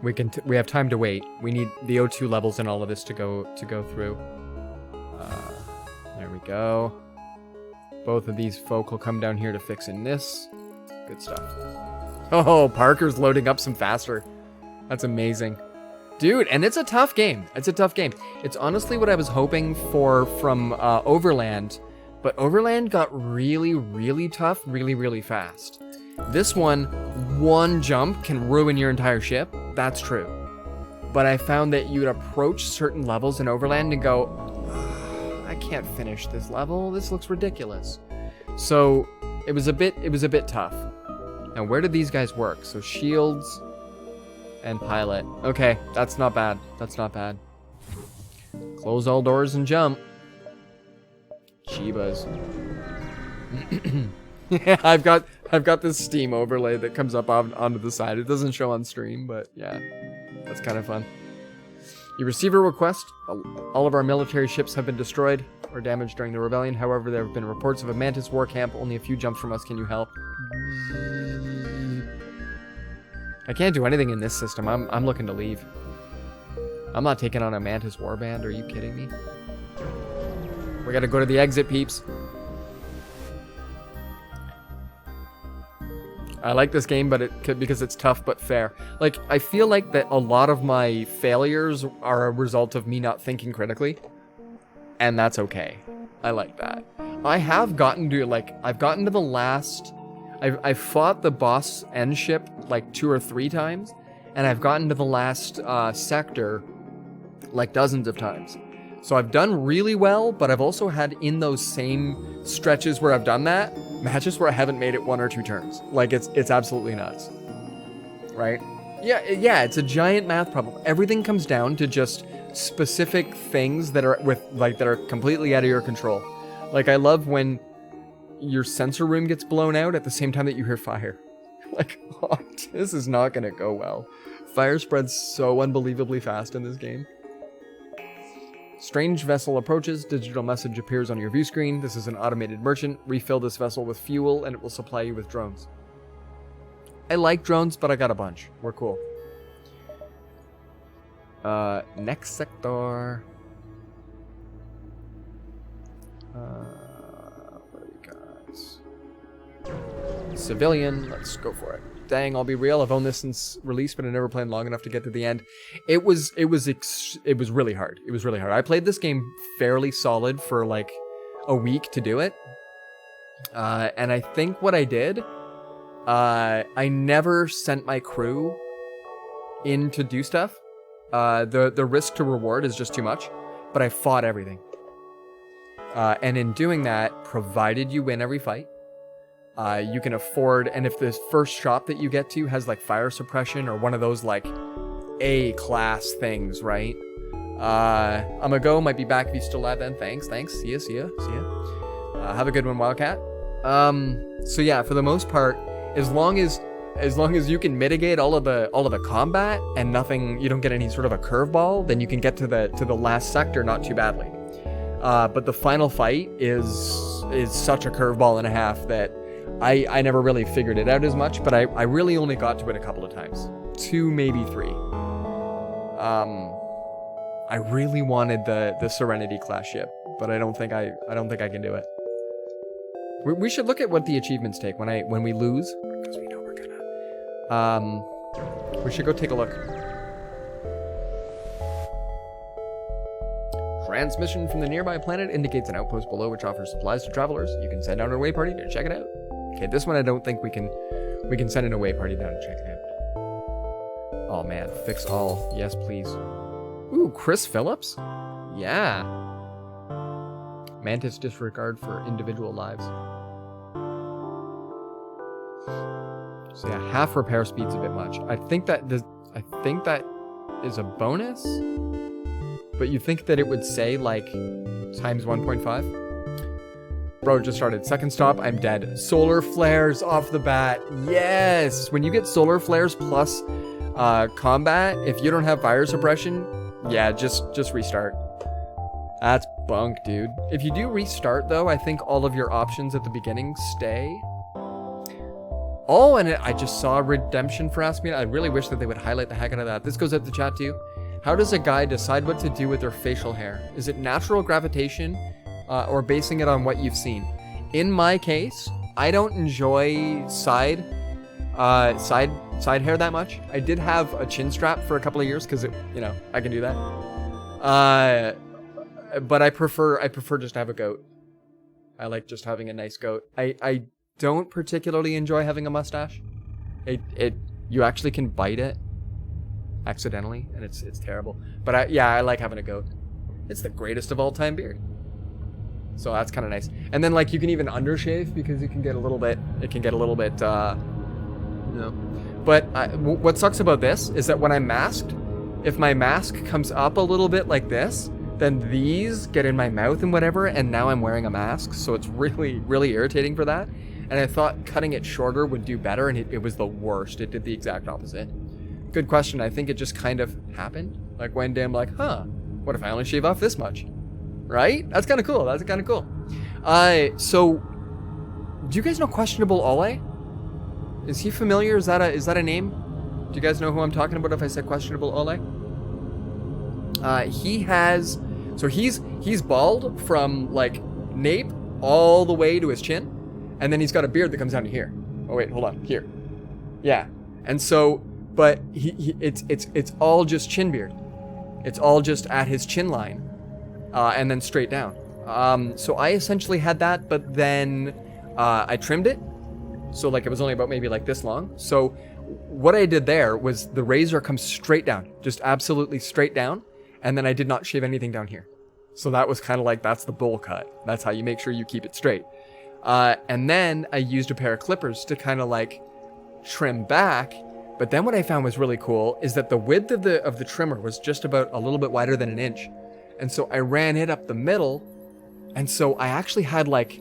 We have time to wait. We need the O2 levels and all of this to go through. There we go. Both of these folk will come down here to fix in this. Good stuff. Oh, Parker's loading up some faster. That's amazing. Dude, and it's a tough game. It's a tough game. It's honestly what I was hoping for from Overland, but Overland got really, really tough really, really fast. This one jump can ruin your entire ship. That's true. But I found that you'd approach certain levels in Overland and go, I can't finish this level. This looks ridiculous. So it was a bit tough. Now, where do these guys work? So shields and pilot. Okay, that's not bad. That's not bad. Close all doors and jump. Chibas. Yeah, I've got this Steam overlay that comes up onto the side. It doesn't show on stream, but yeah, that's kind of fun. You receive a request. All of our military ships have been destroyed or damaged during the rebellion. However, there have been reports of a Mantis war camp only a few jumps from us. Can you help? I can't do anything in this system. I'm looking to leave. I'm not taking on a Mantis warband. Are you kidding me? We gotta go to the exit, peeps. I like this game, because it's tough but fair. Like, I feel like that a lot of my failures are a result of me not thinking critically, and that's okay. I like that. I have gotten to, like, I've gotten to the last... I've fought the boss end ship, like, 2 or 3 times, and I've gotten to the last sector, like, dozens of times. So I've done really well, but I've also had, in those same stretches where I've done that, matches where I haven't made it 1 or 2 turns. Like, it's absolutely nuts. Right? Yeah, it's a giant math problem. Everything comes down to just specific things that are that are completely out of your control. Like, I love when your sensor room gets blown out at the same time that you hear fire. Like, oh, this is not gonna go well. Fire spreads so unbelievably fast in this game. Strange vessel approaches. Digital message appears on your view screen. This is an automated merchant. Refill this vessel with fuel and it will supply you with drones. I like drones, but I got a bunch. We're cool. Next sector. What do we got? Civilian. Let's go for it. Dang, I'll be real. I've owned this since release, but I never played long enough to get to the end. It was really hard. It was really hard. I played this game fairly solid for like a week to do it. And I think what I did, I never sent my crew in to do stuff. The risk to reward is just too much, but I fought everything. And in doing that, provided you win every fight, you can afford, and if this first shop that you get to has like fire suppression or one of those like A-class things, right? I'm gonna go, might be back if you still live then. Thanks. See ya. Have a good one, Wildcat. So yeah, for the most part, as long as you can mitigate all of the combat and nothing, you don't get any sort of a curveball, then you can get to the last sector not too badly. But the final fight is such a curveball and a half that I never really figured it out as much, but I really only got to it a couple of times. 2, maybe 3. I really wanted the Serenity class ship, but I don't think I can do it. We should look at what the achievements take when we lose, because we know we're gonna. We should go take a look. Transmission from the nearby planet indicates an outpost below which offers supplies to travelers. You can send out an away party to check it out. Okay, this one I don't think we can send an away party down to check it out. Oh man, fix all. Yes, please. Ooh, Chris Phillips? Yeah. Mantis disregard for individual lives. So yeah, half repair speed's a bit much. I think that is a bonus, but you think that it would say like times 1.5? Bro, just started. Second stop, I'm dead. Solar flares off the bat. Yes! When you get solar flares plus combat, if you don't have fire suppression, yeah, just restart. That's bunk, dude. If you do restart, though, I think all of your options at the beginning stay. Oh, and I just saw redemption for Ask Me. I really wish that they would highlight the heck out of that. This goes out the chat to you. How does a guy decide what to do with their facial hair? Is it natural gravitation or basing it on what you've seen? In my case, I don't enjoy side hair that much. I did have a chin strap for a couple of years because I can do that. But I prefer just to have a goat. I like just having a nice goat. I don't particularly enjoy having a mustache. You actually can bite it accidentally, and it's terrible. But I like having a goat. It's the greatest of all time beard. So that's kind of nice. And then like you can even undershave because it can get a little bit. But what sucks about this is that when I'm masked, if my mask comes up a little bit like this, then these get in my mouth and whatever, and now I'm wearing a mask, so it's really, really irritating for that. And I thought cutting it shorter would do better, and it was the worst. It did the exact opposite. Good question. I think it just kind of happened. Like one day I'm like, what if I only shave off this much? Right? That's kind of cool. So, do you guys know Questionable Ole? Is he familiar? Is that a name? Do you guys know who I'm talking about if I said Questionable Ole? He's bald from like nape all the way to his chin, and then he's got a beard that comes down to here. Oh wait, hold on, here. Yeah, and so, but it's all just chin beard. It's all just at his chin line, and then straight down. So I essentially had that, but then I trimmed it, so like it was only about maybe like this long. So what I did there was the razor comes straight down, just absolutely straight down. And then I did not shave anything down here. So that was kind of like, that's the bowl cut. That's how you make sure you keep it straight. And then I used a pair of clippers to kind of like trim back. But then what I found was really cool is that the width of the trimmer was just about a little bit wider than an inch. And so I ran it up the middle. And so I actually had like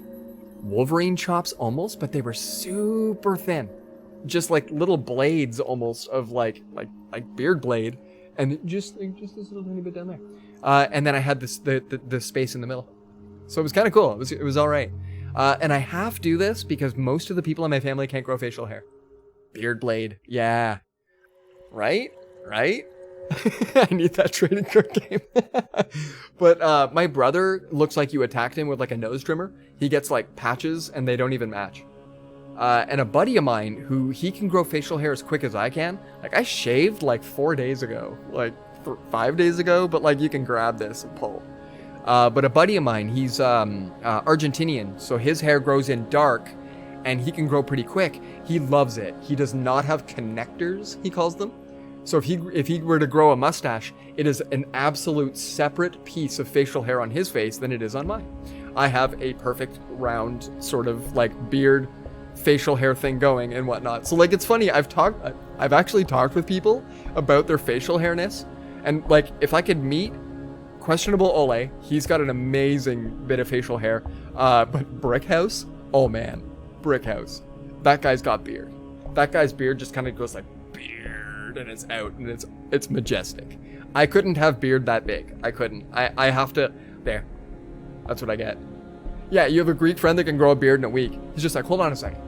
Wolverine chops almost, but they were super thin. Just like little blades almost of like beard blade. And just this little tiny bit down there. And then I had the space in the middle. So it was kind of cool. It was all right. And I half do this because most of the people in my family can't grow facial hair. Beard blade. Yeah. Right? I need that trading card game. But my brother looks like you attacked him with like a nose trimmer. He gets like patches and they don't even match. And a buddy of mine who he can grow facial hair as quick as I can. Like I shaved like 4 days ago, like 5 days ago, but like you can grab this and pull. But a buddy of mine, he's Argentinian, so his hair grows in dark and he can grow pretty quick. He loves it. He does not have connectors, he calls them. So if he were to grow a mustache, it is an absolute separate piece of facial hair on his face than it is on mine. I have a perfect round sort of like beard facial hair thing going and whatnot. So like it's funny, I've actually talked with people about their facial hairness, and like if I could meet Questionable Ole, he's got an amazing bit of facial hair. But Brickhouse, oh man, Brickhouse, that guy's got beard. That guy's beard just kind of goes like beard and it's out and it's majestic. I couldn't have beard that big. I couldn't. I have to. There. That's what I get. Yeah, you have a Greek friend that can grow a beard in a week. He's just like, hold on a second.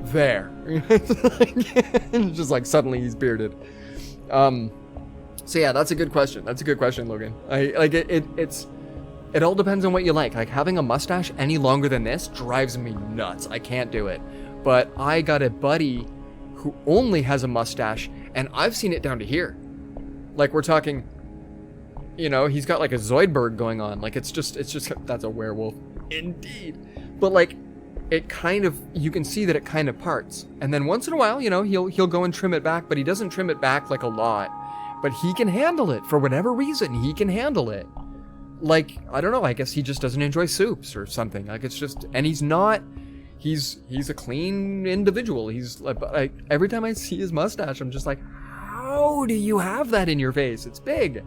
There. It's just like suddenly he's bearded. So yeah, that's a good question. That's a good question, Logan. It all depends on what you like. Like having a mustache any longer than this drives me nuts. I can't do it. But I got a buddy who only has a mustache, and I've seen it down to here. Like we're talking, he's got like a Zoidberg going on. Like it's just that's a werewolf. Indeed. But like it kind of, you can see that it kind of parts. And then once in a while, he'll go and trim it back, but he doesn't trim it back like a lot. But he can handle it for whatever reason. He can handle it. Like, I don't know, I guess he just doesn't enjoy soups or something. Like it's just, and he's a clean individual. He's like, every time I see his mustache, I'm just like, how do you have that in your face? It's big.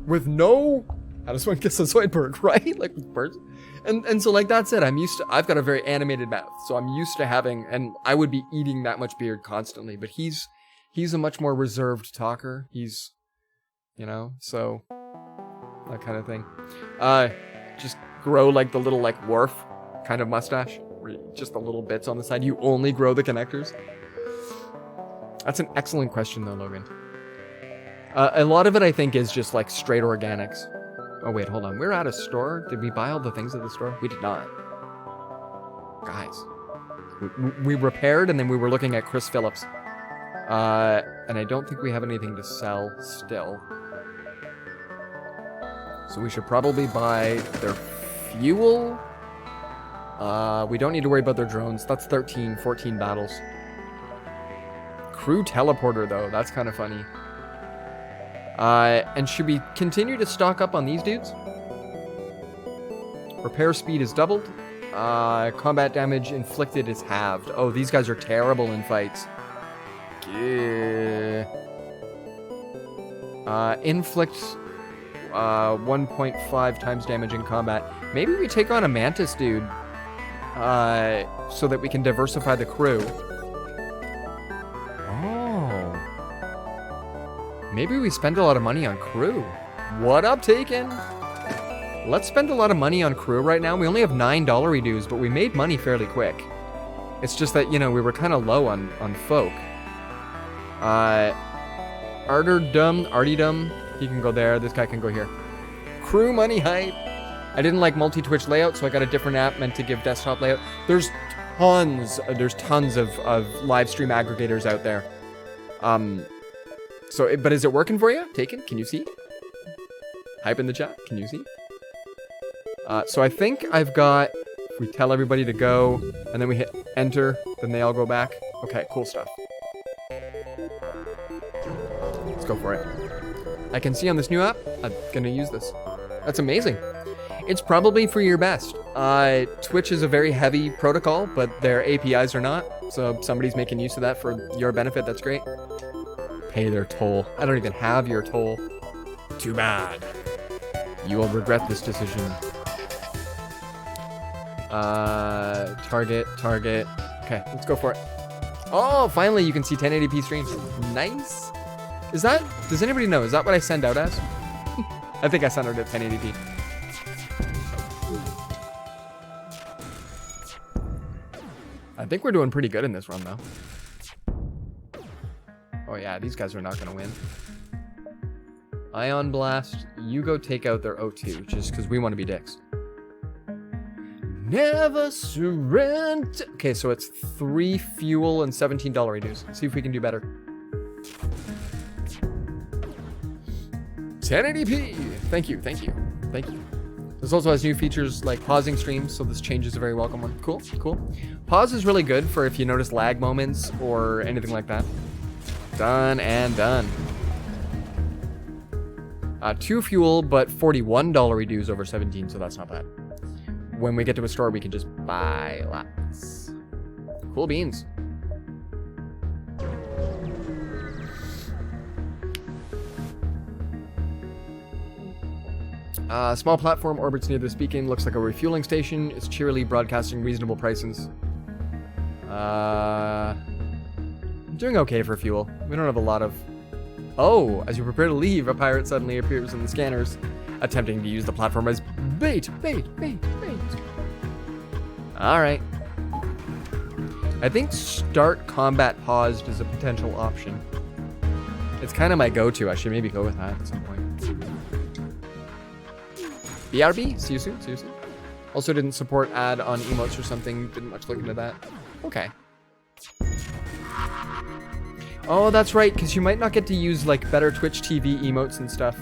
With no, how does one get a Zoidberg, right? Like with birds. And so like that's it. I've got a very animated mouth, so I'm used to having, and I would be eating that much beard constantly, but he's a much more reserved talker. He's, so that kind of thing. Just grow like the little like Worf kind of mustache. just the little bits on the side. You only grow the connectors? That's an excellent question, though, Logan. A lot of it, I think, is just like straight organics. Oh, wait, hold on. We're at a store. Did we buy all the things at the store? We did not. Guys. We repaired, and then we were looking at Chris Phillips. And I don't think we have anything to sell still. So we should probably buy their fuel. We don't need to worry about their drones. That's 13, 14 battles. Crew teleporter, though. That's kind of funny. And should we continue to stock up on these dudes? Repair speed is doubled. Combat damage inflicted is halved. Oh, these guys are terrible in fights. Yeah. Inflict 1.5 times damage in combat. Maybe we take on a Mantis dude so that we can diversify the crew. Oh. Maybe we spend a lot of money on crew. What up, Taken? Let's spend a lot of money on crew right now. We only have $9 dues, but we made money fairly quick. It's just that, you know, we were kind of low on folk. Artydum, he can go there. This guy can go here. Crew money hype. I didn't like multi-Twitch layout, so I got a different app meant to give desktop layout. There's tons of live stream aggregators out there. But is it working for you? Taken? Can you see? Hype in the chat. Can you see? So I think I've got, if we tell everybody to go, and then we hit enter, then they all go back. Okay, cool stuff. Let's go for it. I can see on this new app, I'm gonna use this. That's amazing. It's probably for your best. Twitch is a very heavy protocol, but their APIs are not. So if somebody's making use of that for your benefit, that's great. Pay their toll. I don't even have your toll. Too bad. You will regret this decision. Target. Okay, let's go for it. Oh, finally you can see 1080p streams. Nice. Does anybody know? Is that what I send out as? I think I sent out at 1080p. I think we're doing pretty good in this run, though. Oh yeah, these guys are not gonna win. Ion Blast, you go take out their O2, just because we want to be dicks. Never surrender. Okay, so it's 3 fuel and $17 reduce. Let's see if we can do better. 1080p. Thank you. This also has new features like pausing streams, so this change is a very welcome one. Cool. Pause is really good for if you notice lag moments or anything like that. Done and done. 2 fuel, but $41 reduce over 17, so that's not bad. When we get to a store, we can just buy lots. Cool beans. Small platform orbits near this beacon. Looks like a refueling station. It's cheerily broadcasting reasonable prices. I'm doing okay for fuel. We don't have a lot of... Oh, as you prepare to leave, a pirate suddenly appears in the scanners, attempting to use the platform as bait. Alright. I think start combat paused is a potential option. It's kind of my go-to. I should maybe go with that at some point. BRB? See you soon. Also didn't support add on emotes or something. Didn't much look into that. Okay. Oh, that's right, because you might not get to use, like, better Twitch TV emotes and stuff.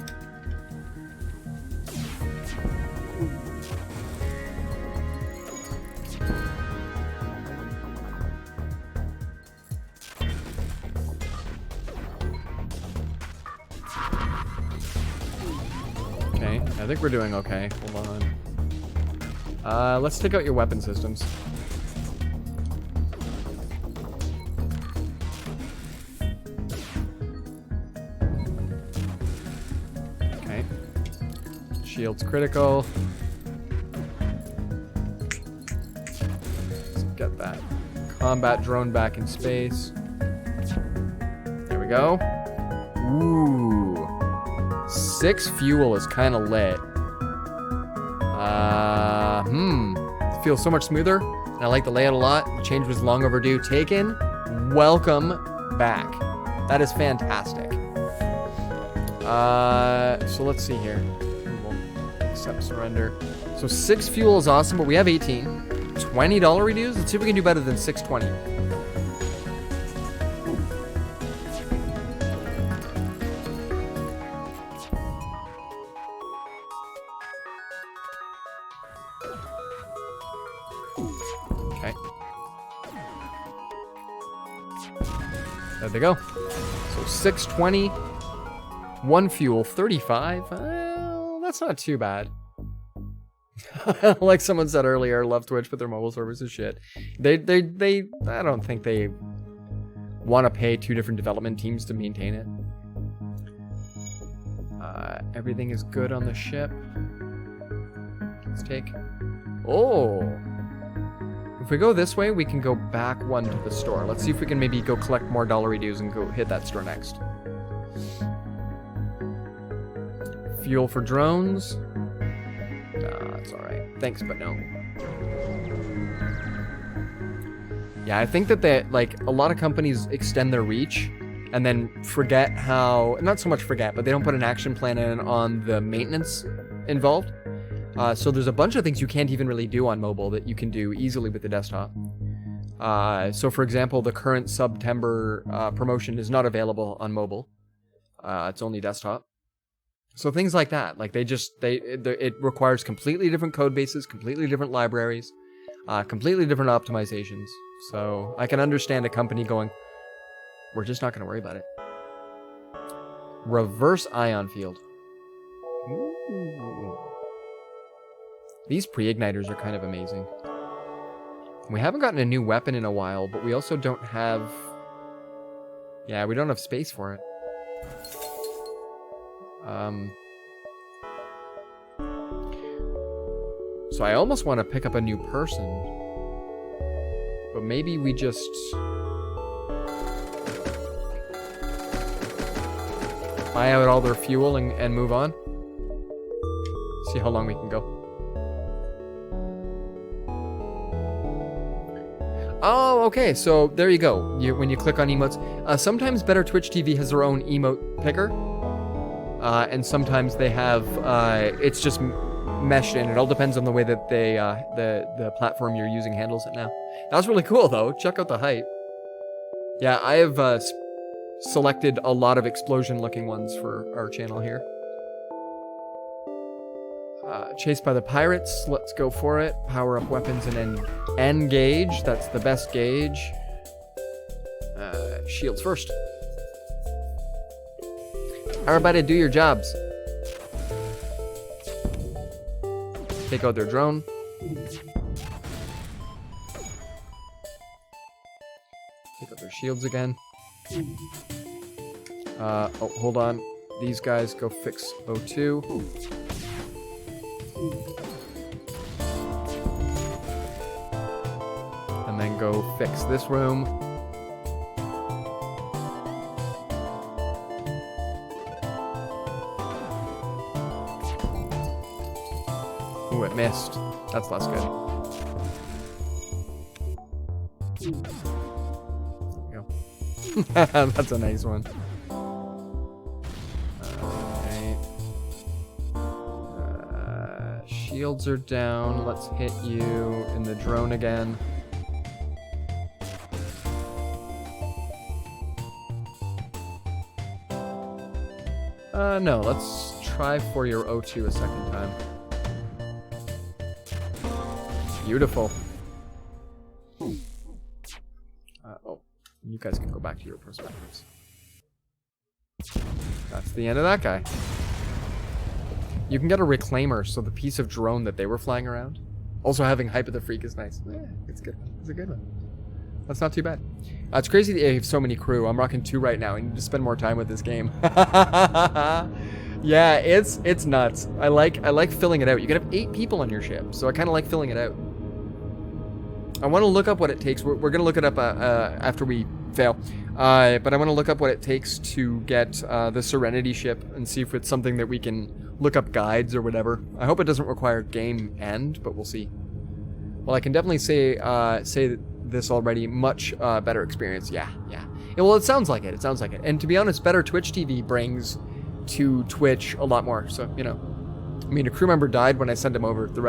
Okay, I think we're doing okay. Hold on. Let's take out your weapon systems. Shield's critical. Let's get that combat drone back in space. There we go. Ooh. 6 fuel is kind of lit. feels so much smoother, and I like the layout a lot. The change was long overdue. Taken, welcome back. That is fantastic. So let's see here. We'll accept surrender. So 6 fuel is awesome, but we have 18. $20 reduce? Let's see if we can do better than 620. Okay. There they go. So 620, 1 fuel, 35. Well, that's not too bad. Like someone said earlier, love Twitch, but their mobile servers is shit. I don't think they want to pay 2 different development teams to maintain it. Everything is good on the ship. Let's take... Oh! If we go this way, we can go back 1 to the store. Let's see if we can maybe go collect more dollary dues and go hit that store next. Fuel for drones. It's alright. Thanks, but no. Yeah, I think that like, a lot of companies extend their reach and then forget how... Not so much forget, but they don't put an action plan in on the maintenance involved. So there's a bunch of things you can't even really do on mobile that you can do easily with the desktop. So for example, the current September promotion is not available on mobile. It's only desktop. So things like that, like it requires completely different code bases, completely different libraries, completely different optimizations. So I can understand a company going, we're just not going to worry about it. Reverse ion field. Ooh. These pre-igniters are kind of amazing. We haven't gotten a new weapon in a while, but we also don't have... Yeah, we don't have space for it. So I almost want to pick up a new person. But maybe we just... buy out all their fuel and move on. See how long we can go. Oh, okay, so there you go. When you click on emotes, sometimes Better Twitch TV has their own emote picker, and sometimes they have it's just meshed in. It all depends on the way that they the platform you're using handles it now. That's really cool though. Check out the height. Yeah, I have selected a lot of explosion-looking ones for our channel here. Chased by the pirates. Let's go for it. Power up weapons and then engage. That's the best gauge. Shields first. Everybody do your jobs. Take out their drone. Take out their shields again. Oh, hold on. These guys go fix O2. And then go fix this room. Ooh, it missed. That's less good. There we go. That's a nice one. Shields are down. Let's hit you in the drone again. No, let's try for your O2 a second time. Beautiful. Oh, you guys can go back to your perspectives. That's the end of that guy. You can get a reclaimer, so the piece of drone that they were flying around. Also having Hype of the Freak is nice. Yeah, it's good. It's a good one. That's not too bad. It's crazy that you have so many crew. I'm rocking 2 right now. I need to spend more time with this game. Yeah, it's nuts. I like filling it out. You can have 8 people on your ship, so I kind of like filling it out. I want to look up what it takes. We're going to look it up after we fail. But I want to look up what it takes to get the Serenity ship and see if it's something that we can look up guides or whatever. I hope it doesn't require game end, but we'll see. Well, I can definitely say this already. Much better experience. Yeah. Well, it sounds like it. It sounds like it. And to be honest, better Twitch TV brings to Twitch a lot more. So, you know, I mean, a crew member died when I sent him over. The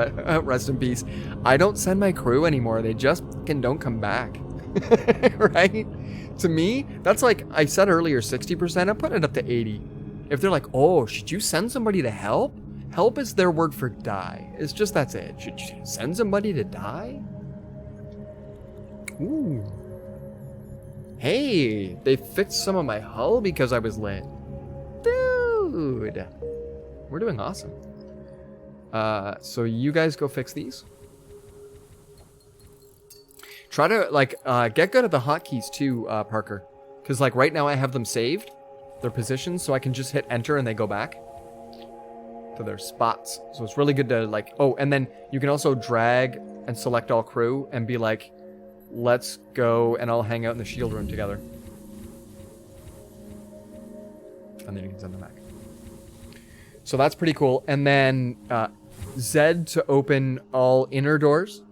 rest in peace. I don't send my crew anymore. They just fucking don't come back. Right? To me, that's like I said earlier, 60%. I'm putting it up to 80. If they're like, oh, should you send somebody to help? Help is their word for die. It's just that's it. Should you send somebody to die? Ooh. Hey, they fixed some of my hull because I was lit. Dude. We're doing awesome. So you guys go fix these. Try to, like, get good at the hotkeys too, Parker. Because, like, right now I have them saved. Their positions, so I can just hit enter and they go back to their spots. So it's really good to, like... Oh, and then you can also drag and select all crew and be like, let's go and all hang out in the shield room together. And then you can send them back. So that's pretty cool. And then Z to open all inner doors.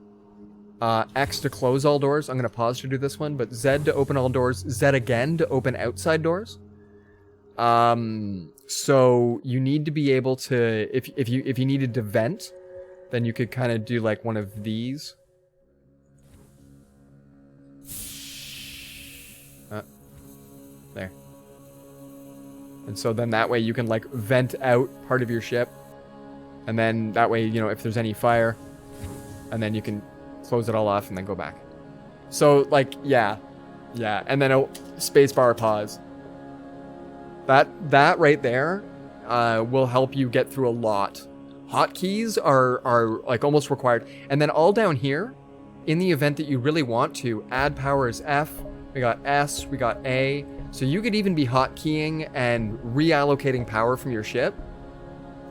X to close all doors. I'm going to pause to do this one. But Z to open all doors. Z again to open outside doors. So you need to be able to... If you needed to vent, then you could kind of do like one of these. There. And so then that way you can like vent out part of your ship. And then that way, you know, if there's any fire, and then you can close it all off and then go back. So like, yeah. And then a spacebar pause. That right there will help you get through a lot. Hotkeys are like almost required. And then all down here, in the event that you really want to, add power is F. We got S, we got A. So you could even be hotkeying and reallocating power from your ship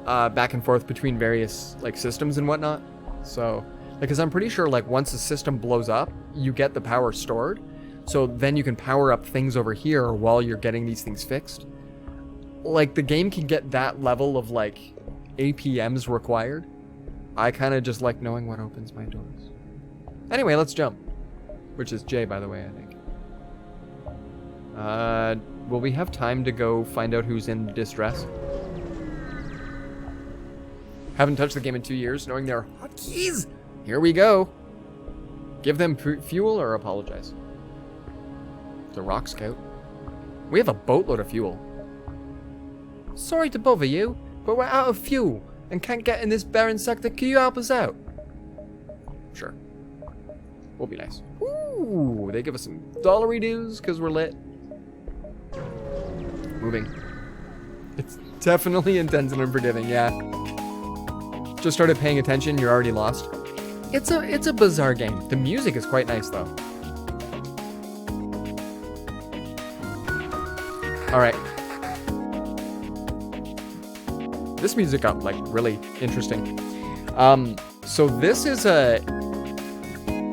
back and forth between various like systems and whatnot. So, because I'm pretty sure like once the system blows up, you get the power stored. So then you can power up things over here while you're getting these things fixed. Like the game can get that level of like APMs required. I kind of just like knowing what opens my doors. Anyway, let's jump. Which is J, by the way, I think. Will we have time to go find out who's in distress? Haven't touched the game in 2 years, knowing there are hotkeys. Here we go. Give them fuel or apologize. The Rock Scout. We have a boatload of fuel. Sorry to bother you, but we're out of fuel and can't get in this barren sector. Can you help us out? Sure. We'll be nice. Ooh, they give us some dollary dues because we're lit. Moving. It's definitely intense and unforgiving, yeah. Just started paying attention, you're already lost. It's a bizarre game. The music is quite nice though. Alright. This music got like really interesting. So this is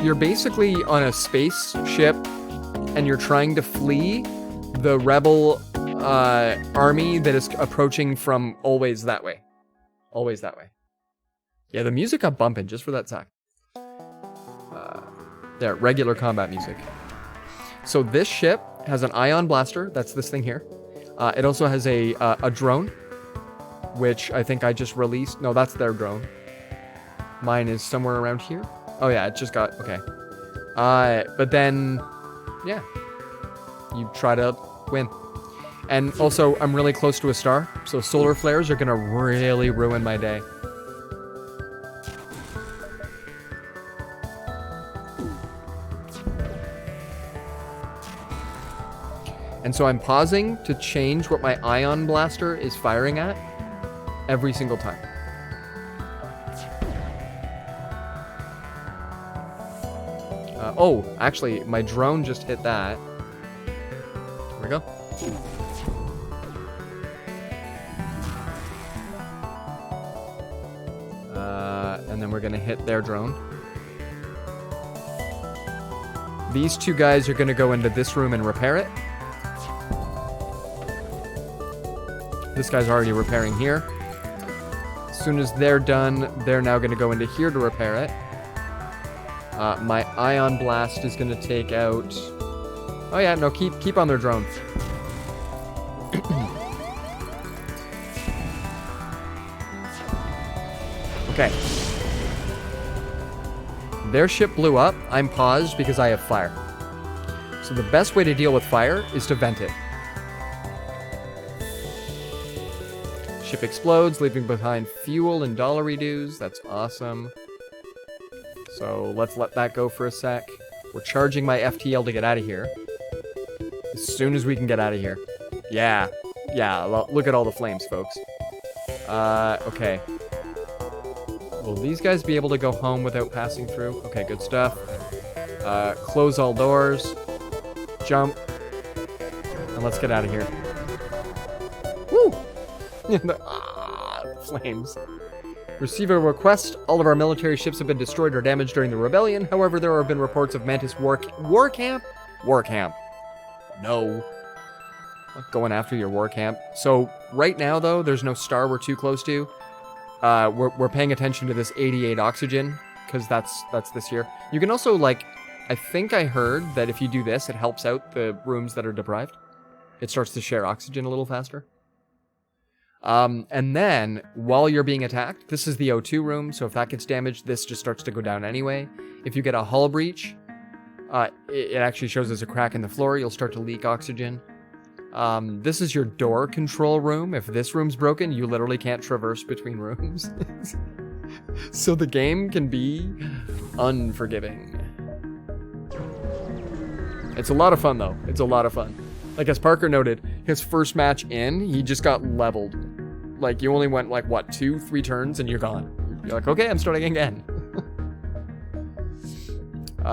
you're basically on a spaceship and you're trying to flee the rebel army that is approaching from always that way. Always that way. Yeah, the music got bumping just for that sec. There, regular combat music. So this ship has an ion blaster. That's this thing here. It also has a drone, which I think I just released. No, that's their drone. Mine is somewhere around here. Oh yeah, it just got, okay. But then, yeah. You try to win. And also, I'm really close to a star, so solar flares are gonna really ruin my day. And so I'm pausing to change what my ion blaster is firing at every single time. Oh, actually, my drone just hit that. There we go. And then we're gonna hit their drone. These two guys are gonna go into this room and repair it. This guy's already repairing here. As soon as they're done, they're now gonna go into here to repair it. My ion blast is going to take out... Oh yeah, no, keep on their drones. Okay. Their ship blew up. I'm paused because I have fire. So the best way to deal with fire is to vent it. Ship explodes, leaving behind fuel and dollary dues. That's awesome. So let's let that go for a sec. We're charging my FTL to get out of here. As soon as we can get out of here. Yeah. Yeah, look at all the flames, folks. Okay. Will these guys be able to go home without passing through? Okay, good stuff. Close all doors. Jump. And let's get out of here. Woo! Flames. Receive a request. All of our military ships have been destroyed or damaged during the rebellion. However, there have been reports of Mantis war camp? War camp. No. Not going after your war camp. So, right now, though, there's no star we're too close to. We're paying attention to this 88 oxygen, because that's this year. You can also, like, I think I heard that if you do this, it helps out the rooms that are deprived. It starts to share oxygen a little faster. And then, while you're being attacked, this is the O2 room, so if that gets damaged, this just starts to go down anyway. If you get a hull breach, it actually shows as a crack in the floor, you'll start to leak oxygen. This is your door control room. If this room's broken, you literally can't traverse between rooms. So the game can be unforgiving. It's a lot of fun, though. It's a lot of fun. Like, as Parker noted, his first match in, he just got leveled. Like, you only went, like, what, 2-3 turns, and you're gone. You're like, okay, I'm starting again.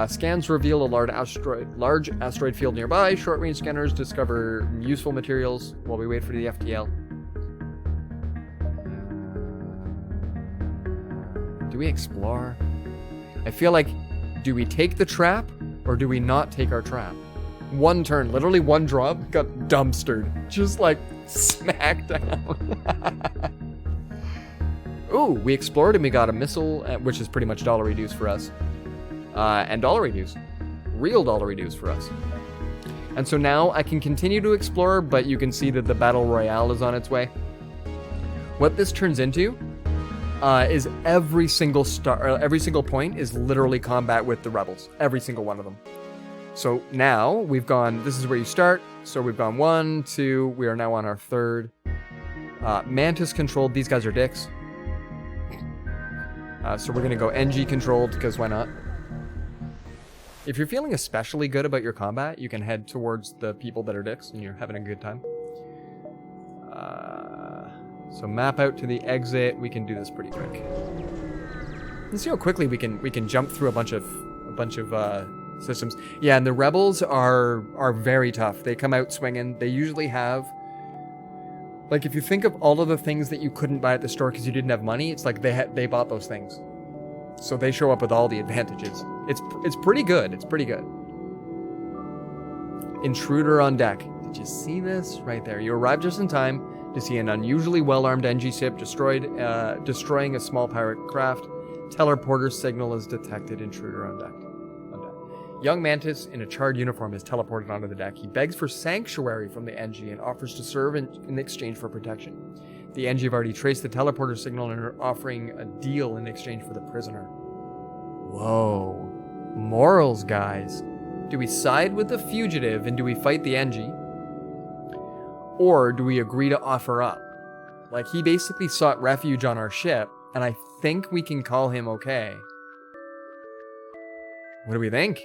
Scans reveal a large asteroid field nearby. Short-range scanners discover useful materials while we wait for the FTL. Do we explore? I feel like, do we take the trap, or do we not take our trap? One turn, literally one drop, got dumpstered. Just like, smacked down. Ooh, we explored and we got a missile, which is pretty much dollary dues for us. And dollary dues. Real dollary dues for us. And so now I can continue to explore, but you can see that the Battle Royale is on its way. What this turns into is every single point is literally combat with the rebels. Every single one of them. So now we've gone, this is where you start. So we've gone 1, 2, we are now on our 3rd. Mantis controlled, these guys are dicks. So we're gonna go NG controlled, because why not? If you're feeling especially good about your combat, you can head towards the people that are dicks and you're having a good time. So map out to the exit. We can do this pretty quick. Let's see how quickly we can jump through a bunch of systems. Yeah, and the rebels are very tough. They come out swinging. They usually have, like, if you think of all of the things that you couldn't buy at the store because you didn't have money, it's like they bought those things. So they show up with all the advantages. It's pretty good. It's pretty good. Intruder on deck. Did you see this? Right there. You arrived just in time to see an unusually well-armed NG ship destroying a small pirate craft. Teleporter signal is detected. Intruder on deck. Young Mantis in a charred uniform is teleported onto the deck. He begs for sanctuary from the NG and offers to serve in exchange for protection. The NG have already traced the teleporter signal and are offering a deal in exchange for the prisoner. Whoa. Morals, guys. Do we side with the fugitive and do we fight the NG? Or do we agree to offer up? Like, he basically sought refuge on our ship, and I think we can call him okay. What do we think?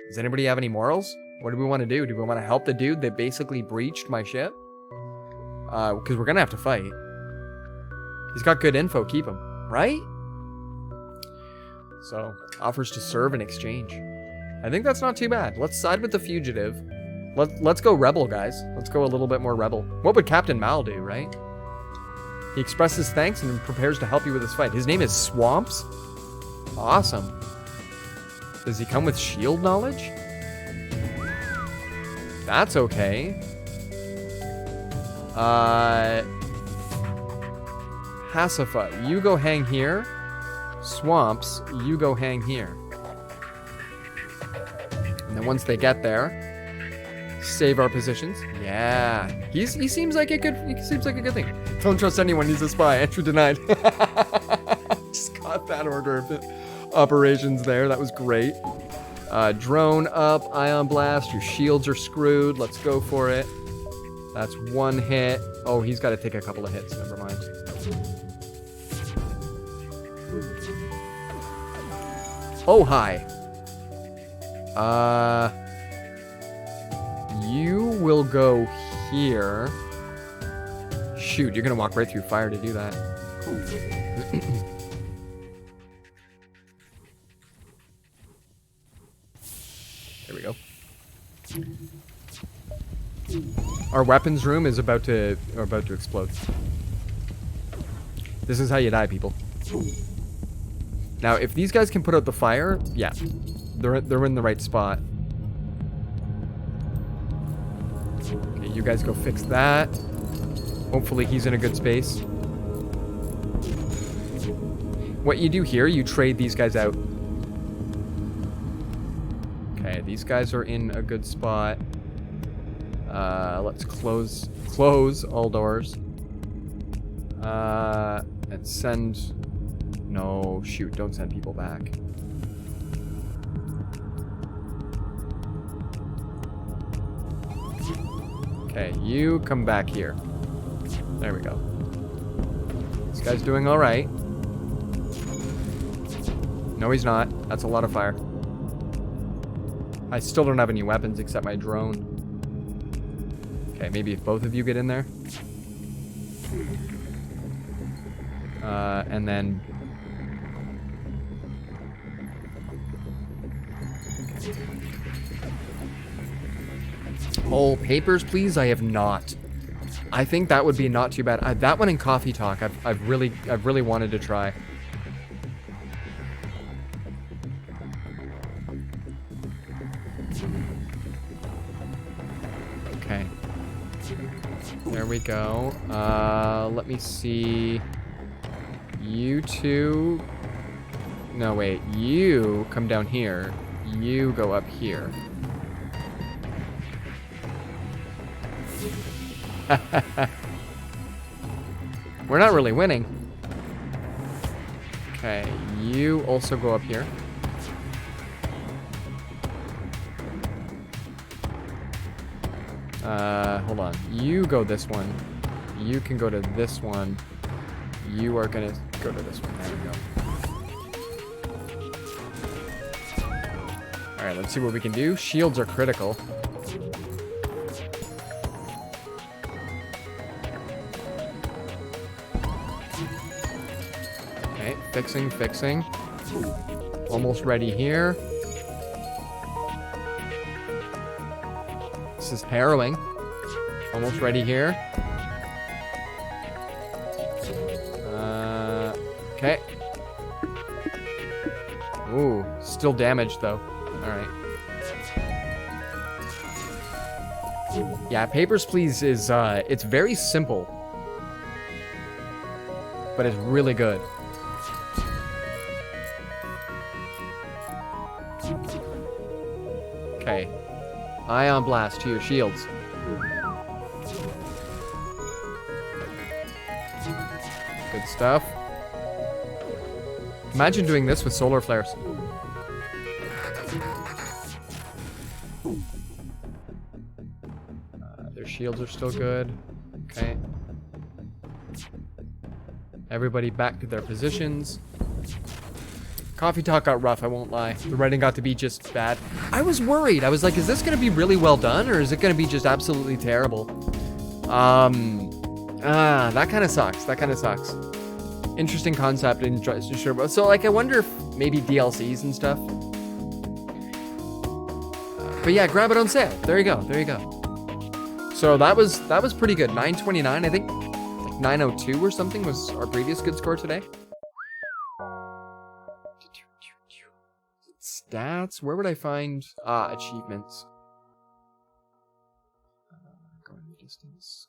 Does anybody have any morals? What do we want to do? Do we want to help the dude that basically breached my ship? Because we're going to have to fight. He's got good info, keep him. Right? So, offers to serve in exchange. I think that's not too bad. Let's side with the fugitive. Let's go rebel, guys. Let's go a little bit more rebel. What would Captain Mal do, right? He expresses thanks and prepares to help you with this fight. His name is Swamps? Awesome. Does he come with shield knowledge? That's okay. Hasifa, you go hang here. Swamps, you go hang here. And then once they get there, save our positions. Yeah, he seems like a good thing. Don't trust anyone. He's a spy. Entry denied. Just got that order of operations there. That was great. Drone up, ion blast. Your shields are screwed. Let's go for it. That's one hit. Oh, he's got to take a couple of hits. Never mind. Oh, hi. You will go here. Shoot, you're gonna walk right through fire to do that. There we go. Our weapons room is about to explode. This is how you die, people. Now, if these guys can put out the fire, yeah, they're in the right spot. Okay, you guys go fix that. Hopefully he's in a good space. What you do here, you trade these guys out. Okay, these guys are in a good spot. Let's close all doors. And send... No, shoot, don't send people back. Okay, you come back here. There we go. This guy's doing all right. No, he's not. That's a lot of fire. I still don't have any weapons except my drone. Okay, maybe if both of you get in there. And then... Oh, papers, please? I have not. I think that would be not too bad. That one in Coffee Talk, I've really wanted to try. Okay. There we go. Let me see. You two... No, wait. You come down here. You go up here. We're not really winning. Okay, you also go up here. Hold on. You go this one. You can go to this one. You are gonna go to this one. There we go. Alright, let's see what we can do. Shields are critical. Okay, fixing. Almost ready here. This is harrowing. Almost ready here. Okay. Ooh, still damaged though. Alright. Yeah, Papers, Please is, it's very simple. But it's really good. Okay. Ion Blast to your shields. Good stuff. Imagine doing this with solar flares. Their shields are still good. Okay. Everybody back to their positions. Coffee Talk got rough, I won't lie. The writing got to be just bad. I was worried. I was like, is this going to be really well done, or is it going to be just absolutely terrible? That kind of sucks. That kind of sucks. Interesting concept and sure. So like, I wonder if maybe DLCs and stuff. But yeah, grab it on sale. There you go. There you go. So that was pretty good. 929, I think. Like 902 or something was our previous good score today. Stats. Where would I find achievements? Going the distance.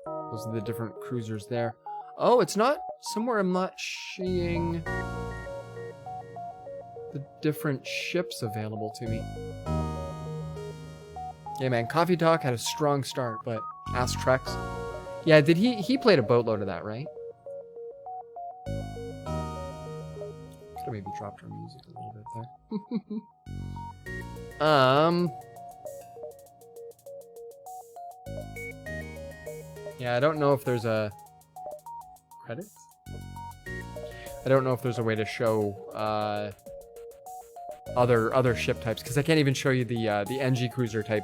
Those are the different cruisers there. Oh, it's not somewhere I'm not seeing. the different ships available to me. Yeah, man, Coffee Talk had a strong start, but Ask Trex. Yeah, did he played a boatload of that, right? Could have maybe dropped our music a little bit there. Yeah, I don't know if there's a credits. I don't know if there's a way to show other ship types, because I can't even show you the NG cruiser type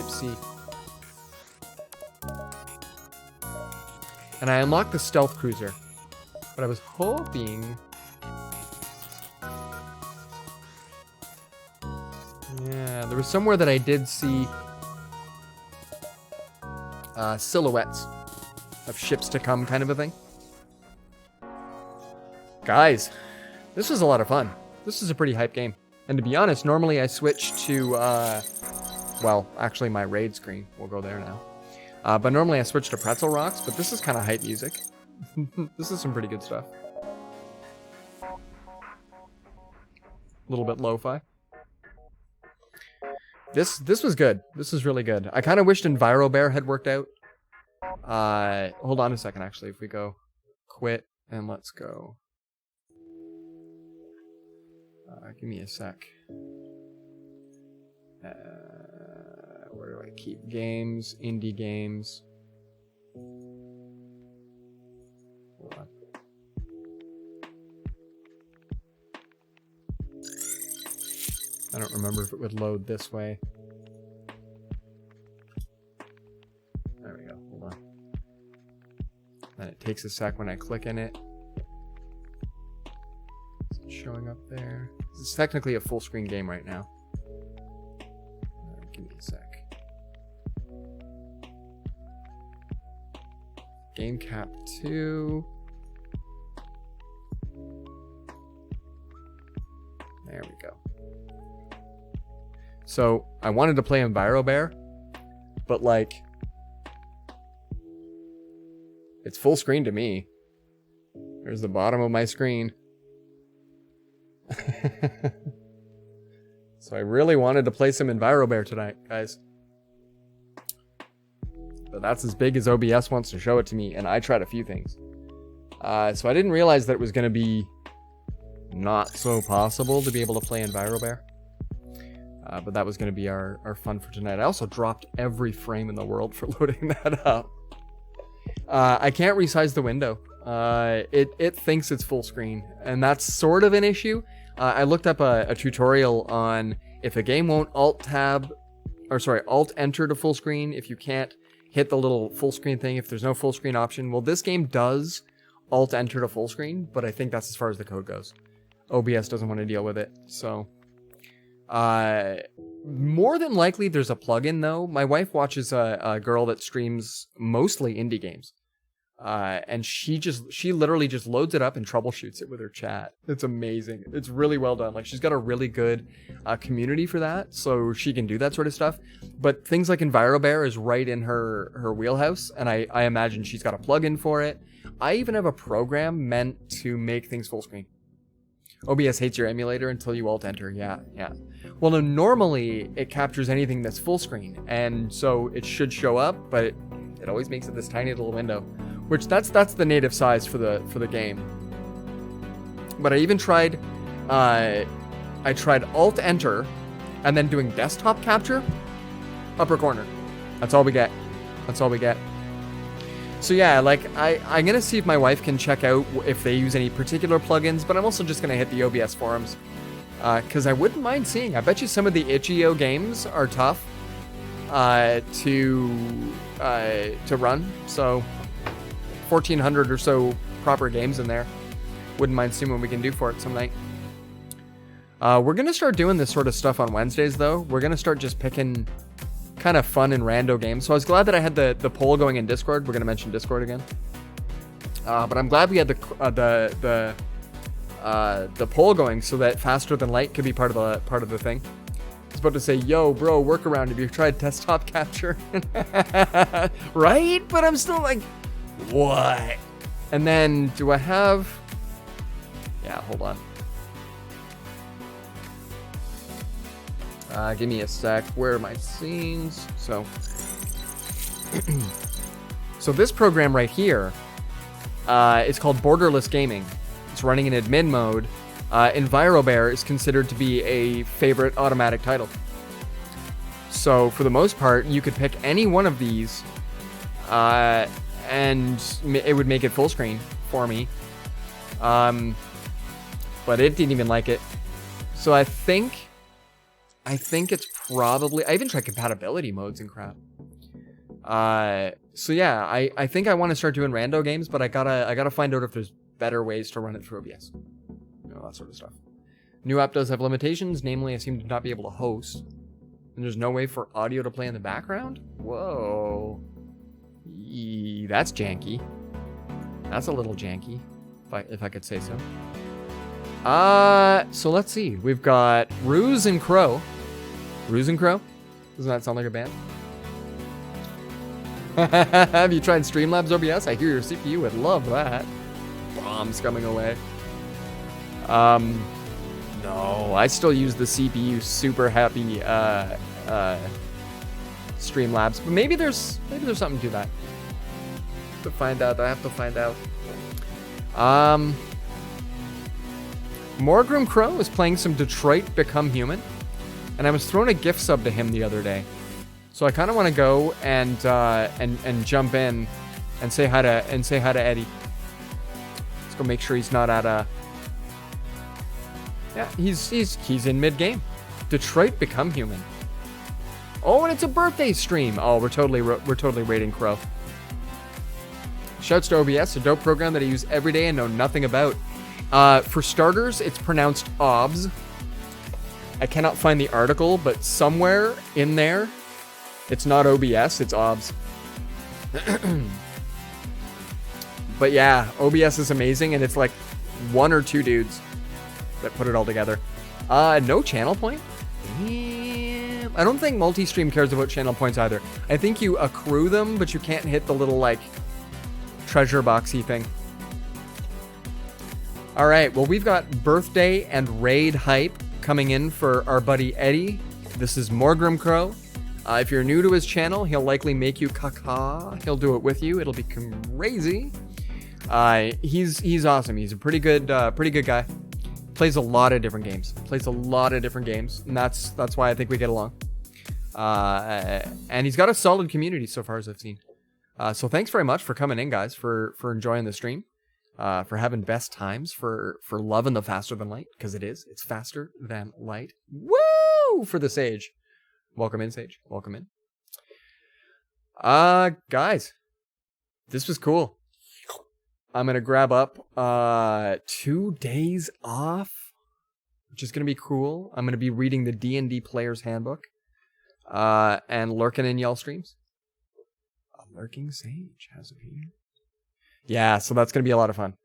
C. And I unlocked the stealth cruiser, but I was hoping. Yeah, there was somewhere that I did see silhouettes of ships to come, kind of a thing. Guys, this was a lot of fun. This is a pretty hype game. And to be honest, normally I switch to, well, actually my raid screen. We'll go there now. But normally I switch to Pretzel Rocks, but this is kind of hype music. This is some pretty good stuff. A little bit lo-fi. This was good. This is really good. I kind of wished EnviroBear had worked out. Hold on a second, actually. If we go quit and let's go. Give me a sec. Where do I keep games? Indie games. Hold on. I don't remember if it would load this way. There we go. Hold on. And it takes a sec when I click in it. Is it showing up there? This is technically a full screen game right now. Give me a sec. Game cap 2. There we go. So I wanted to play EnviroBear, but like, it's full screen to me. There's the bottom of my screen. So I really wanted to play some EnviroBear tonight, guys. But that's as big as OBS wants to show it to me, and I tried a few things. So I didn't realize that it was going to be not so possible to be able to play EnviroBear. But that was going to be our fun for tonight. I also dropped every frame in the world for loading that up. I can't resize the window. It thinks it's full screen, and that's sort of an issue. I looked up a tutorial on if a game won't alt enter to full screen, if you can't hit the little full screen thing, if there's no full screen option. Well, this game does alt enter to full screen, but I think that's as far as the code goes. OBS doesn't want to deal with it, so more than likely there's a plugin though. My wife watches a girl that streams mostly indie games. And she literally just loads it up and troubleshoots it with her chat. It's amazing. It's really well done. Like, she's got a really good community for that, so she can do that sort of stuff. But things like EnviroBear is right in her wheelhouse, and I imagine she's got a plugin for it. I even have a program meant to make things full screen. OBS hates your emulator until you alt enter. Yeah. Well, no, normally it captures anything that's full screen, and so it should show up, but it always makes it this tiny little window. Which that's the native size for the game. But I even tried Alt Enter and then doing desktop capture, upper corner. That's all we get. So yeah, like I'm gonna see if my wife can check out if they use any particular plugins, but I'm also just gonna hit the OBS forums because I wouldn't mind seeing. I bet you some of the itch.io games are tough to run. So 1,400 or so proper games in there. Wouldn't mind seeing what we can do for it some night. We're going to start doing this sort of stuff on Wednesdays, though. We're going to start just picking kind of fun and rando games. So I was glad that I had the poll going in Discord. We're going to mention Discord again. But I'm glad we had the poll going so that Faster Than Light could be part of the thing. I was about to say, yo, bro, workaround. Have you tried desktop capture? Right? But I'm still like, what? And then do I have... Yeah, hold on. Give me a sec. Where are my scenes? So, so this program right here, is called Borderless Gaming. It's running in admin mode. EnviroBear is considered to be a favorite automatic title. So for the most part, you could pick any one of these, and it would make it full screen for me. But it didn't even like it. So I think it's probably, I even tried compatibility modes and crap. So yeah, I think I want to start doing rando games, but I gotta find out if there's better ways to run it through OBS. You know, that sort of stuff. New app does have limitations, namely I seem to not be able to host. And there's no way for audio to play in the background? Whoa. That's janky. That's a little janky, if I could say so. So let's see. We've got Ruse and Crow. Ruse and Crow? Doesn't that sound like a band? Have you tried Streamlabs OBS? I hear your CPU would love that. Bombs coming away. No, I still use the CPU super happy Streamlabs, but maybe there's something to that. To find out, I have to find out. Morgrim Crow is playing some Detroit Become Human, and I was thrown a gift sub to him the other day, so I kind of want to go and jump in and say hi to Eddie. Let's go make sure he's not at a. Yeah, he's in mid game. Detroit Become Human. Oh, and it's a birthday stream. Oh, we're totally raiding Crow. Shouts to OBS, a dope program that I use every day and know nothing about. For starters, it's pronounced OBS. I cannot find the article, but somewhere in there, it's not OBS, it's OBS. But yeah, OBS is amazing, and it's like one or two dudes that put it all together. No channel point? Damn. I don't think multi-stream cares about channel points either. I think you accrue them, but you can't hit the little, like, treasure boxy thing. All right, well, we've got birthday and raid hype coming in for our buddy Eddie. This is Morgrim Crow. If you're new to his channel, he'll likely make you caca. He'll do it with you. It'll be crazy. He's awesome. He's a pretty good guy. Plays a lot of different games. And that's why I think we get along. And he's got a solid community so far as I've seen. So thanks very much for coming in, guys, for enjoying the stream, for having best times, for loving the faster than light, because it's faster than light. Woo! For the Sage. Welcome in, Sage. Welcome in. Guys, this was cool. I'm going to grab up 2 days off, which is going to be cool. I'm going to be reading the D&D Player's Handbook and lurking in y'all streams. A lurking Sage has appeared. Yeah, so that's going to be a lot of fun.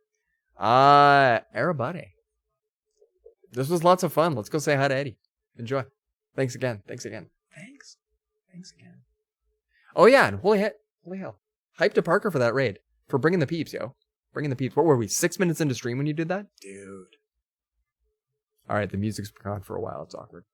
Arabate. This was lots of fun. Let's go say hi to Eddie. Enjoy. Thanks again. Thanks again. Oh, yeah, and holy hell. Hype to Parker for that raid. For bringing the peeps, yo. Bringing the peeps. What were we, 6 minutes into stream when you did that? Dude. All right, the music's gone for a while. It's awkward.